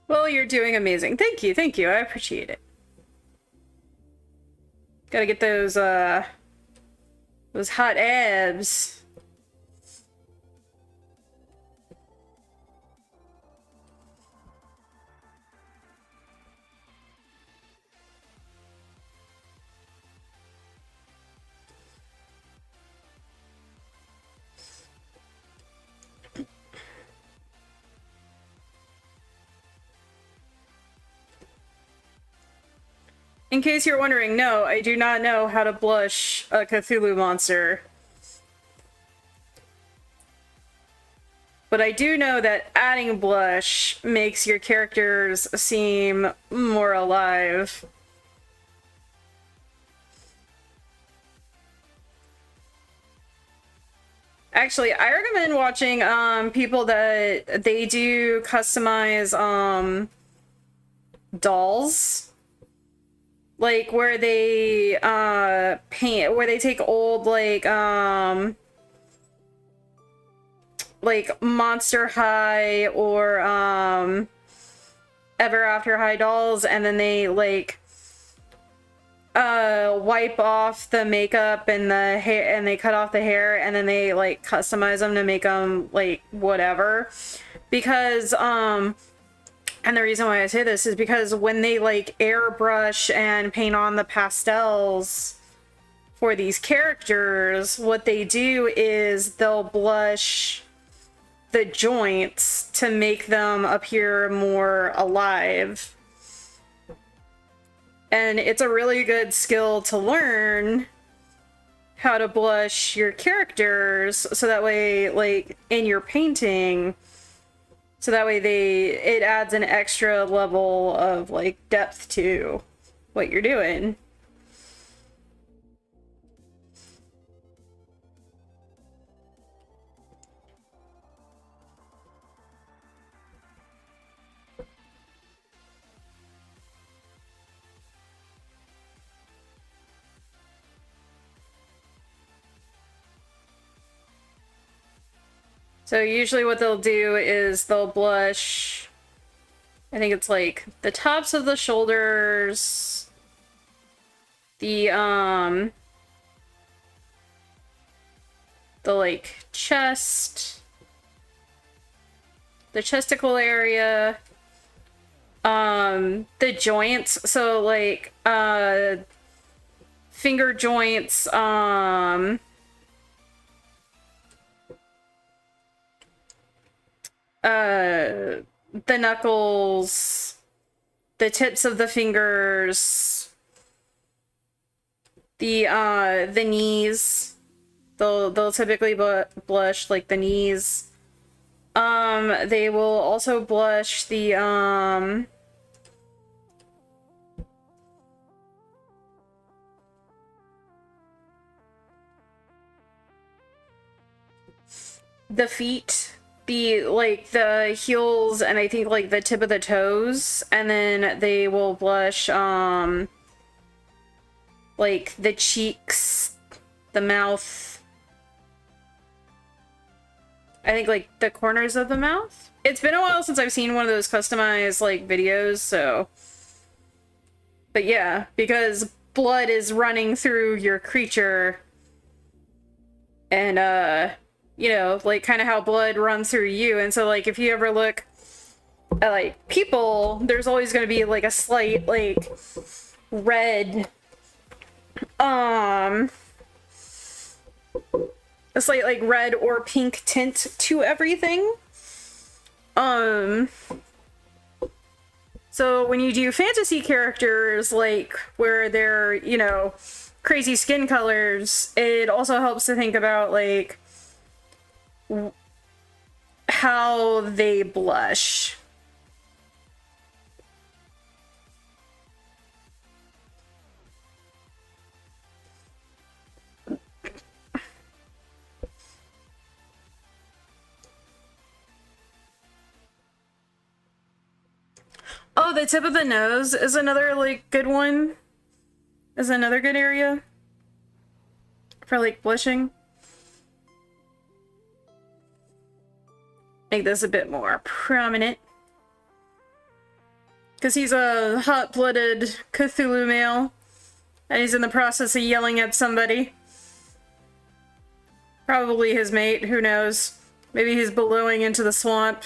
Well, you're doing amazing. Thank you, thank you. I appreciate it. Gotta get those hot abs. In case you're wondering, no, I do not know how to blush a Cthulhu monster. But I do know that adding blush makes your characters seem more alive. Actually, I recommend watching people that they do customize dolls. Like where they paint, where they take old like Monster High or Ever After High dolls, and then they like wipe off the makeup and the hair, and they cut off the hair, and then they like customize them to make them like whatever. Because and the reason why I say this is because when they like airbrush and paint on the pastels for these characters, what they do is they'll blush the joints to make them appear more alive. And it's a really good skill to learn how to blush your characters, so that way, like, in your painting, so that way it adds an extra level of, like, depth to what you're doing. So usually what they'll do is they'll blush, I think it's like the tops of the shoulders, the like chest, the chesticle area, the joints, so like finger joints, the knuckles, the tips of the fingers, the knees. They'll typically blush like the knees. They will also blush the feet, like the heels, and I think like the tip of the toes, and then they will blush like the cheeks, the mouth, I think like the corners of the mouth. It's been a while since I've seen one of those customized like videos, so, but yeah, because blood is running through your creature, and you know, like kind of how blood runs through you. And so like if you ever look at like people, there's always going to be like a slight like red a slight like red or pink tint to everything. So when you do fantasy characters, like where they're, you know, crazy skin colors, it also helps to think about like how they blush. Oh, the tip of the nose is another like good one. Is another good area for like blushing. Make this a bit more prominent. Because he's a hot-blooded Cthulhu male. And he's in the process of yelling at somebody. Probably his mate, who knows. Maybe he's bellowing into the swamp.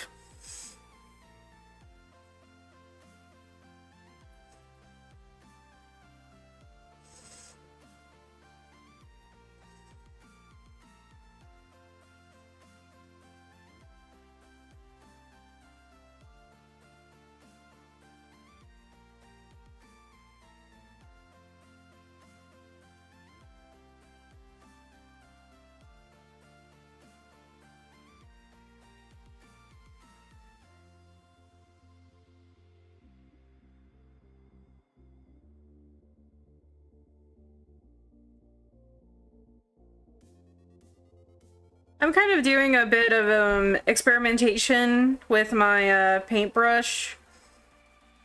I'm kind of doing a bit of experimentation with my paintbrush.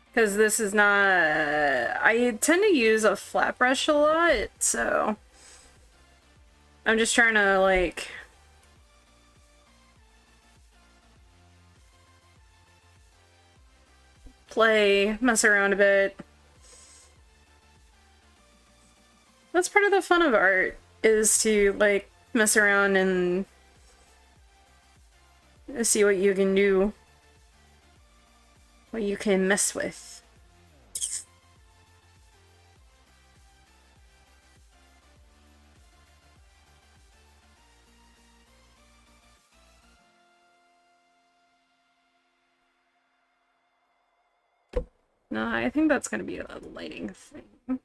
Because this is not... I tend to use a flat brush a lot, so... I'm just trying to, like... mess around a bit. That's part of the fun of art, is to, like, mess around and see what you can do. What you can mess with. No, I think that's gonna be a lighting thing.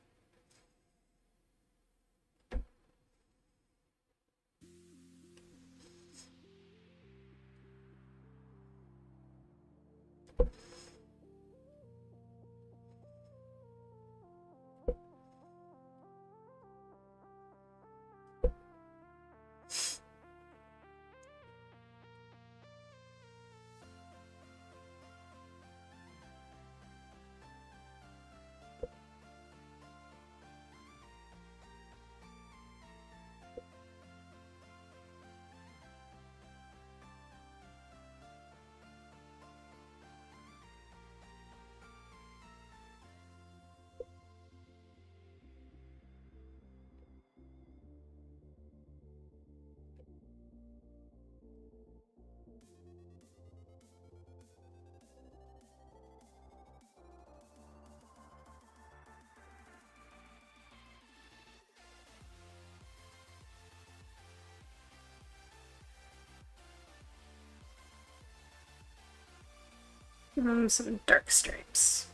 Some dark stripes.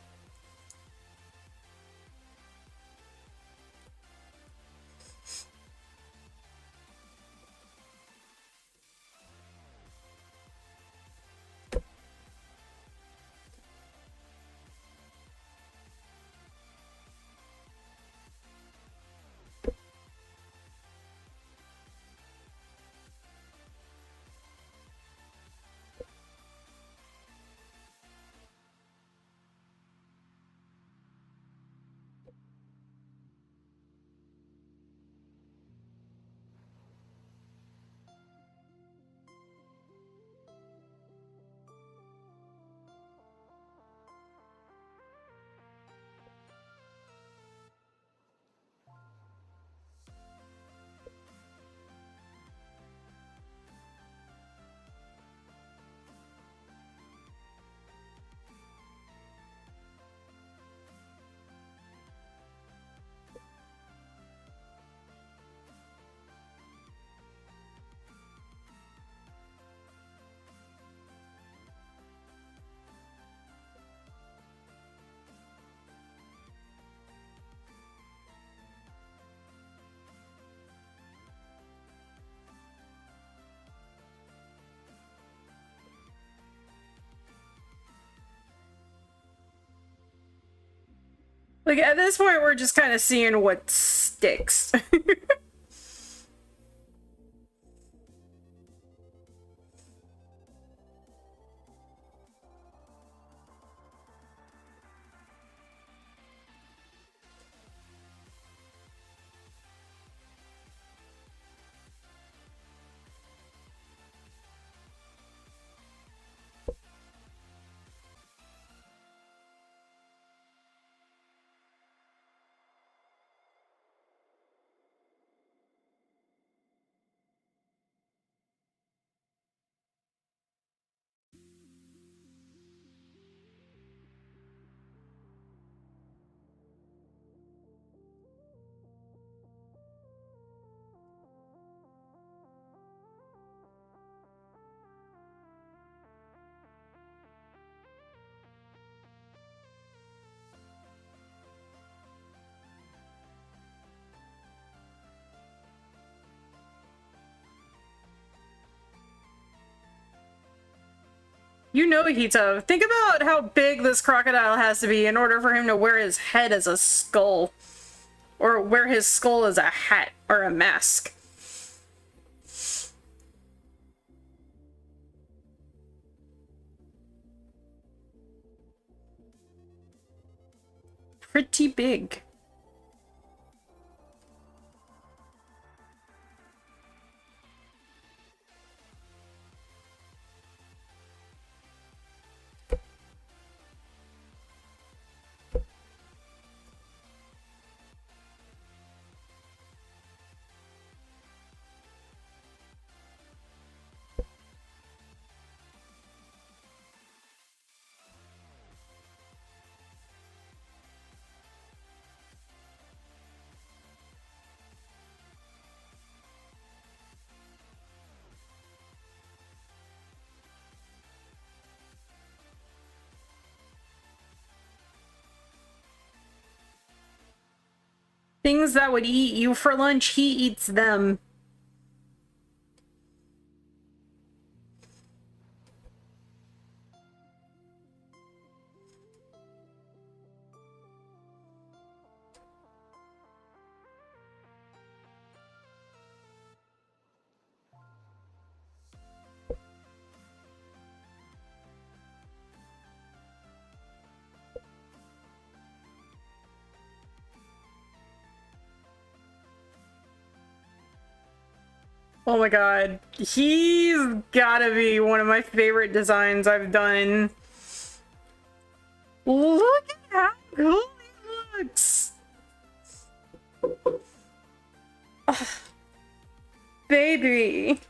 Like, at this point, we're just kind of seeing what sticks. You know, Hito, think about how big this crocodile has to be in order for him to wear his head as a skull. Or wear his skull as a hat or a mask. Pretty big. Things that would eat you for lunch, he eats them. Oh my god. He's gotta be one of my favorite designs I've done. Look at how cool he looks! Oh, baby.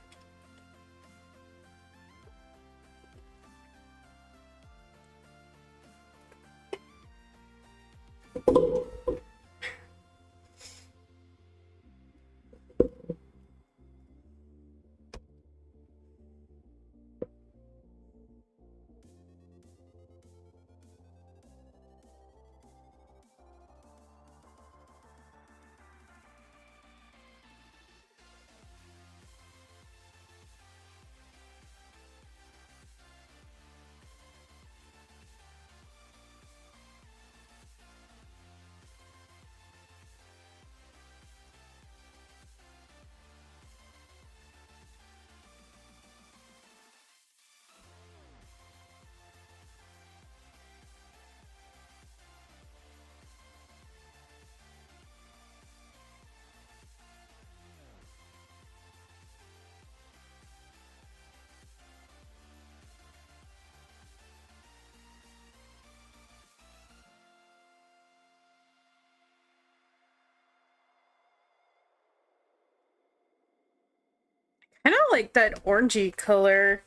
I don't like that orangey color.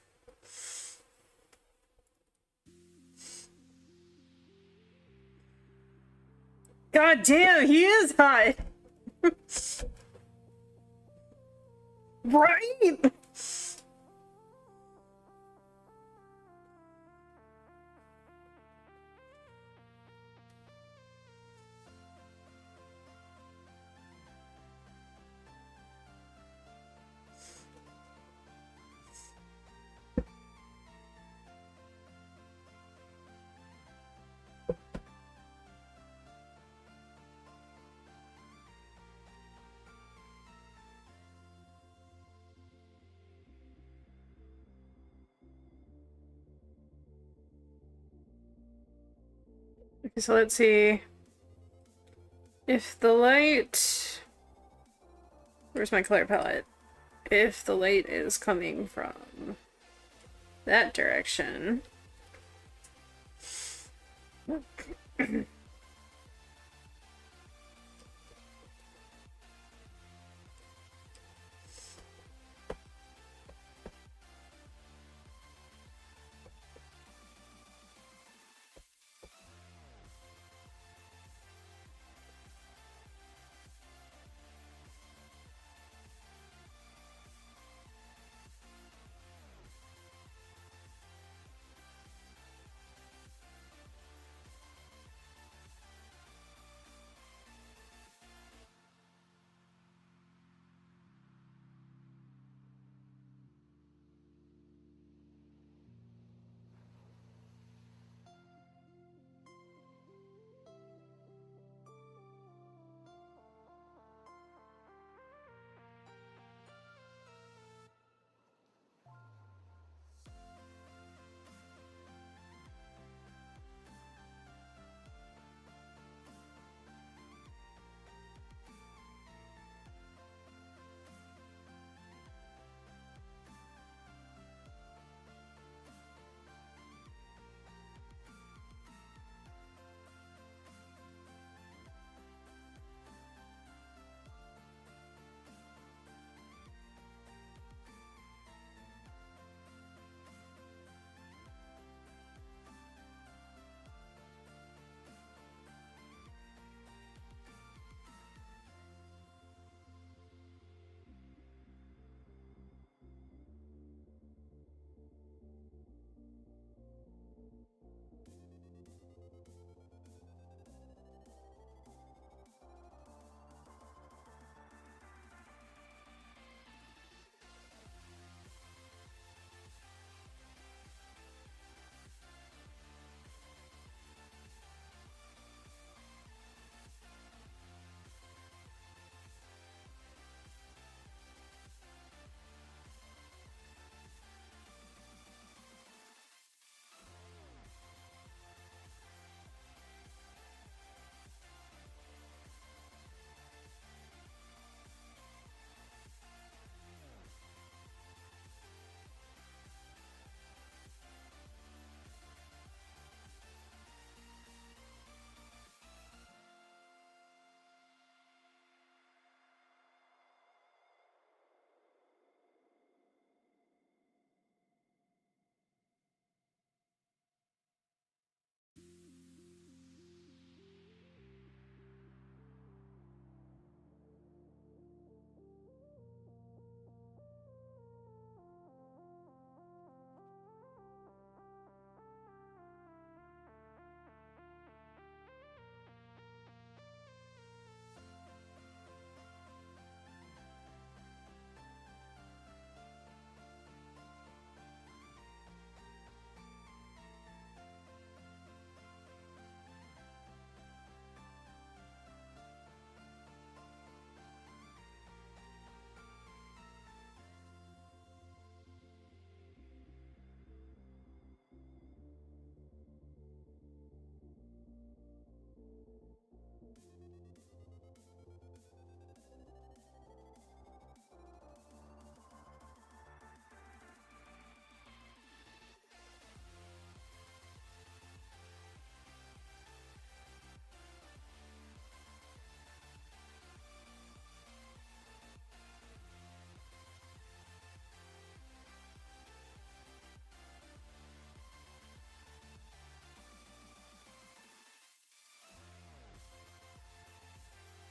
God damn, he is hot. Right? Okay, so let's see. If the light... Where's my color palette? If the light is coming from that direction...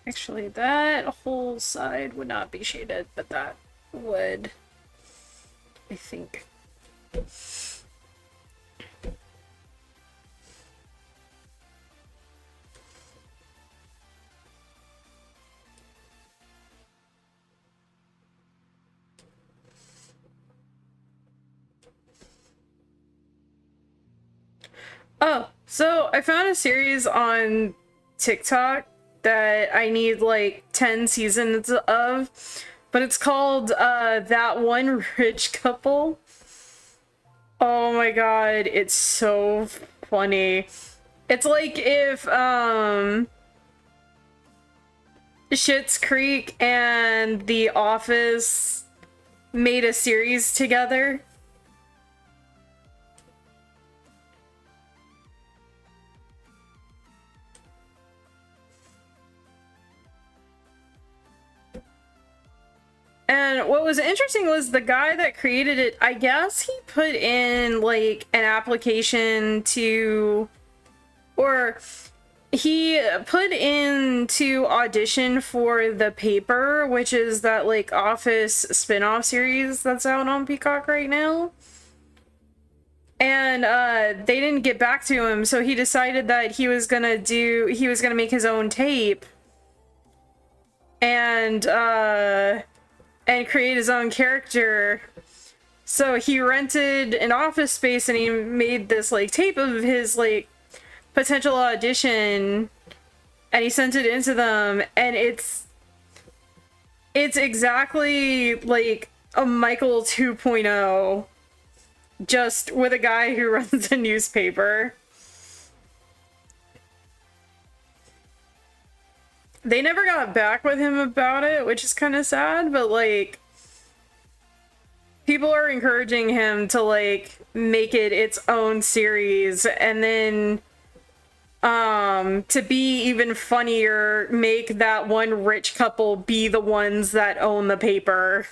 Actually, that whole side would not be shaded, but that would, I think. Oh, so I found a series on TikTok that I need like 10 seasons of, but it's called That One Rich Couple. Oh my god, it's so funny. It's like if Schitt's Creek and The Office made a series together. And what was interesting was the guy that created it, I guess he put in like an application to, or he put in to audition for The Paper, which is that like Office spin-off series that's out on Peacock right now. And they didn't get back to him, so he decided that he was gonna make his own tape and create his own character. So he rented an office space and he made this like tape of his like potential audition and he sent it into them, and it's exactly like a Michael 2.0, just with a guy who runs a newspaper. They never got back with him about it, which is kind of sad, but like people are encouraging him to like make it its own series, and then to be even funnier, make that one rich couple be the ones that own the paper.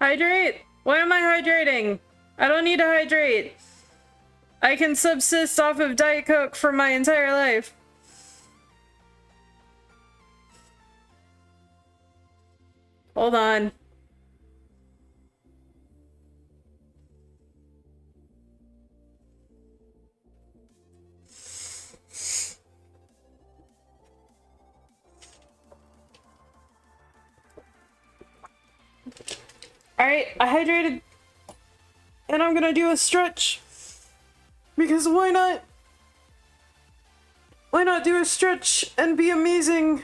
Hydrate? Why am I hydrating? I don't need to hydrate. I can subsist off of Diet Coke for my entire life. Hold on. Alright, I hydrated. And I'm gonna do a stretch. Because why not? Why not do a stretch and be amazing?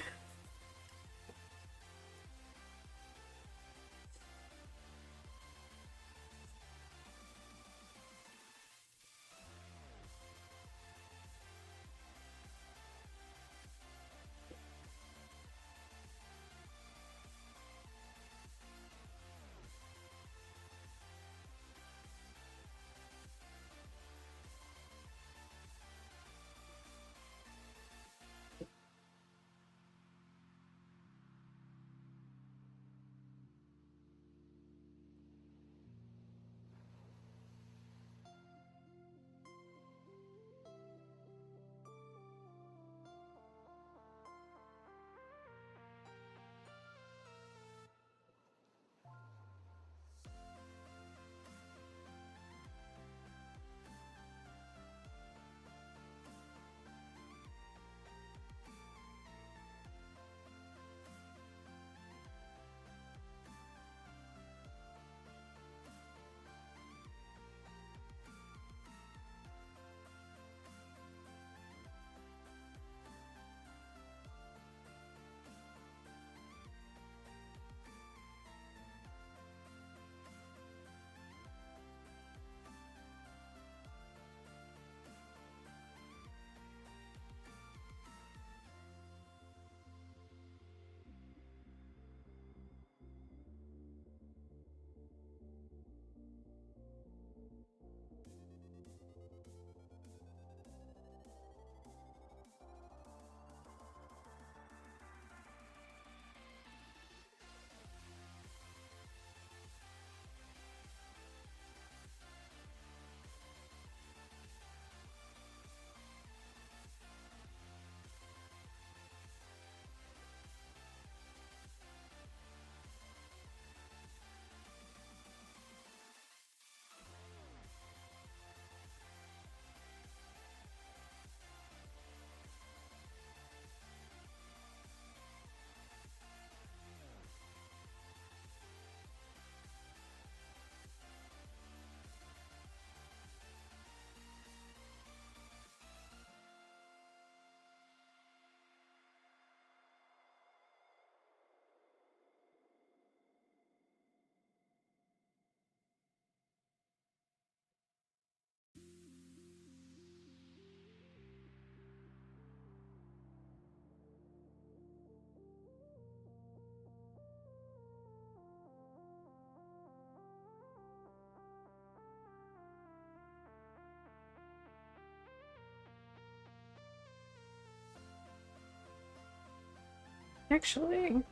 Actually,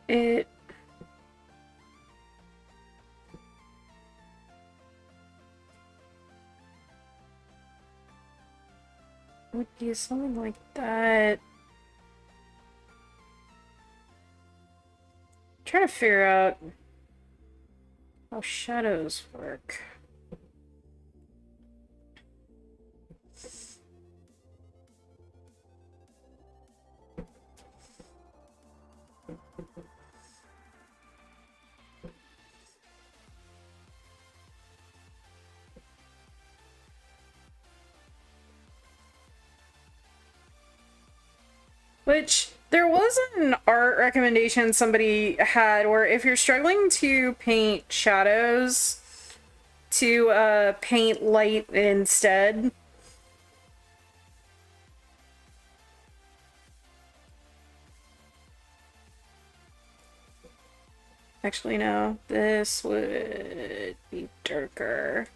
it would be something like that. I'm trying to figure out how shadows work. Which, there was an art recommendation somebody had where if you're struggling to paint shadows, to paint light instead. Actually, no, this would be darker.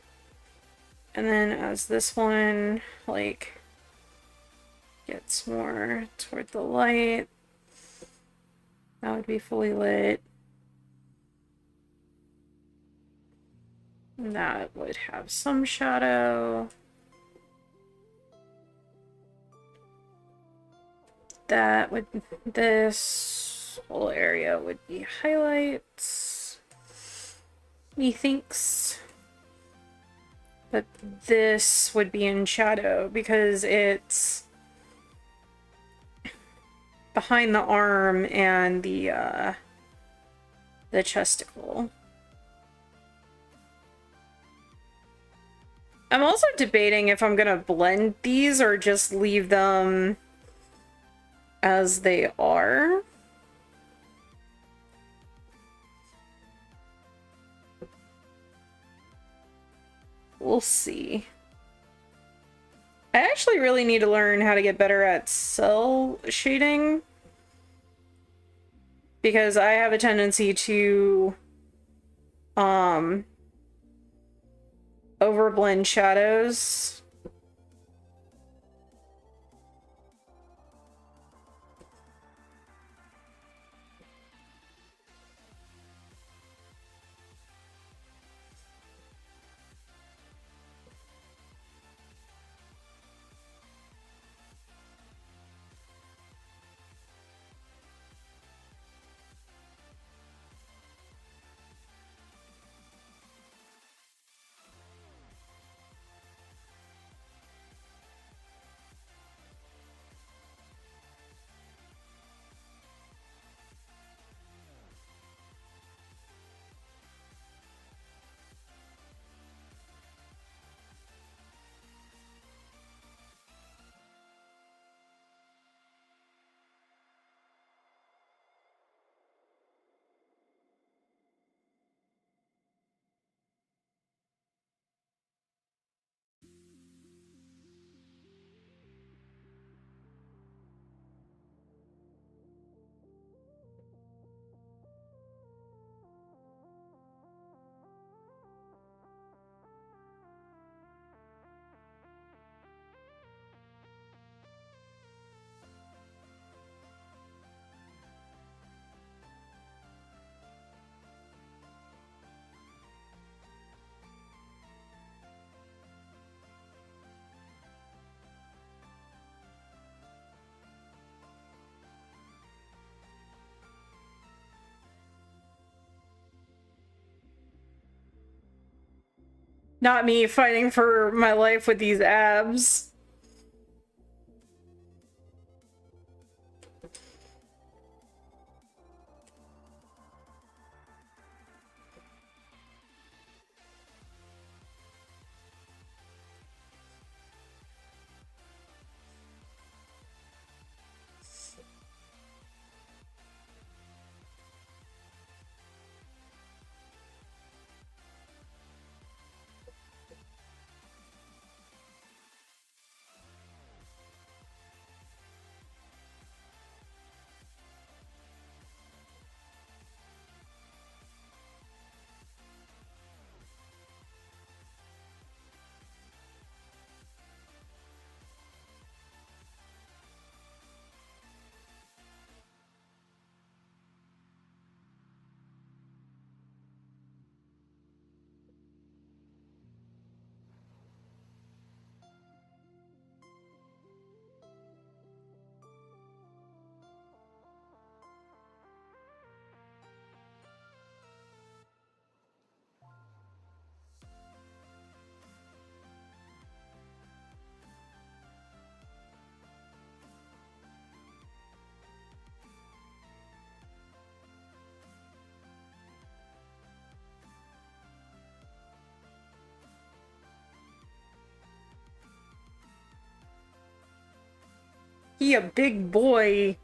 And then as this one, like, gets more toward the light, that would be fully lit. And that would have some shadow. That would, this whole area would be highlights, methinks. But this would be in shadow because it's behind the arm and the chesticle. I'm also debating if I'm gonna blend these or just leave them as they are. We'll see. I actually really need to learn how to get better at cell shading, because I have a tendency to overblend shadows. Not me fighting for my life with these abs. He a big boy.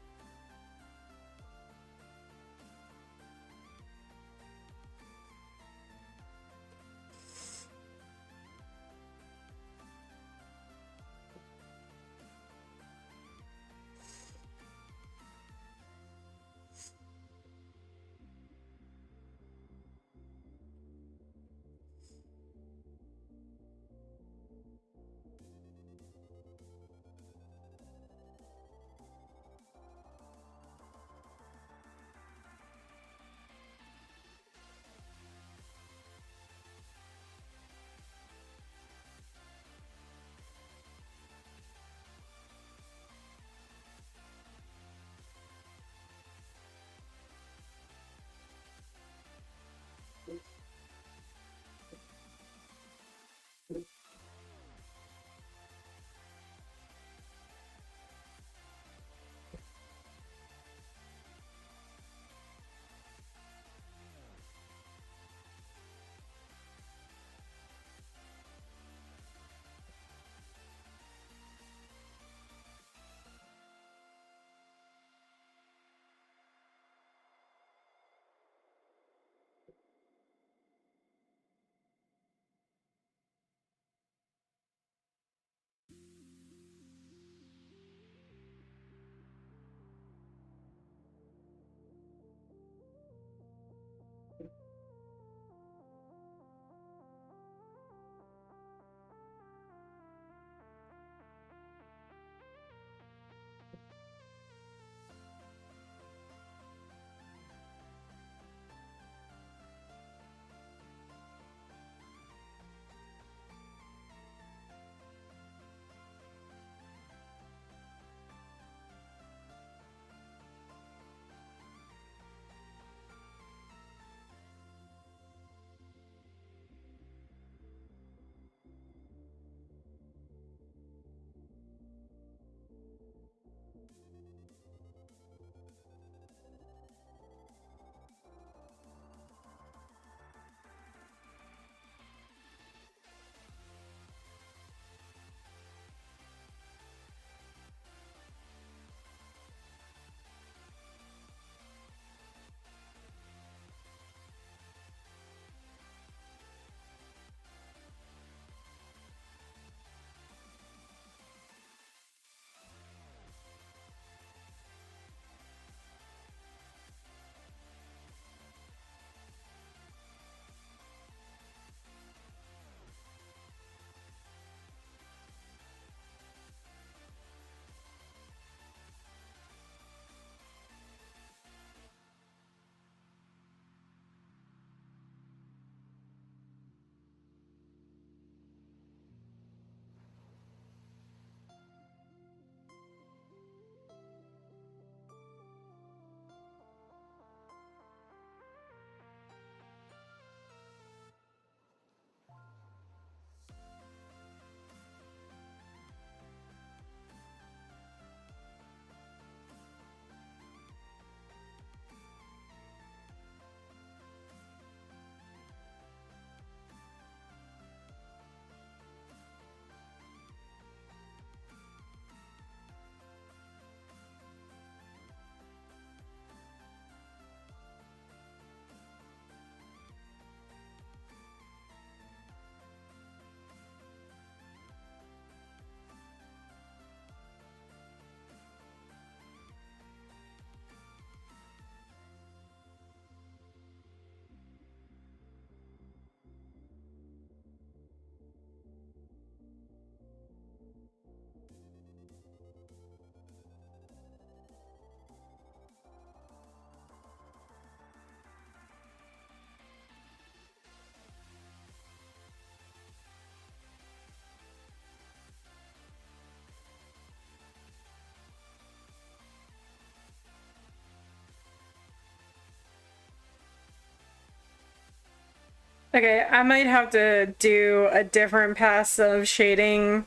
Okay, I might have to do a different pass of shading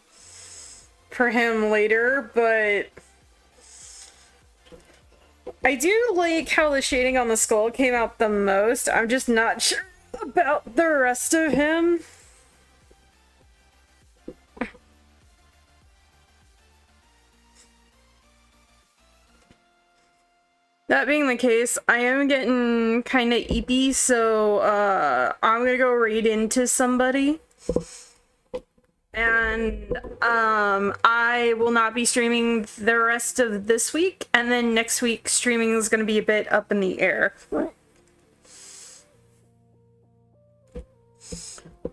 for him later, but I do like how the shading on the skull came out the most. I'm just not sure about the rest of him. That being the case, I am getting kind of eepy, so I'm gonna go raid into somebody. And I will not be streaming the rest of this week, and then next week streaming is gonna be a bit up in the air.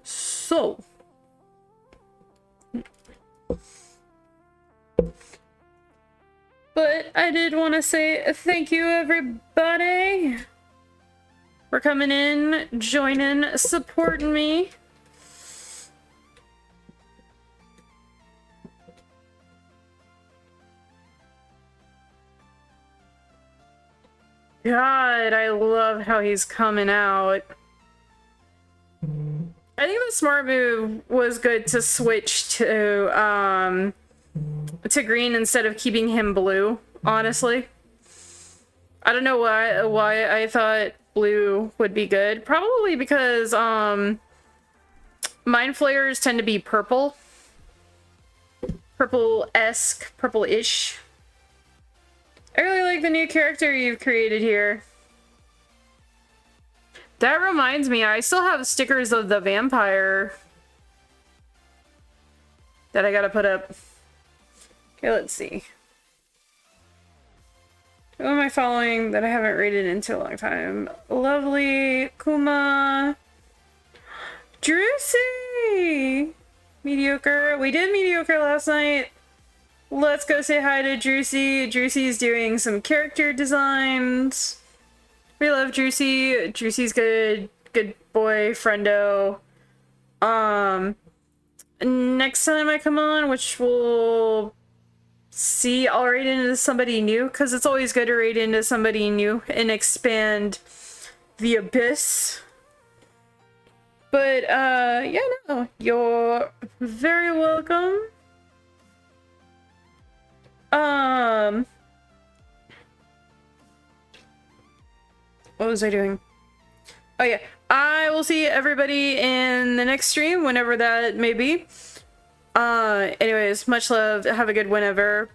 So but I did want to say thank you, everybody, for coming in, joining, supporting me. God, I love how he's coming out. I think the smart move was good to switch to green instead of keeping him blue, honestly. I don't know why I thought blue would be good. Probably because mind flayers tend to be purple. Purple-esque, purple-ish. I really like the new character you've created here. That reminds me, I still have stickers of the vampire that I gotta put up. Okay, let's see. Who am I following that I haven't rated into a long time? Lovely, Kuma, Drusy! Mediocre. We did mediocre last night. Let's go say hi to Drusy. Drusy's doing some character designs. We love Drusy. Drusy's good boy, friendo. Next time I come on, which we'll see, I'll raid into somebody new, because it's always good to raid into somebody new and expand the abyss. But, yeah, no, you're very welcome. What was I doing? Oh yeah, I will see everybody in the next stream, whenever that may be. Anyways, much love, have a good whenever.